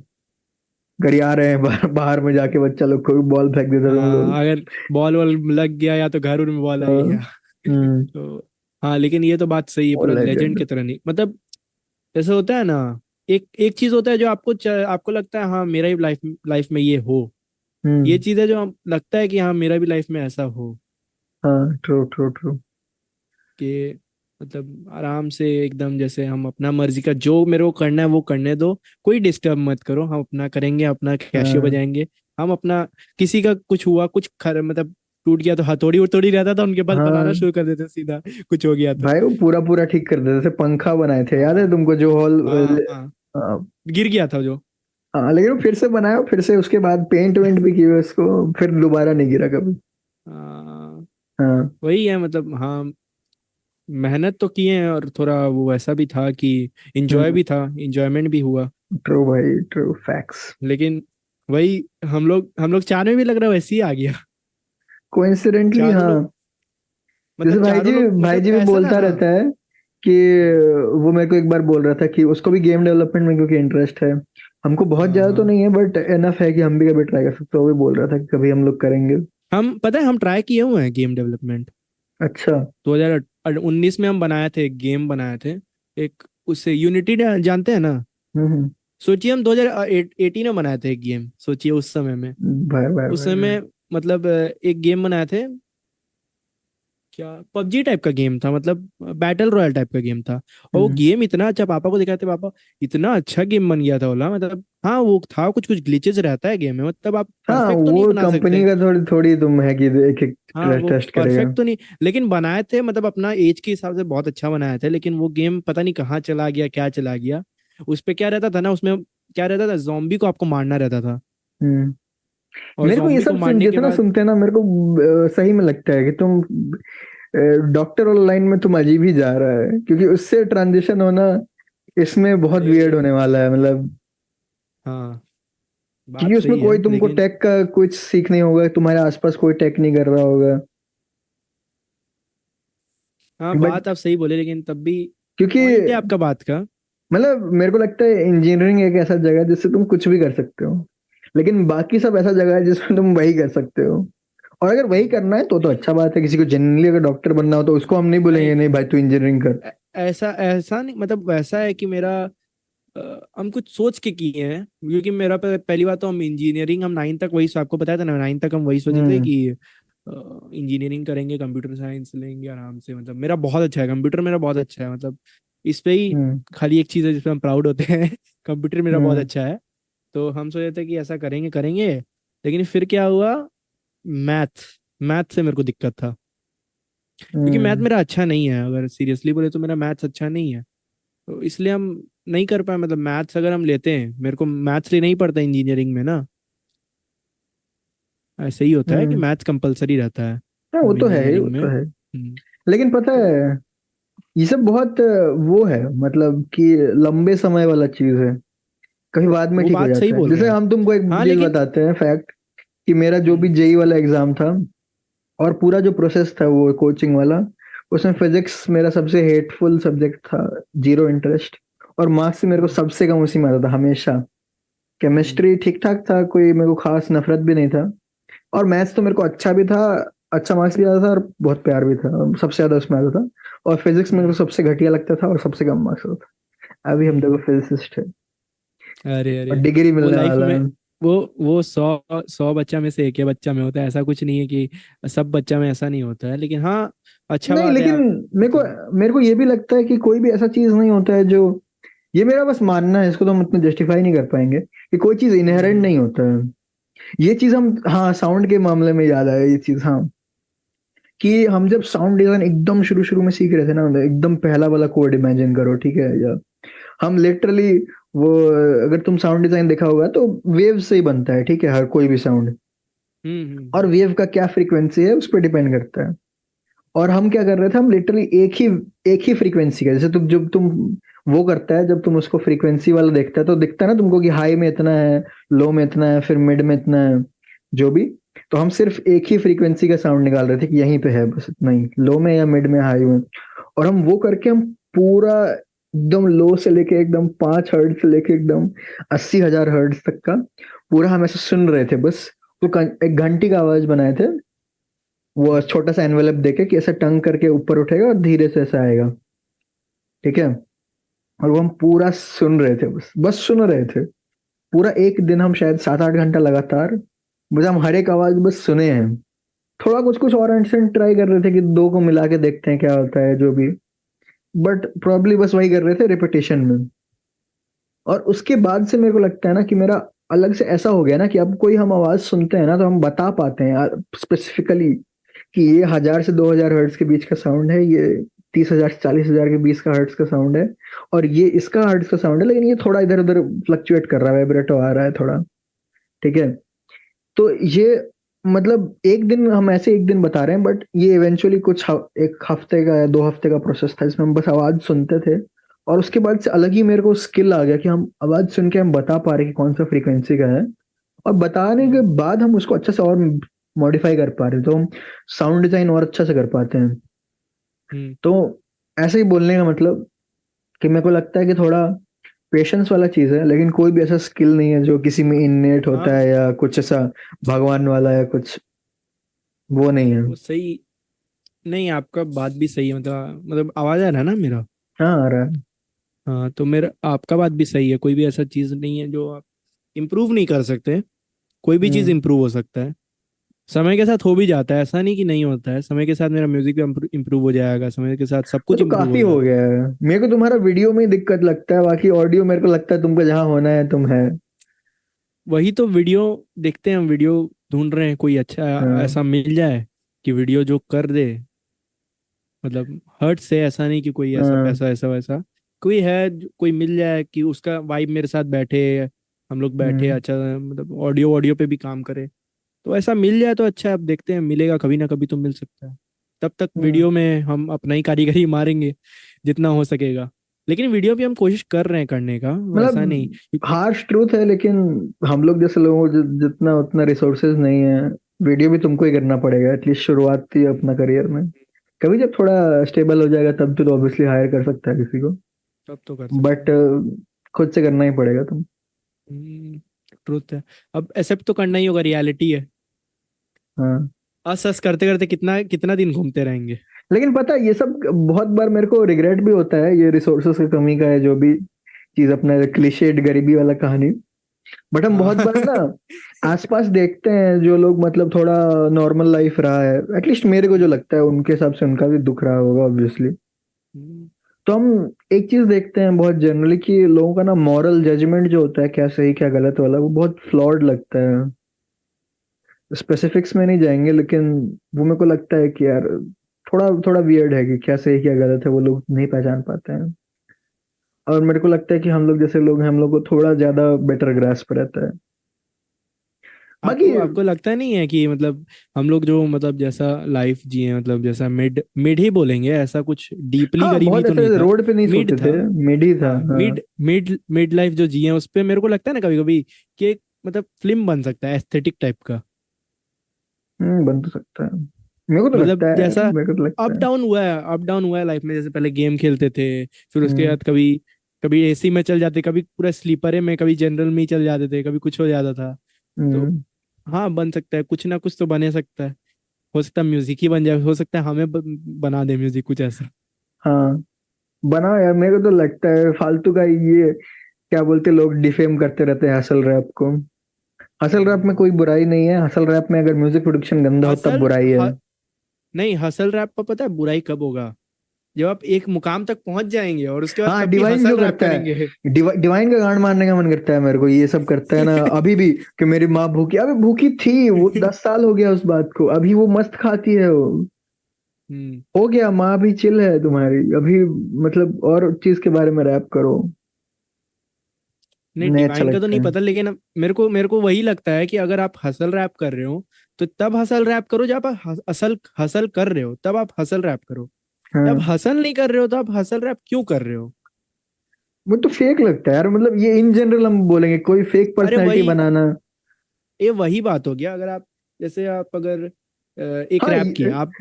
गरिया रहे हैं, बाहर बाहर में जाके बच्चा लोग को भी बॉल फेंक देते थे हम लोग। हाँ, अगर बॉल वॉल लग गया या तो घर उर में बॉल आ हाँ, गया। हम्म, तो हाँ, लेकिन ये तो बात सही है, वो पूरा लेजेंड लेजेंड। की तरह नहीं, मतलब जैसे होता है ना, एक एक चीज होता है जो आपको लगता है हाँ मेरा ही लाइफ लाइफ में ये हो। ये हम्म, चीज है जो हम लगता है कि हाँ मेरा भी लाइफ में ऐसा हो, हाँ ट्रू ट्रू ट्रू। कि मतलब आराम से एकदम, जैसे हम अपना मर्जी का जो मेरे को करना है वो करने दो, कोई डिस्टर्ब मत करो, हम अपना करेंगे, अपना कैशियो हाँ बजाएंगे, हम अपना, किसी का कुछ हुआ कुछ मतलब टूट गया तो हथौड़ी उथौड़ी रहता था उनके पास, बनाना हाँ शुरू कर देते सीधा, कुछ हो गया तो। भाई वो पूरा पूरा ठीक कर देते थे, पंखा बनाए थे, याद है हाँ तुमको जो हॉल। हाँ हाँ, हाँ। गिर गया था जो। हाँ, लेकिन वो फिर से बनाया, फिर से उसके बाद पेंट वेंट भी किए उसको, फिर दोबारा नहीं गिरा कभी। हाँ, हाँ। वही है मतलब, हाँ, मेहनत तो किए हैं, और थोड़ा वो ऐसा भी था कि इंजॉय हम्म। भी था, इंजॉयमेंट भी हुआ। ट्रू भाई, ट्रू फैक्ट्स। लेकिन वही, हम लोग चार में भी लग रहा है वैसे ही आ गया। कोइंसिडेंटली चारों हाँ। लोग, जैसे मतलब चारों लोग, भाई मतलब जी भी ऐसा ना, बोलता हाँ रहता है कि वो मेरे को एक बार बोल रहा था कि उसको भी गेम डेवलपमेंट में क्योंकि इंटरेस्ट है। हमको बहुत हाँ ज्यादा तो हाँ। नहीं है बट एनफ है कि हम भी कभी ट्राई कर सकते हैं। वो भी बोल रहा था कि कभी हम लोग करेंगे। हम, पता है, हम ट्राई किए हुए हैं गेम डेवलपमेंट। अच्छा। 2019 में हम बनाए थे, एक गेम बनाए थे, एक, उससे यूनिटी जानते हैं ना। हम्म। सोचिए हम 2018 में बनाए थे एक गेम, सोचिए उस समय में। भाई भाई उस भाई भाई। समय मतलब एक गेम बनाए थे, क्या, पबजी टाइप का गेम था, मतलब बैटल रॉयल टाइप का गेम था। और वो हम्म। गेम इतना अच्छा, पापा को दिखाते, पापा, इतना अच्छा गेम बन गया था बोला, मतलब हाँ वो था, कुछ कुछ ग्लिचेस रहता है गेम में, मतलब आप हाँ परफेक्ट तो नहीं वो बना कंपनी सकते। का थोड़ी थोड़ी तुम है कि एक एक हाँ वो टेस्ट करेगा। परफेक्ट तो नहीं, लेकिन बनाए थे, मतलब अपना एज के हिसाब से बहुत अच्छा बनाया था। लेकिन वो गेम पता नहीं कहाँ चला गया, क्या चला गया। उस पे क्या रहता था ना, उसमें क्या रहता था, जॉम्बी को आपको मारना रहता था। हम्म। और मेरे को ये जॉम्बी को सब मारने के जितना बाद, सुनते हैं ना, मेरे को सही में लगता है कि तुम डॉक्टर वाला लाइन में तुम अजीब ही जा रहा है, क्योंकि उससे ट्रांजिशन होना इसमें बहुत अरे वियर्ड होने वाला है मतलब। हाँ, क्योंकि बात उसमें सही है कोई तुमको लेकिन, टेक का कुछ सीख नहीं होगा, तुम्हारे आसपास कोई टेक नहीं कर रहा होगा। हाँ बट बात आप सही बोले, लेकिन तब भी क्योंकि पॉइंट है आपका बात का। मतलब मेरे को लगता है इंजीनियरिंग एक ऐसा जगह है जिससे तुम कुछ भी कर सकते हो, लेकिन बाकी सब ऐसा जगह है जिसमें तुम वही कर सकते हो। और अगर वही करना है तो लेकिन अच्छा बात है, किसी को जनरली अगर डॉक्टर बनना हो तो उसको हम नहीं बोलेंगे नहीं, नहीं भाई तू इंजीनियरिंग कर। ऐसा ऐसा नहीं, मतलब वैसा है कि मेरा, हम कुछ सोच के किए हैं, क्योंकि मेरा पहली बात तो, हम इंजीनियरिंग, हम 9 तक वही, आपको बताया था ना, 9 तक हम वही सोचे थे हम्म। कि इंजीनियरिंग करेंगे, कंप्यूटर साइंस लेंगे आराम से, मतलब मेरा बहुत अच्छा है कंप्यूटर, मेरा बहुत अच्छा है, मतलब इस पे ही हम्म। खाली एक चीज़ है जिसपे हम प्राउड होते हैं। कंप्यूटर मेरा बहुत हम्म। अच्छा है। तो हम सोचे थे कि ऐसा करेंगे करेंगे, लेकिन फिर क्या हुआ, मैथ मैथ से मेरे को दिक्कत था, क्योंकि मैथ हम्म। मेरा अच्छा नहीं है, अगर सीरियसली बोले तो मेरा मैथ्स अच्छा नहीं है। तो इसलिए हम नहीं कर पाए, मतलब मैथ्स अगर हम लेते हैं, मेरे को मैथ्स लेना ही पड़ता है इंजीनियरिंग में ना। ऐसे ही होता है कि हम्म। मैथ्स कंपलसरी रहता है हाँ वो तो है ही, वो इंजीनियरिंग में। तो है। लेकिन पता तो है ये सब बहुत वो है, मतलब कि लंबे समय वाला चीज है, कभी बाद में वो ठीक हो बात सही जाता है। बोल रहे जैसे हैं आप। हम तुमको एक हाँ चीज लेकिन, बताते हैं फैक्ट, कि मेरा जो भी हम्म जेई वाला एग्जाम था और पूरा जो प्रोसेस था वो कोचिंग वाला, उसमें फिजिक्स मेरा सबसे हेटफुल सब्जेक्ट था, जीरो इंटरेस्ट। और मार्क्स से मेरे को हम्म सबसे कम उसी में आता था हमेशा। हम्म केमिस्ट्री ठीक ठाक था, कोई मेरे को खास नफरत भी नहीं था। और मैथ्स तो मेरे को अच्छा भी था, अच्छा मार्क्स भी आता था और बहुत प्यार भी था, सबसे ज्यादा उसमें आता था। और फिजिक्स मेरे को हम्म सबसे घटिया लगता था और सबसे कम मार्क्स आता था। अभी हम देखो हम्म। फिजिसिस्ट है अरे और अरे, डिग्री वो मिलने लाइफ वाला में, है। वो 100 बच्चा में से एक ही बच्चा में होता है, ऐसा कुछ नहीं है कि सब बच्चा में ऐसा नहीं होता है, लेकिन हाँ, अच्छा नहीं बात है लेकिन आप, मेरे को मतलब, मेरे को ये भी लगता है कि कोई भी ऐसा चीज नहीं होता है जो, ये मेरा बस मानना है, इसको तो हम इतना जस्टिफाई नहीं कर पाएंगे, कि कोई चीज इनहेरेंट हम्म नहीं होता है। ये चीज हम, हाँ साउंड के मामले में याद आया ये चीज, हाँ, कि हम जब साउंड डिजाइन एकदम शुरू शुरू में सीख रहे थे ना, मतलब एकदम पहला वाला कोड इमेजिन करो, ठीक है, या हम लिटरली वो, अगर तुम साउंड डिजाइन देखा होगा तो वेव से ही बनता है, ठीक है, हर कोई भी साउंड। और हम्म। वेव का क्या फ्रीक्वेंसी है उस पर डिपेंड करता है। और हम क्या कर रहे थे, हम लिटरली एक ही फ्रीक्वेंसी का, जैसे तुम जब तुम वो करता है, जब तुम उसको फ्रीक्वेंसी वाला देखता है तो दिखता है ना तुमको कि हाई में इतना है, लो में इतना है, फिर मिड में इतना है, जो भी। तो हम सिर्फ एक ही फ्रीक्वेंसी का साउंड निकाल रहे थे कि यहीं पे है, बस इतना ही, लो में या मिड में, हाई में। और हम वो करके हम पूरा एकदम लो से लेके एकदम 5 हर्ट्ज से लेके एकदम 80,000 हर्ट्ज तक का पूरा हम ऐसे सुन रहे थे बस। तो एक घंटी का आवाज बनाए थे, वो छोटा सा एनवेलप देके कि ऐसे टंग करके ऊपर उठेगा और धीरे से ऐसा आएगा, ठीक है। और वो हम पूरा सुन रहे थे, बस बस सुन रहे थे। पूरा एक दिन हम शायद 7-8 घंटा लगातार बस हम हर एक आवाज बस सुने हैं। थोड़ा कुछ कुछ और इंस्टेंट ट्राई कर रहे थे कि दो को मिला के देखते हैं क्या होता है, जो भी। बट प्रॉब्ली बस वही कर रहे थे रिपीटेशन में। और उसके बाद से मेरे को लगता है ना कि मेरा अलग से ऐसा हो गया ना कि अब कोई हम आवाज सुनते हैं ना तो हम बता पाते हैं स्पेसिफिकली कि ये 1000 से 2000 हर्ट्ज के बीच का साउंड है, ये 30,000 से 40,000 के बीच का हर्ट्ज का साउंड है, और ये इसका हर्ट्ज का साउंड है, लेकिन ये थोड़ा इधर उधर फ्लक्चुएट कर रहा है, वाइब्रेटो आ रहा है थोड़ा, ठीक है। तो ये मतलब एक दिन हम ऐसे एक दिन बता रहे हैं, बट ये इवेंचुअली एक हफ्ते का या 2 हफ्ते का प्रोसेस था, इसमें हम बस आवाज सुनते थे, और उसके बाद से अलग ही मेरे को स्किल आ गया कि हम आवाज सुन के हम बता पा रहे कि कौन सा फ्रीक्वेंसी का है, और बताने के बाद हम उसको अच्छे से और मॉडिफाई कर पा रहे हैं, तो हम साउंड डिजाइन और अच्छा से कर पाते हैं। तो ऐसे ही बोलने का मतलब कि मेरे को लगता है कि थोड़ा पेशेंस वाला चीज है, लेकिन कोई भी ऐसा स्किल नहीं है जो किसी में इननेट हाँ होता है या कुछ ऐसा भगवान वाला या कुछ, वो नहीं है। वो सही। नहीं, आपका बात भी सही है, मतलब आवाज आ रहा है ना मेरा? हाँ आ रहा है। हाँ, तो मेरा आपका बात भी सही है, कोई भी ऐसा चीज नहीं है जो आप इम्प्रूव नहीं कर सकते। कोई भी चीज हम्म। इम्प्रूव हो सकता है, समय के साथ हो भी जाता है, ऐसा नहीं कि नहीं होता है। समय के साथ मेरा म्यूजिक भी इम्प्रूव हो जाएगा, समय के साथ सब वो कुछ तो इम्प्रूव काफी हो हो जाता है। गया है, मेरे को तुम्हारा वीडियो में ही दिक्कत लगता है, बाकी ऑडियो मेरे को लगता है तुमको जहाँ होना है तुम है। वही तो, वीडियो देखते हैं, हम वीडियो ढूंढ रहे हैं, कोई अच्छा हाँ। ऐसा मिल जाए कि वीडियो जो कर दे, मतलब हर्ट से, ऐसा नहीं कि कोई ऐसा हाँ। पैसा ऐसा वैसा, कोई है कोई मिल जाए कि उसका वाइब मेरे साथ बैठे, हम लोग बैठे हम्म। अच्छा, मतलब ऑडियो ऑडियो पे भी काम करे, तो ऐसा मिल जाए तो अच्छा है। अब देखते हैं, मिलेगा कभी ना कभी तो मिल सकता है। तब तक हम्म। वीडियो में हम अपना ही कारीगरी मारेंगे जितना हो सकेगा, लेकिन वीडियो भी हम कोशिश कर रहे हैं करने का, वैसा नहीं। मतलब हार्श ट्रूथ है, लेकिन हम लोग जैसे लोगों को जितना उतना रिसोर्सेज नहीं है, वीडियो भी तुमको ही करना पड़ेगा एटलीस्ट शुरुआत ही अपना करियर में। कभी जब थोड़ा स्टेबल हो जाएगा तब तो ऑब्वियसली हायर कर सकता है किसी को, तब तो कर सकते बट हैं। खुद से करना ही पड़ेगा तुम। ट्रुथ है, अब एक्सेप्ट तो करना ही होगा, रियलिटी है। हाँ। असस करते करते कितना कितना दिन घूमते रहेंगे। लेकिन पता है ये सब बहुत बार मेरे को रिग्रेट भी होता है, ये रिसोर्सेस की कमी का है, जो भी चीज अपना क्लिशेड गरीबी वाला कहानी, बट हम बहुत हाँ। बार ना आसपास देखते हैं जो लोग मतलब थोड़ा नॉर्मल लाइफ रहा है, एटलीस्ट मेरे को जो लगता है उनके हिसाब से उनका भी दुख रहा होगा ऑब्वियसली। तो हम एक चीज देखते हैं बहुत जनरली कि लोगों का ना मॉरल जजमेंट जो होता है क्या सही क्या गलत वाला, वो बहुत फ्लॉड लगता है। स्पेसिफिक्स में नहीं जाएंगे, लेकिन वो मेरे को लगता है कि यार थोड़ा थोड़ा वियर्ड है कि क्या सही क्या गलत है वो लोग नहीं पहचान पाते हैं, और मेरे को लगता है कि हम लोग जैसे लोग हैं हम लोग को थोड़ा ज्यादा बेटर ग्रास्प रहता है। बाकी आपको आपको लगता नहीं है कि मतलब हम लोग जो मतलब जैसा लाइफ जिए, मतलब जैसा मिड मिड ही बोलेंगे, ऐसा कुछ डीपली हाँ गरीबी बहुत तो नहीं ऐसे था, रोड पे नहीं मिड सोते थे, था। मिड ही था। हाँ, हाँ। मिड मिड मिड लाइफ जो जिए उस पे मेरे को लगता है ना कभी कभी कि एक मतलब फिल्म बन सकता है एस्थेटिक टाइप का। बन तो सकता है, मेरे को तो मतलब लगता है, जैसा मेरे को तो अप लगता है। डाउन हुआ है, अप डाउन हुआ है लाइफ में, जैसे पहले गेम खेलते थे, फिर उसके हम्म। बाद कभी कभी एसी में चल जाते, कभी पूरा स्लीपरे में, कभी जनरल में ही चल जाते थे, कभी कुछ हो जाता था। तो हम्म। हाँ, बन सकता है, कुछ ना कुछ तो बने सकता है। हो सकता है म्यूजिक ही बन जाए, हो सकता है हमें बना दे म्यूजिक कुछ ऐसा। हाँ बनाओ यार, मेरे को तो लगता है फालतू का ये क्या बोलते लोग डिफेम करते रहते हैं हसल रैप को। हसल रैप में कोई बुराई नहीं है, हसल रैप में अगर म्यूजिक प्रोडक्शन गंदा हो तब हसल बुराई है। नहीं, हसल रैप पर पता है बुराई कब होगा? जब आप एक मुकाम तक पहुंच जाएंगे और उसके बाद हाँ तब भी डिवाइन जो हसल रैप करता करेंगे। है, डिवाइन का गांड मारने का मन करता है मेरे को, ये सब करता है ना अभी भी कि मेरी माँ भूखी, अबे भूखी थी वो 10 साल हो गया उस बात को, अभी वो मस्त खाती है वो, हम्म। हो गया माँ भी चिल है तुम्हारी अभी, मतलब और चीज के बारे में रैप करो, नहीं, नहीं अच्छा डिवाइन का तो लगता नहीं है। पता, लेकिन अब मेरे को वही लगता है कि अगर आप हसल रैप कर रहे हो तो तब हसल रैप करो, जब आप असल हसल कर रहे हो तब आप हसल रैप करो। जब हाँ हसल नहीं कर रहे हो तो आप हसल रैप क्यों कर रहे हो? वो तो फेक लगता है यार, मतलब ये इन जनरल हम बोलेंगे कोई फेक अरे पर्सनैलिटी वही, बनाना। ये वही बात हो गया। अगर आप जैसे आप अगर एक हाँ रैप किए आप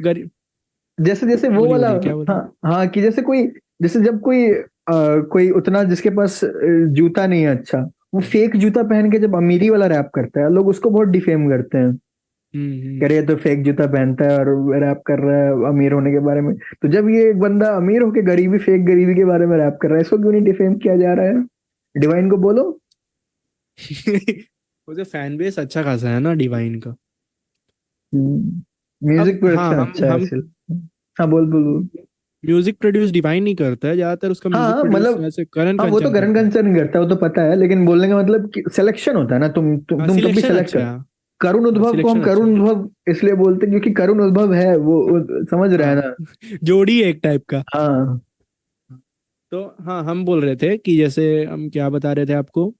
जैसे जैसे वो बोलिए वाला। बोलिए क्या बोलते हाँ हैं। हाँ कि जैसे कोई, जैसे जब कोई कोई उतना जिसके पास जूता नहीं है अच्छा, वो फेक जूता पहन के जब अमीरी वाला रैप करता है लोग उसको बहुत डिफेम करते हैं, कह रहे तो फेक जूता पहनता है और रैप कर रहा है अमीर होने के बारे में, तो जब ये एक बंदा अमीर होके गरीबी फेक गरीबी के बारे में रैप कर रहा है, इसको क्यों नहीं डिफेम किया जा रहा है? डिवाइन को बोलो। वो जो फैन बेस अच्छा खासा है ना डिवाइन का। अब म्यूजिक हाँ, प्रोडक्शन हम अच्छा है हम सिर्फ। हाँ बोल बोल बोल। म्यूजिक प्रोड्यूस डिवाइन नहीं करता है ज्यादातर, उसका म्यूजिक हाँ प्रोड्यूस मतलब, वैसे करण हाँ वो तो कंचन करण करता है। कंसर्न करता है वो तो पता है, लेकिन बोलने का मतलब कि सिलेक्शन होता है ना, तुम हाँ, तुम कब भी सिलेक्शन सेलेक्ट अच्छा कर, है। करुण उद्भव को हम सिलेक्शन अच्छा करुण है। उद्भव इसलिए बोलते हैं क्योंकि करुण उद्भव है वो समझ रहे हैं हाँ ना। जोड़ी है एक टाइप का। हाँ। तो हाँ हम बोल रहे थे कि जैसे हम क्या बता रहे थे आपको,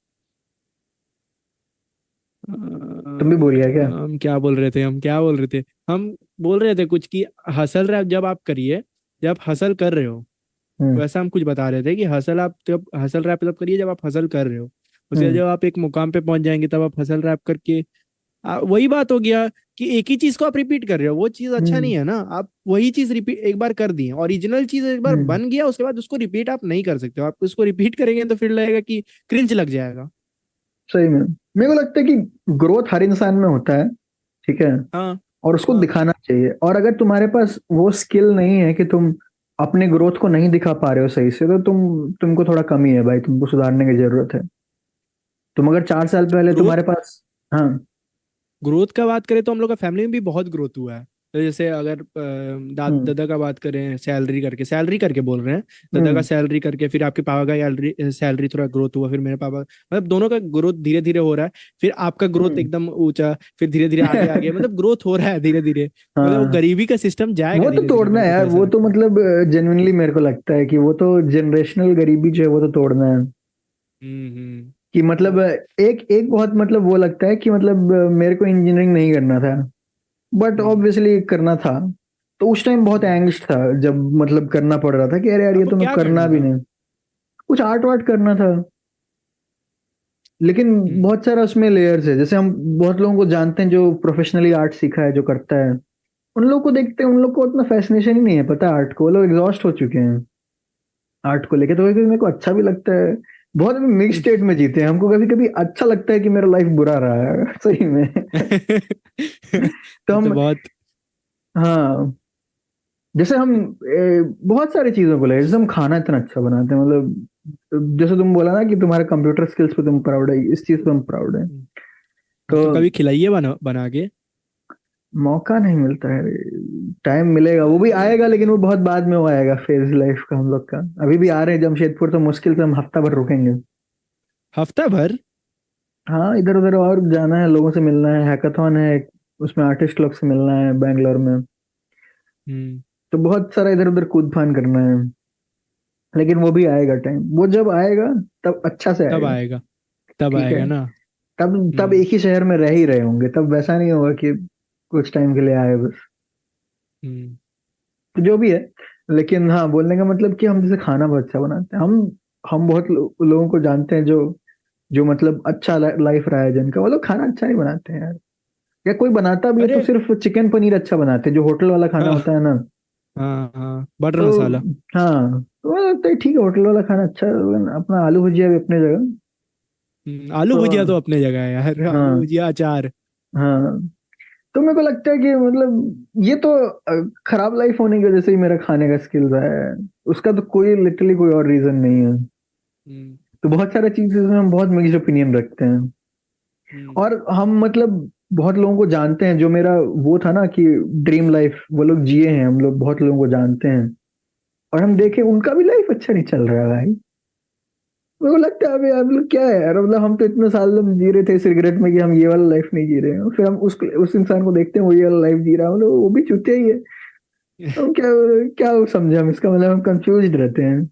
तुम भी बोलिए क्या? हम क्या बोल रहे थे, हम बोल रहे थे कुछ कि हसल रैप जब आप करिए, जब आप हसल कर रहे हो, हम्म। वैसा हम कुछ बता रहे थे कि हसल आप जब हसल रैप तब करिए जब आप हसल कर रहे हो। उसके बाद हम्म। जब आप एक मुकाम पे पहुंच जाएंगे तब आप हसल रैप करके वही बात हो गया कि एक ही चीज को आप रिपीट कर रहे हो, वो चीज अच्छा हम्म। नहीं है ना। आप वही चीज रिपीट एक बार कर दिए, ओरिजिनल चीज एक बार हम्म। बन गया उसके बाद उसको रिपीट आप नहीं कर सकते हो। आप उसको रिपीट करेंगे तो फिर लगेगा कि क्रिंज लग जाएगा। सही में। मेरे को लगता है कि ग्रोथ हर इंसान में होता है, ठीक है, हाँ और उसको हाँ। दिखाना चाहिए। और अगर तुम्हारे पास वो स्किल नहीं है कि तुम अपने ग्रोथ को नहीं दिखा पा रहे हो सही से, तो तुमको थोड़ा कमी है भाई, तुमको सुधारने की जरूरत है। तुम अगर 4 साल पहले तुम्हारे ग्रोथ, पास। हाँ। ग्रोथ का बात करें तो हम लोग का फैमिली में भी बहुत ग्रोथ हुआ है। तो जैसे अगर हम्म। दादा का बात करें, सैलरी करके बोल रहे हैं, दादा का हम्म। सैलरी करके, फिर आपके पापा का सैलरी सैलरी थोड़ा ग्रोथ हुआ, फिर मेरे पापा, मतलब दोनों का ग्रोथ धीरे धीरे हो रहा है। फिर आपका ग्रोथ हम्म। एकदम ऊंचा, फिर धीरे धीरे आगे आगे, मतलब ग्रोथ हो रहा है धीरे धीरे। मतलब वो हाँ, गरीबी का सिस्टम जाएगा वो तो धीरे धीरे, तोड़ना मेरे है को तो यार, ऐसा वो तो लगता है। मतलब जेन्युइनली मेरे को लगता है कि वो तो जनरेशनल गरीबी जो है वो तो तोड़ना है। हम्म। कि मतलब एक एक बहुत मतलब वो लगता है कि मतलब मेरे को इंजीनियरिंग नहीं करना था, बट हम्म। ऑब्वियसली करना था। तो उस टाइम बहुत हम्म। एंग्स्ट था जब मतलब करना पड़ रहा था कि अरे यार ये आपको तो मैं क्या करना करना भी था? नहीं। कुछ आर्ट वार्ट करना था, लेकिन हम्म। बहुत सारा उसमें लेयर्स है। जैसे हम बहुत लोगों को जानते हैं जो प्रोफेशनली आर्ट सीखा है, जो करता है, उन लोग को देखते हैं, उन लोग को उतना फैसिनेशन ही नहीं है पता आर्ट को, वो लोग एग्जॉस्ट हो चुके हैं आर्ट को लेके। तो कभी मेरे को अच्छा भी लगता है, बहुत मिक्स स्टेट में जीते हैं। हमको कभी कभी अच्छा लगता है कि मेरा लाइफ बुरा रहा है सही में। तो ये तो हम, बहुत। हाँ, जैसे हम बहुत सारी चीजों को ले, जैसे हम खाना इतना अच्छा बनाते हैं, मतलब जैसे तुम बोला ना कि तुम्हारे कंप्यूटर स्किल्स पे तुम प्राउड है, इस चीज पे हम प्राउड है। तो तो कभी खिलाइए बना बना के। मौका नहीं मिलता है, टाइम मिलेगा, वो भी आएगा, लेकिन वो बहुत बाद में वो आएगा फेज लाइफ का हम लोग का। अभी भी आ रहे हैं जमशेदपुर, तो मुश्किल से हम हफ्ता भर रुकेंगे। हफ्ता भर? हाँ, इधर उधर और जाना है, लोगों से मिलना है, हैकाथॉन है एक, उसमें आर्टिस्ट लोग से मिलना है बैंगलोर में। हम्म। तो बहुत सारा इधर उधर कूद फान करना है। लेकिन वो भी आएगा टाइम, वो जब आएगा तब अच्छा से तब आएगा। आएगा, तब ठीक है, आएगा ना। तब हम्म। एक ही शहर में रह ही रहे होंगे, तब वैसा नहीं होगा कि कुछ टाइम के लिए आए बस। हम्म। तो जो भी है, लेकिन हाँ, बोलने का मतलब कि हम जैसे खाना बहुत अच्छा बनाते हैं। हम बहुत लोगों को जानते हैं जो जो मतलब अच्छा लाइफ रहा है जिनका, वो लोग खाना अच्छा नहीं बनाते हैं यार। या कोई बनाता भी है तो अरे सिर्फ चिकन पनीर अच्छा बनाते हैं, जो होटल वाला खाना हाँ होता है ना। हाँ हाँ, बटर तो मसाला। हाँ, तो मुझे लगता है ठीक है, होटल वाला खाना अच्छा है, लेकिन अपना आलू भुजिया भी अपनी जगह। आलू तो भुजिया तो अपने जगह है यार, आलू हाँ। भुजिया अचार। हाँ, तो मेरे को लगता है कि मतलब ये तो खराब लाइफ होने की वजह से ही मेरा खाने का स्किल रहा है, उसका तो कोई लिटरली कोई और रीजन नहीं है। हम्म। तो बहुत सारा चीजें में हम बहुत मिक्स्ड ओपिनियन रखते हैं। हम्म। और हम मतलब बहुत लोगों को जानते हैं, जो मेरा वो था ना कि ड्रीम लाइफ वो लोग जिए हैं, हम लोग बहुत लोगों को जानते हैं। और हम हम्म। देखें उनका भी लाइफ अच्छा नहीं चल रहा है भाई। मेरे को लगता है अबे यार, मतलब क्या है यार, मतलब हम तो इतने साल हम जी रहे थे इस रिग्रेट में कि हम ये वाला लाइफ नहीं जी रहे हैं, फिर हम उस इंसान को देखते हैं वो ये वाला लाइफ जी रहा है, मतलब वो भी चुतिया ही है। हम क्या क्या समझे हम इसका, मतलब हम कंफ्यूज रहते हैं।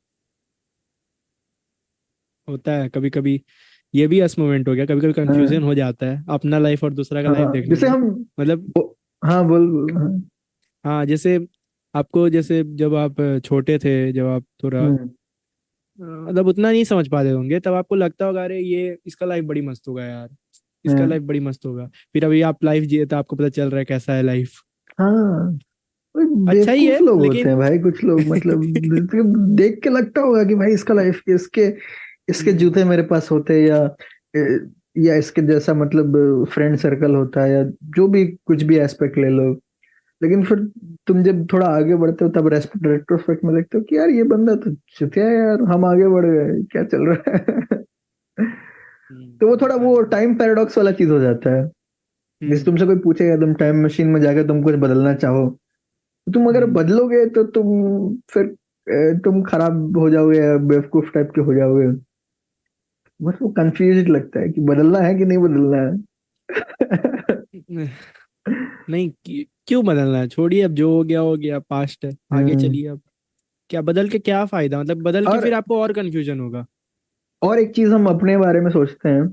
होता है कभी कभी, ये भी अस मोमेंट हो गया, कभी कभी हाँ। कंफ्यूजन हो जाता है अपना लाइफ और दूसरा का लाइफ हाँ, देखने जैसे में। हम मतलब हाँ, बोल हाँ। हाँ, जैसे आपको, जैसे जब आप छोटे थे, जब आप थोड़ा हम्म। मतलब उतना नहीं समझ पाते होंगे, तब आपको लगता होगा अरे ये इसका लाइफ बड़ी मस्त होगा यार, इसका हाँ। लाइफ बड़ी मस्त होगा। फिर अभी आप लाइफ जिए तो आपको पता चल रहा है कैसा है लाइफ। हाँ, वही अच्छा ही बेवकूफ है लोग होते लेकिन। हैं भाई कुछ लोग, मतलब देख के लगता होगा कि भाई इसका लाइफ, इसके इसके हम्म। जूते मेरे पास होते, या इसके जैसा मतलब फ्रेंड सर्कल होता है, या जो भी कुछ भी एस्पेक्ट ले लो। लेकिन फिर तुम जब थोड़ा आगे बढ़ते हो तब रेट्रोस्पेक्ट में देखते हो कि यार ये बंदा तो चुतिया है यार, हम आगे बढ़ गए, क्या चल रहा है। तो वो थोड़ा होता वो है। टाइम पैराडॉक्स वाला चीज हो जाता है। जैसे हम्म। तुमसे कोई पूछेगा, तुम टाइम मशीन में जाकर तुम कुछ बदलना चाहो, तो तुम अगर हम्म। बदलोगे तो तुम फिर तुम खराब हो जाओगे या बेवकूफ टाइप के हो जाओगे। बस वो कंफ्यूज लगता है कि बदलना है कि नहीं बदलना है। नहीं क्यों बदलना है, छोड़िए, अब जो हो गया पास्ट है, आगे हम्म। चलिए अब। क्या बदल के क्या फायदा, मतलब बदल के और फिर आपको और कंफ्यूजन होगा। एक चीज हम अपने बारे में सोचते हैं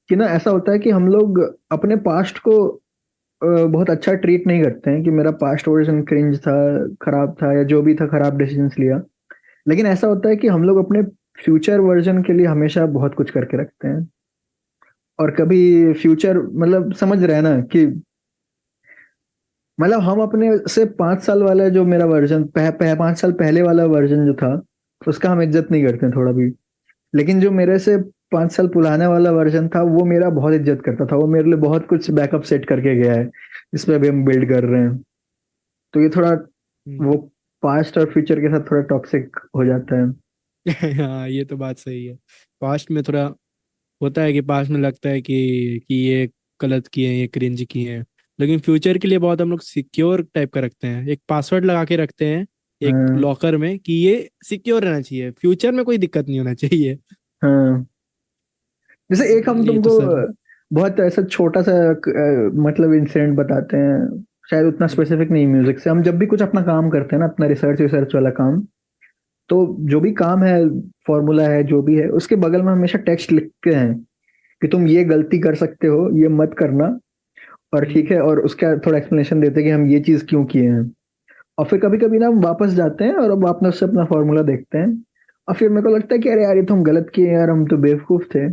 कि ना, ऐसा होता है कि हम लोग अपने पास्ट को बहुत अच्छा ट्रीट नहीं करते हैं कि मेरा पास्ट वर्जन क्रिंज था, खराब था, या जो भी था खराब डिसीजंस लिया। लेकिन ऐसा होता है कि हम लोग अपने फ्यूचर वर्जन के लिए हमेशा बहुत कुछ करके रखते हैं। और कभी फ्यूचर मतलब समझ रहे हैं ना कि मतलब हम अपने से 5 साल वाला जो मेरा वर्जन 5 साल पहले वाला वर्जन जो था, उसका हम इज्जत नहीं करते हैं थोड़ा भी। लेकिन जो मेरे से 5 साल पुराने वाला वर्जन था, वो मेरा बहुत इज्जत करता था, वो मेरे लिए बहुत कुछ बैकअप सेट करके गया है, इस पे अभी हम बिल्ड कर रहे हैं। तो ये थोड़ा हम्म। वो पास्ट और फ्यूचर के साथ थोड़ा टॉक्सिक हो जाता है। हाँ, ये तो बात सही है। पास्ट में थोड़ा होता है कि पास्ट में लगता है कि ये गलत किए हैं, ये क्रिंज किए हैं। लेकिन फ्यूचर के लिए बहुत हम लोग सिक्योर टाइप का रखते हैं, एक पासवर्ड लगा के रखते हैं एक हाँ। लॉकर में कि ये सिक्योर रहना चाहिए, फ्यूचर में कोई दिक्कत नहीं होना चाहिए। हाँ। जैसे एक हम ये तो तुमको सब। बहुत ऐसा छोटा सा मतलब इंसिडेंट बताते हैं, शायद उतना हम्म। स्पेसिफिक नहीं म्यूजिक से। हम जब भी कुछ अपना काम करते हैं ना, अपना रिसर्च रिसर्च वाला काम, तो जो भी काम है, फॉर्मूला है, जो भी है, उसके बगल में हमेशा टेक्स्ट लिखते हैं कि तुम ये गलती कर सकते हो, ये मत करना। और हम्म। ठीक है, और उसका थोड़ा एक्सप्लेनेशन देते हैं कि हम ये चीज क्यों किए हैं। और फिर कभी कभी ना हम वापस जाते हैं और अब वापस से अपना फॉर्मूला देखते हैं। और फिर मेरे को लगता है कि अरे यार, ये तो हम गलत किए यार, हम तो बेवकूफ थे।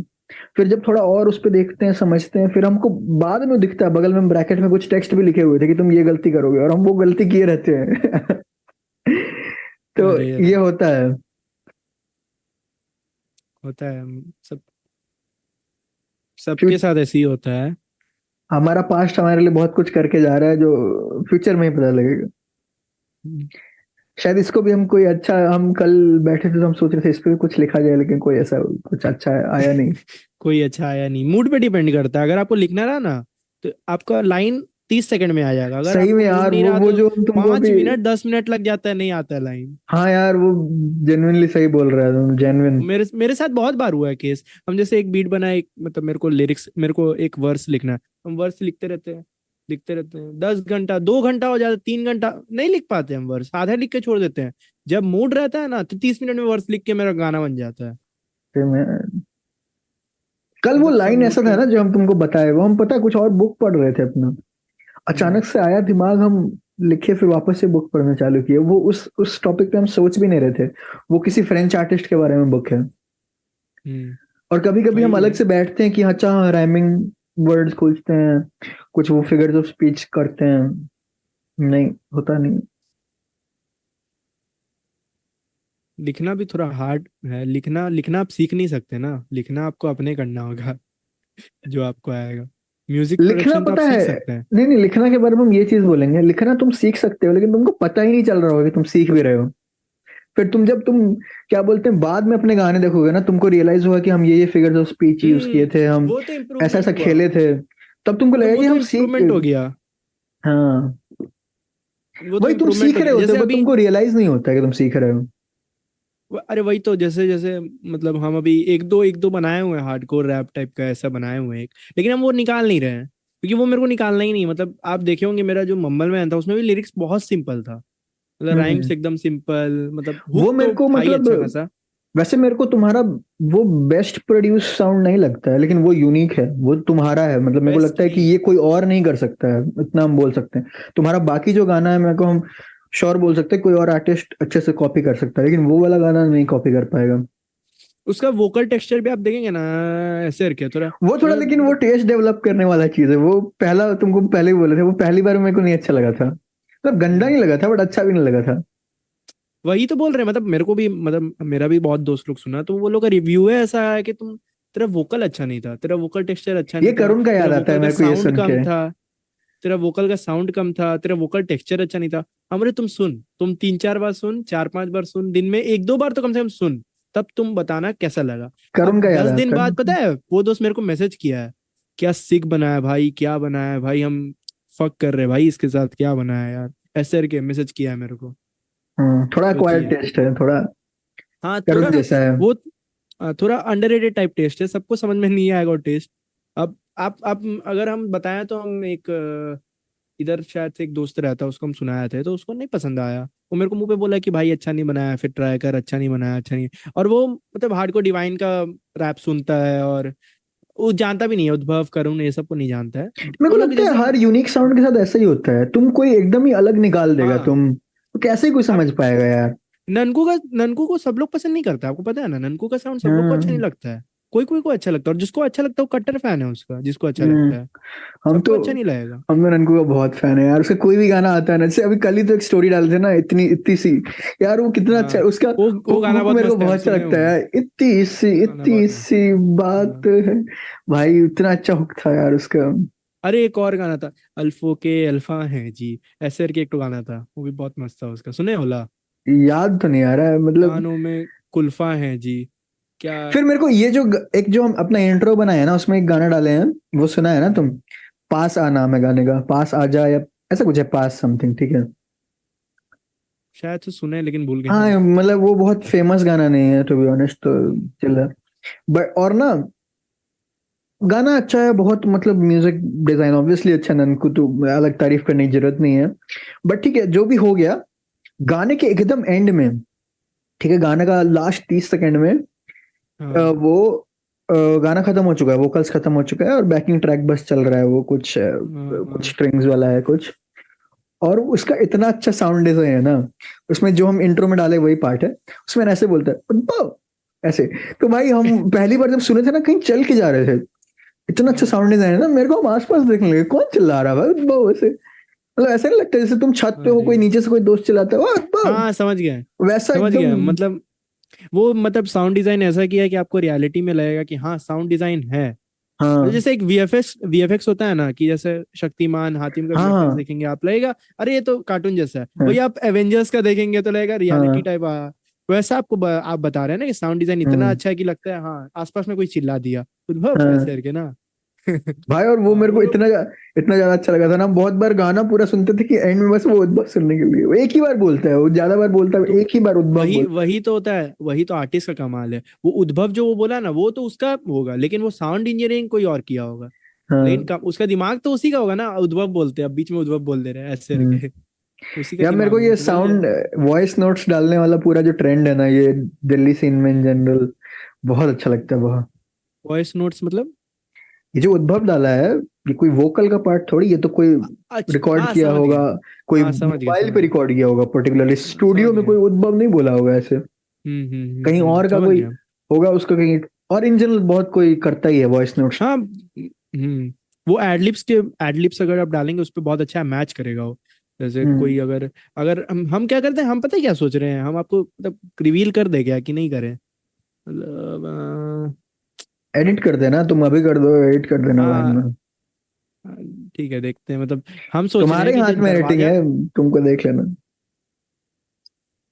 फिर जब थोड़ा और उस पे देखते हैं, समझते हैं, फिर हमको बाद में दिखता है बगल में ब्रैकेट में कुछ टेक्स्ट भी लिखे हुए थे कि तुम ये गलती करोगे, और हम वो गलती किए रहते हैं। तो अरे ये अरे, होता है। होता है सब, फ्यू- सबके साथ ऐसे ही होता है। हमारा पास्ट हमारे लिए बहुत कुछ करके जा रहा है, जो फ्यूचर में ही पता लगेगा। हम्म। शायद इसको भी हम कोई अच्छा, हम कल बैठे थे तो हम सोच रहे थे इस पे भी कुछ लिखा जाए, लेकिन कोई ऐसा कुछ अच्छा आया नहीं। कोई अच्छा आया नहीं, मूड पे डिपेंड करता है। अगर आपको लिखना रहा ना तो आपका लाइन 30 सेकंड में आ जाएगा, अगर सही में आपको मूड यार, नहीं रहा वो तो जो हम तुमको अभी। 5 मिनट 10 मिनट लग जाता है, नहीं आता है लाइन। हाँ यार, वो जेन्युइनली सही बोल रहा है तुम, जेन्युइन। मेरे मेरे साथ बहुत बार हुआ है केस। हम जैसे एक बीट बनाए, एक मतलब मेरे को लिरिक्स, मेरे को एक वर्स लिखना है, हम वर्स लिखते रहते हैं 10 घंटा, 2 घंटा हो जाता है, 3 घंटा नहीं लिख पाते हम वर्स, आधा लिख के छोड़ देते हैं। जब मूड रहता है ना तो 30 मिनट में वर्स लिख के मेरा गाना बन जाता है। कल वो मतलब सब लाइन मूड ऐसा था पे। ना जो हम तुमको बताए, वो हम पता है कुछ और बुक पढ़ रहे थे अपना, हम्म। अचानक से आया दिमाग, हम लिखे, फिर वापस से बुक पढ़ना चालू किए। वो उस टॉपिक पे हम सोच भी नहीं रहे थे। वो किसी फ्रेंच आर्टिस्ट के बारे में बुक है। हम्म। और कभी कभी हम वही अलग है। से बैठते हैं कि अच्छा, राइमिंग वर्ड्स खोजते हैं, कुछ वो फिगर्स ऑफ स्पीच करते हैं। नहीं, होता नहीं। लिखना भी थोड़ा हार्ड है, लिखना लिखना आप सीख नहीं सकते ना, लिखना आपको अपने करना होगा। जो आपको आएगा। म्यूजिक लिखना प्रोडक्शन तो आप पता है, सीख सकते हैं। नहीं नहीं, लिखना के बारे में हम ये चीज बोलेंगे, लिखना तुम सीख सकते हो, लेकिन तुमको पता ही नहीं चल रहा होगा कि तुम सीख भी रहे हो। फिर तुम जब तुम क्या बोलते हैं, बाद में अपने गाने देखोगे ना, तुमको रियलाइज होगा कि हम ये फिगर्स ऑफ स्पीच यूज किए थे, हम वो तो ऐसा ऐसा इम्प्रूवमेंट हुआ। खेले थे। तब तुमको तो लगेगा वो कि तो हम सीख। इम्प्रूवमेंट हो गया। हाँ। वो तो वही तुम इम्प्रूवमेंट सीख हो रहे गया, होते जैसे हो, बट अभी। तुमको रियलाइज नहीं होता है कि तुम सीख रहे हो। अरे वही तो, जैसे जैसे मतलब हम अभी एक दो बनाए हुए हैं हार्डकोर रैप टाइप का, ऐसा बनाए हुए हैं एक। लेकिन हम वो निकाल नहीं रहे हैं क्योंकि वो मेरे को निकालना ही नहीं। मतलब आप देखे होंगे मेरा जो मम्मल मैन था उसमें भी लिरिक्स बहुत सिंपल था, मतलब हम्म। राइम्स एकदम सिंपल, मतलब हुक वो मेरे तो को था ही मतलब, अच्छा खासा। वैसे मेरे को तुम्हारा वो बेस्ट प्रोड्यूस साउंड नहीं लगता है, लेकिन वो यूनिक है, वो तुम्हारा है। मतलब मेरे को बेस्ट लगता है कि नहीं। ये कोई और नहीं कर सकता है, इतना हम बोल सकते हैं। तुम्हारा बाकी जो गाना है, मेरे को हम श्योर बोल सकते हैं कोई और आर्टिस्ट अच्छे से कॉपी कर सकता है, लेकिन वो वाला गाना नहीं कॉपी कर पाएगा। उसका वोकल टेक्सचर भी आप देखेंगे ना, ऐसे रखे थोड़ा वो थोड़ा, थोड़ा लेकिन वो मतलब। टेस्ट डेवलप करने वाला चीज है। वो पहला तुमको पहले ही बोले थे, वो पहली बार मेरे को नहीं अच्छा लगा था, मतलब गंदा हम्म, नहीं लगा था, बट अच्छा भी नहीं लगा था। वही तो बोल रहे हैं, मतलब मेरे को भी, मतलब मेरा भी बहुत दोस्त लोग सुना तो वो लोग का रिव्यू है ऐसा है कि तुम, तेरा वोकल अच्छा नहीं था, तेरा वोकल टेक्सचर अच्छा ये नहीं था, करुण का तेरा याद आता है वोकल का मेरे को ये साउंड सुन कम के। था, तेरा वोकल का साउंड कम था, तेरा वोकल टेक्सचर अच्छा नहीं था। हमरे तुम सुन, तुम 3 4 बार सुन, 4 5 बार सुन, दिन में 1 2 बार तो कम से कम सुन, तब तुम बताना कैसा लगा। करुण अब का याद 10 दिन आता है बाद मेरे पता को। है वो दोस्त मेरे को मैसेज किया है, क्या सिक बनाया भाई, क्या बनाया भाई, हम फक कर रहे हैं भाई, इसके साथ क्या बनाया यार, ऐसे करके मैसेज किया है मेरे को। थोड़ा क्वाइट सोचिए। टेस्ट है, थोड़ा हाँ करुण थोड़ा जैसा है। वो थोड़ा अंडररेटेड टाइप टेस्ट है, सबको समझ में नहीं आएगा वो टेस्ट। अब आप अगर हम बताएं तो हम एक इधर शायद से एक दोस्त रहता है, उसको हम सुनाया थे तो उसको नहीं पसंद आया। वो मेरे को मुंह पे बोला कि भाई अच्छा नहीं बनाया, फिर ट्राई कर, अच्छा नहीं बनाया, अच्छा नहीं। और वो मतलब हार्डकोर डिवाइन का रैप सुनता है, और वो जानता भी नहीं है, उद्भव करुण ये सब को नहीं जानता है। मेरे को वो लोग लगता है जैसे हर यूनिक साउंड के साथ ऐसा ही होता है, तुम कोई एकदम ही अलग निकाल देगा हाँ। तुम तो कैसे ही कोई अब समझ पाएगा यार। ननकू को सब लोग पसंद नहीं करता, आपको पता है ना, ननकू का साउंड सब लोग को अच्छा नहीं हाँ। लगता है। कोई कोई को अच्छा लगता है, और जिसको अच्छा लगता है वो कट्टर फैन है उसका, जिसको अच्छा हम्म। लगता है। हम सबको तो अच्छा नहीं लगेगा। हम तो ननकू का बहुत फैन है यार, उसका कोई भी गाना आता है ना, जैसे अभी कल ही तो एक स्टोरी डाले थे ना, इतनी इतनी सी, यार वो कितना अच्छा हाँ, है उसका। वो हुक गाना हुक बहुत मेरे को मस्त है, हम बहुत अच्छा सुने लगता हुए हैं। है, वो गाना बहुत इतनी मस्त सी है। बात हाँ। है। भाई इतना अच्छा हुक था यार उसका। अरे एक और गाना था, अल्फो के अल्फा हैं जी, ऐसे करके एक तो गाना था, वो भी बहुत मस्त था उसका, सुने होला? याद तो नहीं आ रहा है मतलब। कानों में कुल्फा हैं जी, क्या। फिर मेरे को ये जो एक जो हम अपना इंट्रो बनाया है ना, उसमें एक गाना डाले हैं, वो सुना है ना तुम? पास आ नाम है गाने का, पास आ जा या ऐसा कुछ है, पास समथिंग, ठीक है। शायद से सुने लेकिन भूल गए हम। हाँ मतलब वो बहुत फेमस गाना नहीं है टू बी ऑनेस्ट, तो चल। बट और ना, गाना अच्छा है बहुत, मतलब म्यूजिक डिजाइन ऑब्वियसली अच्छा है, ननकू तो अलग तारीफ करने की जरूरत नहीं है। बट ठीक है, जो भी हो गया, गाने के एकदम एंड में, ठीक है, गाने का लास्ट 30 सेकंड में हाँ वो गाना खत्म हो चुका है, वोकल्स खत्म हो चुका है और बैकिंग ट्रैक बस चल रहा है, वो कुछ हाँ कुछ हाँ। स्ट्रिंग्स वाला है कुछ। और उसका इतना अच्छा साउंड डिजाइन है ना, उसमें जो हम इंट्रो में डाले वही पार्ट है, उसमें ऐसे बोलता है "उद्भव", ऐसे। तो भाई हम पहली बार जब सुने थे ना, कहीं चल के जा रहे थे, इतना अच्छा हम्म, साउंड डिजाइन है ना, मेरे को हम आसपास देखने लगे कौन चिल्ला रहा है भाई उद्भव ऐसे। मतलब ऐसा नहीं लगता जैसे तुम छत पे हो, अरे कोई नीचे से कोई दोस्त चिल्लाता है "वाह, हाँ, उद्भव", समझ गए। वैसा समझ एकदम। गया मतलब, वो मतलब साउंड डिजाइन ऐसा किया है कि आपको रियलिटी में लगेगा कि हाँ साउंड डिजाइन है। मतलब हाँ जैसे एक वीएफएक्स वीएफएक्स होता है ना, कि जैसे शक्तिमान हातिम का हाँ वीएफएक्स हाँ देखेंगे आप, लगेगा अरे ये तो कार्टून जैसा है। वही हाँ आप एवेंजर्स का देखेंगे तो लगेगा रियलिटी हाँ। टाइप वैसा आपको आप बता रहे हैं ना कि साउंड डिजाइन इतना हम्म। अच्छा है कि लगता है हाँ आसपास में कोई चिल्ला दिया, उद्भव ऐसे हाँ करके ना। भाई, और वो हाँ मेरे वो को लोग। इतना ज्यादा अच्छा लगा था ना, हम बहुत बार गाना पूरा सुनते थे कि एंड में बस वो उद्भव सुनने के लिए, वो एक ही बार बोलता है, वो ज्यादा बार बोलता है, तो एक ही बार उद्भव वही बोलता वही तो होता है, वही तो आर्टिस्ट का कमाल है। वो उद्भव जो वो बोला ना, वो तो उसका होगा, लेकिन वो साउंड इंजीनियरिंग कोई और किया होगा। है। लेकिन हाँ। उसका दिमाग तो उसी का होगा ना, उद्भव बोलते हैं अब बीच में उद्भव बोल दे रहे हैं ऐसे हम्म। करके। उसी का यार मेरे दिमाग को होगा, ये तो वही है। साउंड वॉइस नोट्स डालने वाला पूरा जो ट्रेंड है ना, ये दिल्ली सीन में इन जनरल बहुत अच्छा लगता है बहुत। वॉइस नोट्स मतलब? ये जो उद्भव डाला है, ये कोई वोकल का पार्ट थोड़ी, ये तो कोई अच्छा रिकॉर्ड हाँ किया समझ होगा, गया। कोई हाँ समझ गया, मोबाइल समझ पे गया। रिकॉर्ड किया होगा, पर्टिकुलरली स्टूडियो समझ में गया। कोई उद्भव नहीं बोला होगा ऐसे। कहीं और का समझ कोई गया। होगा उसका कहीं। और इन जनरल बहुत कोई करता ही है वॉइस नोट्स। हाँ वो एडलिप्स अगर आप डालेंगे उस पर बहुत अच्छा मैच करेगा वो। जैसे हम्म। कोई अगर अगर हम क्या करते हैं, हम पता है क्या सोच रहे हैं, हम आपको मतलब रिवील कर दे क्या कि नहीं करें, मतलब एडिट कर देना, तुम अभी कर दो, एडिट कर देना बाद हाँ में। हाँ, ठीक है देखते हैं, मतलब हम सोच रहे तुम्हारे हैं ही कि जो हाथ में एडिटिंग दरवाजा, है, तुमको देख लेना।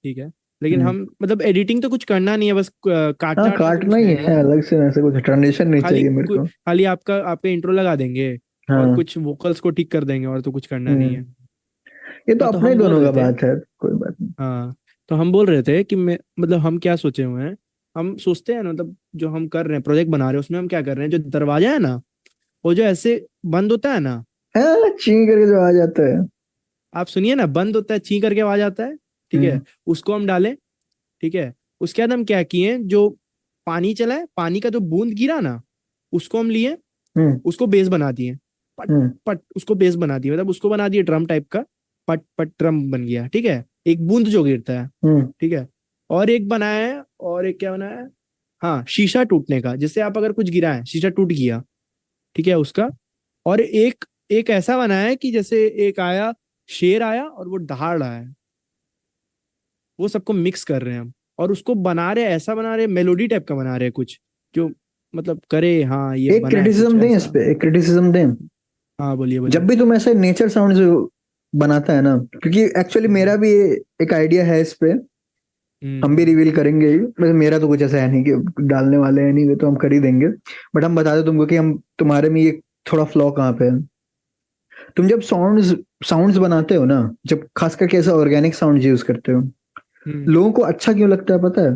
ठीक है, लेकिन हम्म। हम मतलब एडिटिंग तो कुछ करना नहीं है, बस हाँ काटना वाटना तो काटना कुछ ही है नहीं है है। अलग से, ऐसे कुछ ट्रांजिशन नहीं चाहिए मेरे को। खाली आपका आपका इंट्रो लगा देंगे, और हाँ। कुछ वोकल्स को ठीक कर देंगे, और तो कुछ करना नहीं हम्म। है। ये तो हाँ तो अपने हम बोल दोनों रहे का थे, बात है, कोई बात नहीं। हाँ तो हम बोल रहे थे कि मैं मतलब हम क्या सोचे हुए हैं, हम सोचते हैं ना, मतलब जो हम कर रहे हैं प्रोजेक्ट बना रहे हैं उसमें हम क्या कर रहे हैं, जो दरवाजा है ना, वो जो ऐसे बंद होता है ना, हाँ ची करके जो आ जाता है। आप सुनिए ना, बंद होता है ची करके आवाज आता है, ठीक है, हम्म। उसको हम डालें, ठीक है। उसके बाद हम क्या किए, जो पानी चला है, पानी का जो बूंद गिरा ना, उसको हम लिए, हम्म। उसको बेस बना दिए, पट हम्म। पट उसको बेस बना दिए, मतलब उसको बना दिए ड्रम टाइप का, पट पट ड्रम बन गया, ठीक है, एक बूंद जो गिरता है, हम्म। ठीक है। और एक बनाया है, और एक क्या बनाया है, हाँ शीशा टूटने का, जैसे आप अगर कुछ गिरा है शीशा टूट गया, ठीक है उसका। और एक एक ऐसा बनाया है कि जैसे एक आया, शेर आया और वो दहाड़ रहा है, वो सबको मिक्स कर रहे हैं हम, और उसको बना रहे ऐसा बना रहे मेलोडी टाइप का बना रहे कुछ, जो मतलब करे हाँ ये एक बना है कुछ क्रिटिसिज्म दें इस ऐसा। पे, एक क्रिटिसिज्म दें। हाँ बोलिए जब बोलिए। भी तुम ऐसे नेचर साउंड जो बनाता है ना, क्योंकि एक्चुअली मेरा हम्म भी एक आइडिया है इस पे, हम भी हम्म रिवील करेंगे ही, वैसे मेरा तो कुछ ऐसा है नहीं कि डालने वाले हैं, नहीं वे तो हम कर ही देंगे। बट हम बता दे तुमको कि हम तुम्हारे में ये थोड़ा फ्लॉ कहाँ पे है। तुम जब साउंड्स साउंड्स बनाते हो ना, जब खास करके ऐसा ऑर्गेनिक साउंड यूज करते हो, हम्म लोगों को अच्छा क्यों लगता है पता है?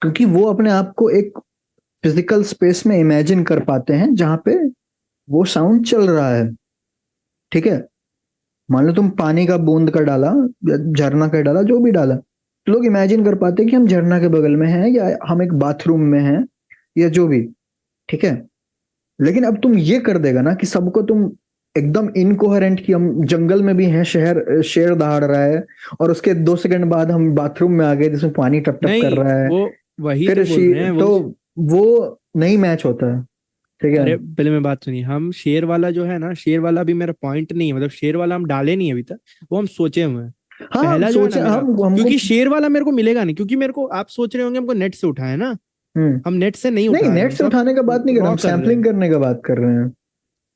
क्योंकि वो अपने आप को एक फिजिकल स्पेस में इमेजिन कर पाते हैं जहाँ पे वो साउंड चल रहा है, ठीक है। मान लो तुम पानी का बूंद का डाला या झरना का डाला, जो भी डाला, तो लोग इमेजिन कर पाते हैं कि हम झरना के बगल में हैं या हम एक बाथरूम में हैं या जो भी, ठीक है। लेकिन अब तुम ये कर देगा ना कि सबको तुम एकदम इनकोहेरेंट, कि हम जंगल में भी हैं, शहर शेर दहाड़ रहा है, और उसके 2 सेकंड बाद हम बाथरूम में आ गए जिसमें पानी टप टप कर नहीं, रहा है, वो वही फिर तो बोल रहे हैं तो वो। वो नहीं मैच होता है, ठीक है। अरे पहले मैं बात सुनिए, हम शेर वाला जो है ना, शेर वाला भी मेरा पॉइंट नहीं है, मतलब शेर वाला हम डाले नहीं अभी तक, वो हम सोचे हुए हैं। हाँ, हम पहला जो है ना सोचे, मेरा, हम हमको। क्योंकि शेर वाला मेरे को मिलेगा नहीं, क्योंकि मेरे को आप सोच रहे होंगे हमको नेट से उठाए ना, हम्म। हम नेट से नहीं नहीं, उठा रहे, नेट हम से सब उठाने का बात नहीं कर रहे, हम रॉ कर रहे सैम्पलिंग हैं। करने का बात कर रहे हैं।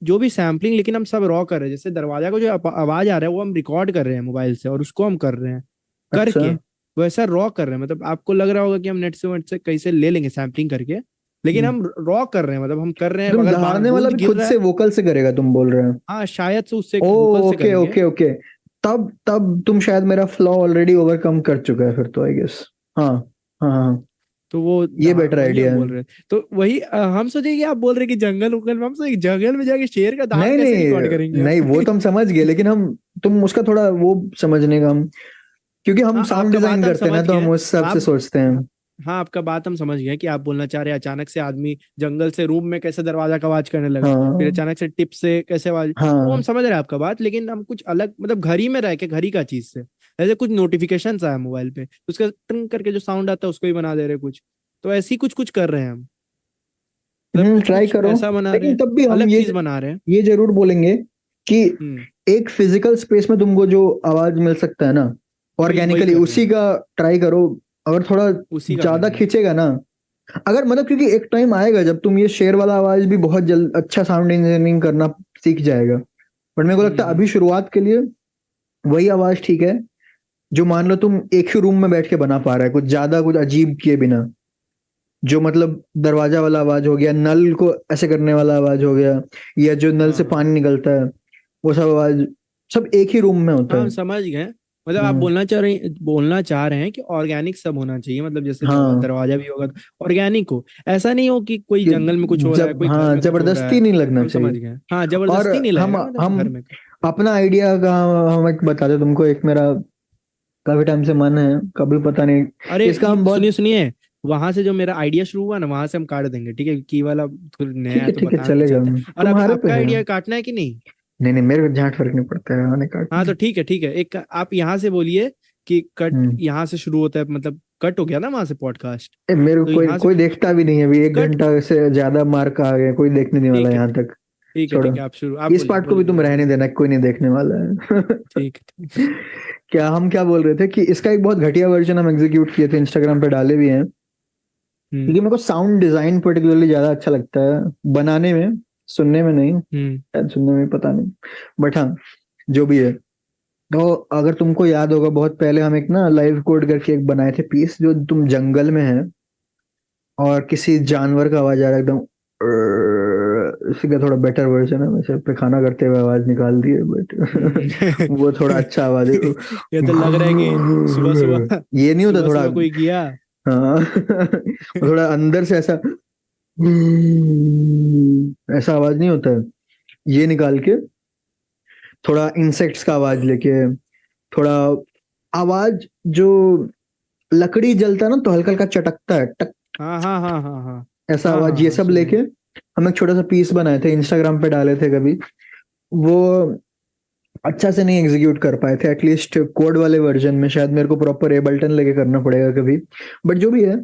जो भी सैम्पलिंग, लेकिन हम सब रॉ कर रहे हैं। जैसे दरवाजा को जो आवाज आ रहा है वो हम रिकॉर्ड कर रहे हैं मोबाइल से, और उसको हम कर रहे हैं अच्छा। करके वैसा रॉ कर रहे हैं। मतलब आपको लग रहा होगा कि हम नेट से वेट से कैसे ले लेंगे सैम्पलिंग करके, लेकिन हम्म। हम रॉ कर रहे हैं, मतलब हम कर रहे हैं। तुम अगर दहाड़ने वाला बूंद भी गिर खुद रहा से है, वोकल से करेगा, तुम बोल रहे हो? हाँ शायद से उससे ओ, वोकल से ओके करेंगे। Okay okay. तब तब तुम शायद मेरा फ्लॉ ऑलरेडी ओवरकम कर चुका है फिर तो, आई गेस। हाँ हाँ हाँ, तो वो ये बेटर वही आइडिया हम है। बोल रहे हैं। तो वही हम सोचे कि आप बोल रहे हैं कि जंगल उंगल में, हम सोचे जंगल में जाके शेर का दहाड़ नहीं कैसे रिकॉर्ड करेंगे नहीं हम। नहीं, वो तो हम समझ गए, लेकिन हम, तुम उसका थोड़ा वो समझने का, हम क्योंकि हम हाँ साउंड आपका डिजाइन बात हम करते हैं ना, समझ तो गए। हम उस हिसाब से आप सोचते हैं। हाँ आपका बात हम समझ गए कि आप बोलना चाह रहे हैं अचानक से आदमी जंगल से रूम में कैसे दरवाजा का आवाज करने लगा, फिर हाँ अचानक से टिप से कैसे आवाज। वो हम हाँ। समझ रहे हैं आपका बात, लेकिन हम कुछ अलग, मतलब घर ही में रह के घर ही का चीज से, जैसे कुछ नोटिफिकेशन आया मोबाइल पे, उसका टंग करके जो साउंड आता है उसको ही बना दे रहे कुछ। तो ऐसे ही कुछ कुछ कर रहे हैं हम, मतलब कुछ ट्राई कुछ करो। ऐसा बना रहे लेकिन हैं, तब भी हम अलग ये चीज बना रहे हैं। ये जरूर बोलेंगे कि हम्म। एक फिजिकल स्पेस में तुमको जो आवाज मिल सकता है ना, वही वही ऑर्गेनिकली कर रहे उसी हैं, का ट्राई करो। अगर थोड़ा उसी का कर ज्यादा रहे हैं। खींचेगा ना, अगर मतलब, क्योंकि एक टाइम आएगा जब तुम ये शेर वाला आवाज भी बहुत जल्द अच्छा साउंड इंजीनियरिंग करना सीख जाएगा। बट मेरे को लगता है अभी शुरुआत के लिए वही आवाज ठीक है, जो मान लो तुम एक ही रूम में बैठ के बना पा रहा है, कुछ ज्यादा कुछ अजीब किए बिना। जो मतलब दरवाजा वाला आवाज हो गया, नल को ऐसे करने वाला आवाज हो गया, या जो नल हाँ से हाँ पानी निकलता है, वो सब आवाज सब एक ही रूम में होता हाँ, हम है। समझ गए। मतलब आप हम्म। बोलना चाह रहे हैं कि ऑर्गेनिक सब होना चाहिए, मतलब जैसे हाँ, दरवाजा भी होगा तो ऑर्गेनिक हो। ऐसा नहीं हो कि कोई कि जंगल में कुछ हो रहा है, जब, कोई घर हाँ, में कुछ हो रहा जबरदस्ती है। नहीं लगना हम चाहिए। समझ गए, हाँ और जबरदस्ती नहीं हम लगेगा ना, मतलब हम घर में। अपना आइडिया का हम एक बताते तुमको, एक मेरा काफी टाइम से मन है, कभी पता नहीं, अरे इसका हम सुनिए बहुत। सुनिए, वहां से जो मेरा आइडिया शुरू हुआ ना, वहां से हम काट देंगे, ठीक है? की वाला थोड़ा नया है तो ठीक है, बताना चलेगा। चलता है। और अब तुम्हारे पे आपका है। आइडिया काटना है कि नहीं? नहीं नहीं, मेरे को झाट फर्क नहीं पड़ता है आने हाँ काटने। तो ठीक है ठीक है, एक आप यहाँ से बोलिए कि कट हम्म। यहाँ से शुरू होता है, मतलब कट हो गया ना वहां से पॉडकास्ट, मेरे को तो कोई यहाँ से कोई देखता भी नहीं है अभी, एक कट। घंटा से ज्यादा मार्क आ गया, कोई देखने नहीं वाला ठीक है यहाँ तक। ठीक है छोड़ो, ठीक है, आप शुरू, आप इस बोलिए पार्ट को भी बोलिए तुम बोलिए रहने बोलिए। देना, कोई नहीं देखने वाला है। ठीक है ठीक है। क्या हम क्या बोल रहे थे कि इसका एक बहुत घटिया वर्जन हम एग्जीक्यूट किए थे, इंस्टाग्राम पे डाले भी हैं, हम्म क्योंकि मेरे को साउंड डिजाइन पर्टिकुलरली ज्यादा अच्छा लगता है बनाने में, सुनने में नहीं, हम्म शायद सुनने में पता नहीं, बट हाँ, जो भी है। तो अगर तुमको याद होगा, बहुत पहले हम एक ना लाइव कोड करके एक बनाए थे पीस, जो तुम जंगल में है और किसी जानवर का आवाज आ रहा है एकदम, इसी का थोड़ा बेटर वर्जन है, वैसे पे खाना करते हुए आवाज निकाल दी है, बट हम्म। वो थोड़ा अच्छा आवाज है। ये तो लग रहा है कि सुबह सुबह ये नहीं होता सुबह थोड़ा, सुबह कोई गया। हाँ। वो थोड़ा अंदर से ऐसा, ऐसा आवाज नहीं होता है, ये निकाल के, थोड़ा इंसेक्ट्स का आवाज लेके, थोड़ा आवाज जो लकड़ी जलता है ना तो हल्का हल्का चटकता है, टक, हाँ हाँ हाँ हाँ हाँ ऐसा हाँ आवाज, हाँ ये हाँ सब सुने। लेके हम एक छोटा सा पीस बनाए थे, इंस्टाग्राम पे डाले थे कभी। वो अच्छा से नहीं एग्जीक्यूट कर पाए थे, एटलीस्ट कोड वाले वर्जन में, शायद मेरे को प्रॉपर एबल्टन लेके करना पड़ेगा कभी। बट जो भी है,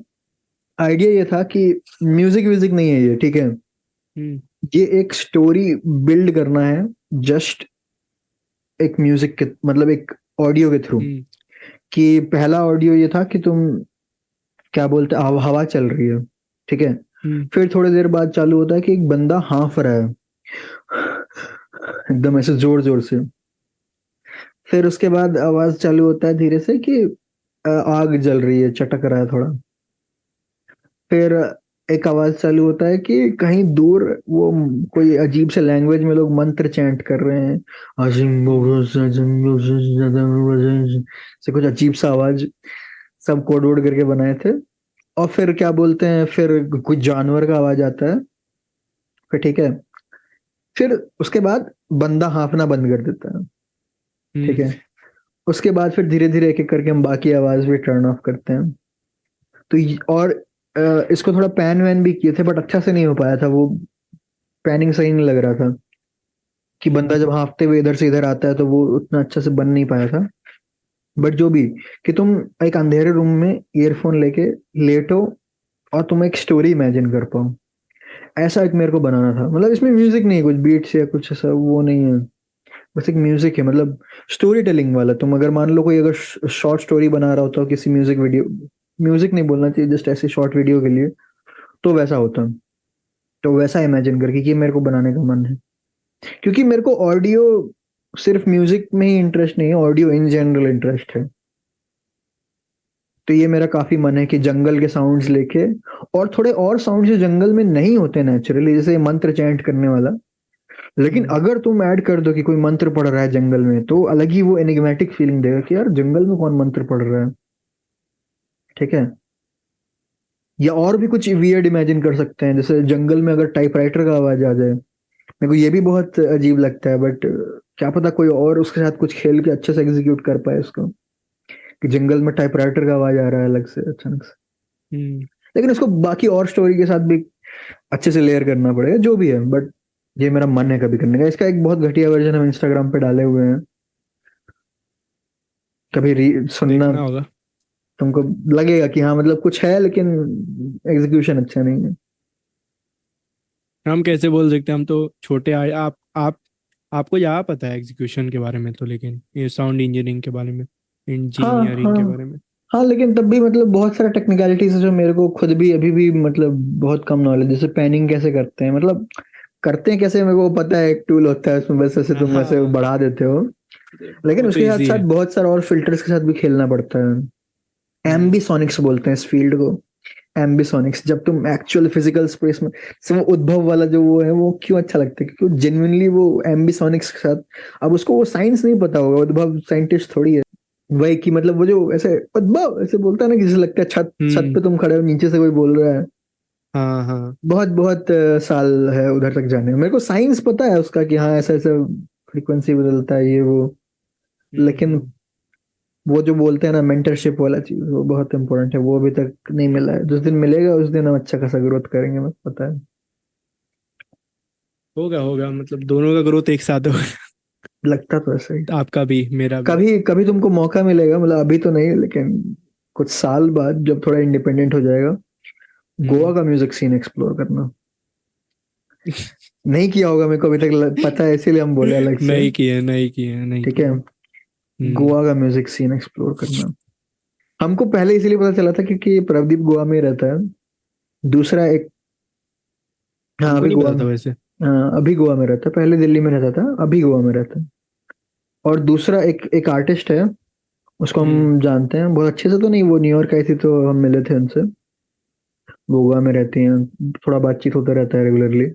आइडिया ये था कि म्यूजिक व्यूजिक नहीं है ये, ठीक है। हम्म ये एक स्टोरी बिल्ड करना है, जस्ट एक म्यूजिक के मतलब एक ऑडियो के थ्रू। हम्म कि पहला ऑडियो ये था कि तुम क्या बोलते हैं, हवा चल रही है, ठीक है। हम्म फिर थोड़ी देर बाद चालू होता है कि एक बंदा हाँफ रहा है, एकदम ऐसे जोर जोर से। फिर उसके बाद आवाज चालू होता है धीरे से कि आग जल रही है, चटक रहा है थोड़ा। फिर एक आवाज चालू होता है कि कहीं दूर वो कोई अजीब से लैंग्वेज में लोग मंत्र चैंट कर रहे हैं, से कुछ अजीब सा आवाज, सब कोड वोड करके बनाए थे। और फिर क्या बोलते हैं, फिर कुछ जानवर का आवाज आता है, फिर ठीक है। फिर उसके बाद बंदा हाँफना बंद कर देता है, ठीक हम्म। है। उसके बाद फिर धीरे धीरे एक एक करके हम बाकी आवाज भी टर्न ऑफ करते हैं। तो और इसको थोड़ा पैन वैन भी किए थे बट अच्छा से नहीं हो पाया था, वो पैनिंग सही नहीं लग रहा था कि बंदा जब हाँफते हुए इधर से इधर आता है तो वो उतना अच्छा से बन नहीं पाया था। बट जो भी, कि तुम एक अंधेरे रूम में ईयरफोन लेके लेटो और तुम एक स्टोरी इमेजिन कर पाओ, ऐसा एक मेरे को बनाना था। मतलब इसमें म्यूजिक नहीं, कुछ बीट्स या कुछ ऐसा वो नहीं है, बस एक म्यूजिक है, मतलब स्टोरी टेलिंग वाला। तुम अगर मान लो कोई अगर शॉर्ट स्टोरी बना रहा होता हो किसी म्यूजिक वीडियो, म्यूजिक नहीं बोलना चाहिए, जस्ट ऐसे शॉर्ट वीडियो के लिए, तो वैसा होता। तो वैसा इमेजिन करके ये मेरे को बनाने का मन है, क्योंकि मेरे को ऑडियो सिर्फ म्यूजिक में ही इंटरेस्ट नहीं है, ऑडियो इन जनरल इंटरेस्ट है। तो ये मेरा काफी मन है कि जंगल के साउंड्स लेके और थोड़े और साउंड जो जंगल में नहीं होते नेचुरली, जैसे मंत्र चैंट करने वाला, लेकिन हम्म। अगर तुम ऐड कर दो कि कोई मंत्र पढ़ रहा है जंगल में, तो अलग ही वो एनिग्मेटिक फीलिंग देगा कि यार जंगल में कौन मंत्र पढ़ रहा है, ठीक है। या और भी कुछ वियर्ड इमेजिन कर सकते हैं, जैसे जंगल में अगर टाइपराइटर का आवाज आ जाए, मेरे को ये भी बहुत अजीब लगता है, बट क्या पता कोई और उसके साथ कुछ खेल के अच्छे से एग्जीक्यूट कर पाए उसको, कि जंगल में टाइपराइटर का आवाज आ रहा है अलग से अचानक से। हम्म। लेकिन उसको बाकी और स्टोरी के साथ भी अच्छे से लेयर करना पड़ेगा, जो भी है, बट ये मेरा मन है कभी करने का। इसका एक बहुत घटिया वर्जन हम इंस्टाग्राम पे डाले हुए हैं, कभी सुनना, देखना होगा। तुमको लगेगा कि हाँ मतलब कुछ है, लेकिन एग्जीक्यूशन अच्छा नहीं है। हम कैसे बोल सकते हैं, हम तो छोटे आए। आप आपको ज्यादा पता है एग्जीक्यूशन के बारे में तो, लेकिन ये साउंड इंजीनियरिंग के बारे में, हाँ इंजीनियरिंग हाँ के बारे में। हाँ, लेकिन तब भी मतलब बहुत सारा टेक्निकलिटीज है जो मेरे को खुद भी अभी भी मतलब बहुत कम नॉलेज। जैसे पैनिंग कैसे करते हैं, मतलब करते हैं कैसे मेरे को पता है, एक टूल होता है उसमें बस ऐसे तुम ऐसे हाँ, बढ़ा देते हो, लेकिन वो तो उसके साथ इजी साथ है। बहुत सारा और फिल्टर्स के साथ भी खेलना पड़ता है। हम्म। एम्बिसोनिक्स बोलते हैं इस फील्ड को, एम्बिसोनिक्स। जब तुम एक्चुअल फिजिकल स्पेस में से वो उद्भव वाला जो वो है, वो क्यों अच्छा लगता है, क्योंकि जेन्युइनली वो एम्बिसोनिक्स के साथ, अब उसको वो साइंस नहीं पता होगा, उद्भव साइंटिस्ट थोड़ी है। वही कि मतलब वो जो ऐसे उद्भव ऐसे बोलता है ना, किसी लगता है छत छत हम्म। पे तुम खड़े हो, नीचे से कोई बोल रहा है। हाँ हाँ। बहुत बहुत साल है उधर तक जाने में। मेरे को साइंस पता है उसका कि हाँ ऐसा ऐसा फ्रीक्वेंसी बदलता है ये वो, लेकिन हम्म। वो जो बोलते हैं ना मेंटरशिप वाला चीज, वो बहुत इंपॉर्टेंट है, वो अभी तक नहीं मिला है। जिस दिन मिलेगा उस दिन हम अच्छा खासा ग्रोथ करेंगे, मेरे को पता है। होगा होगा, मतलब दोनों का ग्रोथ एक साथ होगा। लगता तो ऐसा ही। आपका भी मेरा भी। कभी कभी तुमको मौका मिलेगा, मतलब अभी तो नहीं, लेकिन कुछ साल बाद जब थोड़ा इंडिपेंडेंट हो जाएगा, गोवा हम्म। का म्यूजिक सीन एक्सप्लोर करना। नहीं किया होगा, मेरे को अभी तक पता है, इसीलिए हम बोले अलग से, नहीं किए, नहीं किए, नहीं ठीक है। किए। हम्म। गोवा का म्यूजिक सीन एक्सप्लोर करना हमको पहले इसीलिए पता चला था क्योंकि प्रदीप गोवा में ही रहता है। दूसरा एक, हाँ हमको अभी नहीं गोवा पता में, था वैसे। हाँ अभी गोवा में रहता है, पहले दिल्ली में रहता था, अभी गोवा में रहता है। और दूसरा एक एक आर्टिस्ट है, उसको हम्म। हम जानते हैं बहुत अच्छे से, तो नहीं वो न्यूयॉर्क आई थी तो हम मिले थे उनसे। वो गोवा में रहती हैं, थोड़ा बातचीत होता रहता है रेगुलरली,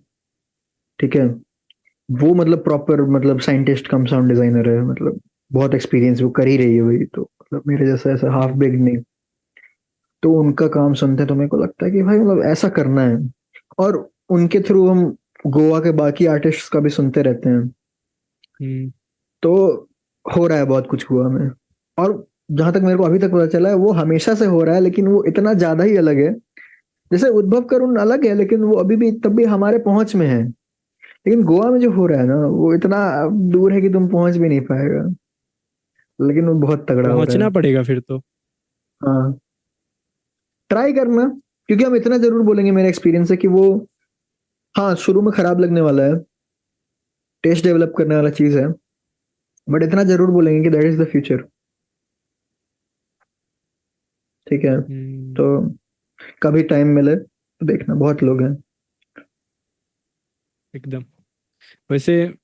ठीक है। वो मतलब प्रॉपर मतलब साइंटिस्ट कम साउंड डिजाइनर है, मतलब बहुत एक्सपीरियंस वो कर ही रही है वही, तो मतलब मेरे जैसा ऐसा हाफ हम्म। बेग्ड नहीं। तो उनका काम सुनते हैं तो मेरे को लगता है कि भाई मतलब ऐसा करना है। और उनके थ्रू हम गोवा के बाकी आर्टिस्ट्स का भी सुनते रहते हैं, हम्म। तो हो रहा है बहुत कुछ गोवा में। और जहां तक मेरे को अभी तक पता चला है, वो हमेशा से हो रहा है, लेकिन वो इतना ज्यादा ही अलग है। जैसे उद्भव करुण अलग है, लेकिन वो अभी भी तब भी हमारे पहुंच में है। लेकिन गोवा में जो हो रहा है ना, वो इतना दूर है कि तुम पहुंच भी नहीं पाएगा, लेकिन वो बहुत तगड़ा हो रहा है। पहुंचना पड़ेगा फिर तो। हाँ, ट्राई करना, क्योंकि हम इतना जरूर बोलेंगे, मेरा एक्सपीरियंस है कि वो, हाँ शुरू में खराब लगने वाला है, टेस्ट डेवलप करने वाला चीज है, बट इतना जरूर बोलेंगे कि दैट इज द फ्यूचर, ठीक है। हम्म। तो कभी टाइम मिले तो देखना, बहुत लोग हैं। एकदम। वैसे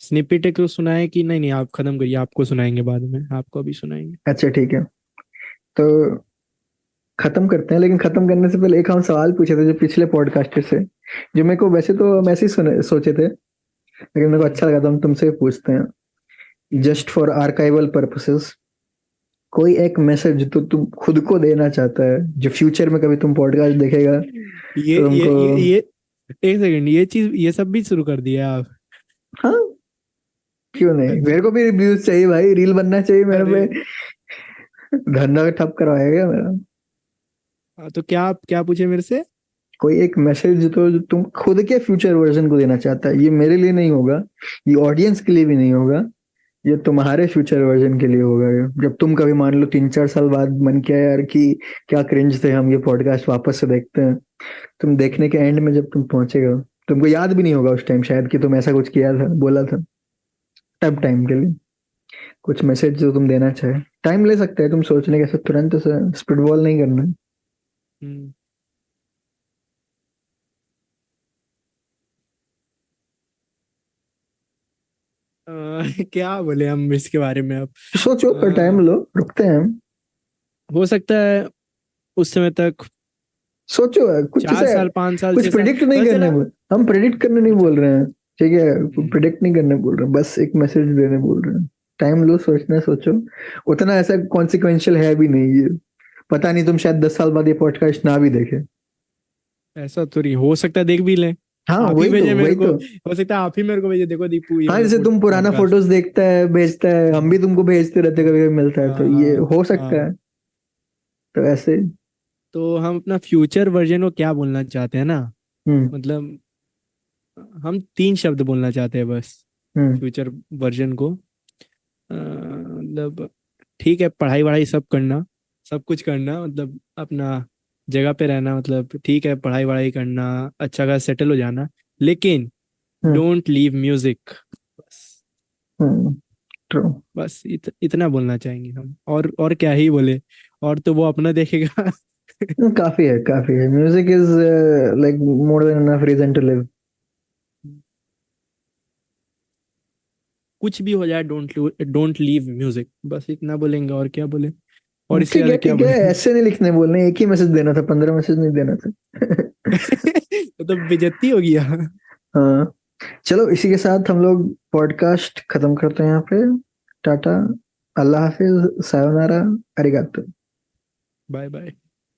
स्निपेट एक तो सुना है कि नहीं? नहीं, आप खत्म करिए, आपको सुनाएंगे बाद में, आपको अभी सुनाएंगे। अच्छा ठीक है, तो खत्म करते हैं, लेकिन खत्म करने से पहले एक हम सवाल पूछे थे जो पिछले पॉडकास्टर से, जो मेरे को वैसे तो हम ऐसे ही सोचे थे, लेकिन मेरे को हम्म। अच्छा लगा, तो हम तुमसे भी पूछते हैं, hmm. Just for archival purposes. कोई एक मैसेज तो तुम खुद को देना चाहता है, जो फ्यूचर में कभी तुम पॉडकास्ट देखेगा ये तो ये तुमको, ये ये एक सेकंड, ये सब भी शुरू कर दिया आप? हाँ, क्यों नहीं, अच्छा। मेरे को भी रिव्यूज चाहिए भाई, रील बनना चाहिए मेरे अरे पे। धंधा ठप करवाएगा मेरा। हाँ, तो क्या आप क्या पूछे मेरे से? कोई एक मैसेज तो जो तुम खुद के फ्यूचर वर्जन को देना चाहता है, ये मेरे लिए नहीं होगा, ये ऑडियंस के लिए भी नहीं होगा, ये तुम्हारे फ्यूचर वर्जन के लिए होगा। ये जब तुम कभी मान लो 3-4 साल बाद मन किया यार कि क्या क्रिंज थे हम, ये पॉडकास्ट वापस से देखते हैं, तुम देखने के एंड में जब तुम पहुंचेगा, तुमको याद भी नहीं होगा उस टाइम शायद कि तुम ऐसा कुछ किया था, बोला था। तब टाइम के लिए कुछ मैसेज जो तुम देना चाहे, टाइम ले सकते हैं तुम सोचने के, ऐसे तुरंत से स्पिटबॉल नहीं करना है। हम्म, अ, क्या बोले हम इसके बारे में अब? सोचो, पर टाइम लो, रुकते हैं हम। हो सकता है उस समय तक सोचो कुछ चार ऐसे, साल 5 साल कुछ 6 साल प्रिडिक्ट नहीं पता करने चला। हम प्रिडिक्ट करने नहीं अच्छा। बोल रहे हैं, ठीक है, हम्म, प्रिडिक्ट नहीं करने बोल रहे हैं, बस एक मैसेज देने बोल रहे हैं। टाइम लो, सोचना, सोचो। उतना ऐसा कॉन्सिक्वेंशियल है भी नहीं ये, पता नहीं तुम शायद 10 साल बाद ये पॉडकास्ट ना भी देखे। ऐसा तो नहीं हो सकता, देख भी लें। हाँ आप ही वही तो, भेजे मेरे वही को, तो। हो सकता है आप ही मेरे को भेजे, देखो दीपू ये हाँ, वाला जैसे तुम पुराना पॉडकास्ट। फोटोज देखता है, भेजता है, हम भी तुमको भेजते रहते, कभी कभी मिलता है, तो ये हाँ हो सकता हाँ। है। तो ऐसे। तो हम अपना फ्यूचर वर्जन को क्या बोलना चाहते हैं ना, हम्म। मतलब हम 3 शब्द बोलना चाहते हैं बस हम्म। फ्यूचर वर्जन को। मतलब ठीक है, पढ़ाई वढ़ाई सब करना, सब कुछ करना, मतलब अपना जगह पे रहना, मतलब ठीक है, पढ़ाई वढ़ाई करना, अच्छा खासा सेटल हो जाना, लेकिन हम्म। Don't leave music. बस, हम्म। ट्रू। बस इतना बोलना चाहेंगे हम, और क्या ही बोले, और तो वो अपना देखेगा। काफी है, काफी है। Music is like more than enough reason to live. कुछ भी हो जाए, डोंट लीव म्यूजिक, बस इतना बोलेंगे, और क्या बोले, और इससे ठीक है, ज्यादा क्या ठीक है, बोले। ऐसे नहीं लिखने बोलने, एक ही मैसेज देना था, 15 मैसेज नहीं देना था। वो तो बेइज्जती हो गया। हाँ, चलो इसी के साथ हम लोग पॉडकास्ट खत्म करते हैं यहाँ पे। टाटा, अल्लाह हाफिज, सायोनारा, अरिगातो। Bye bye.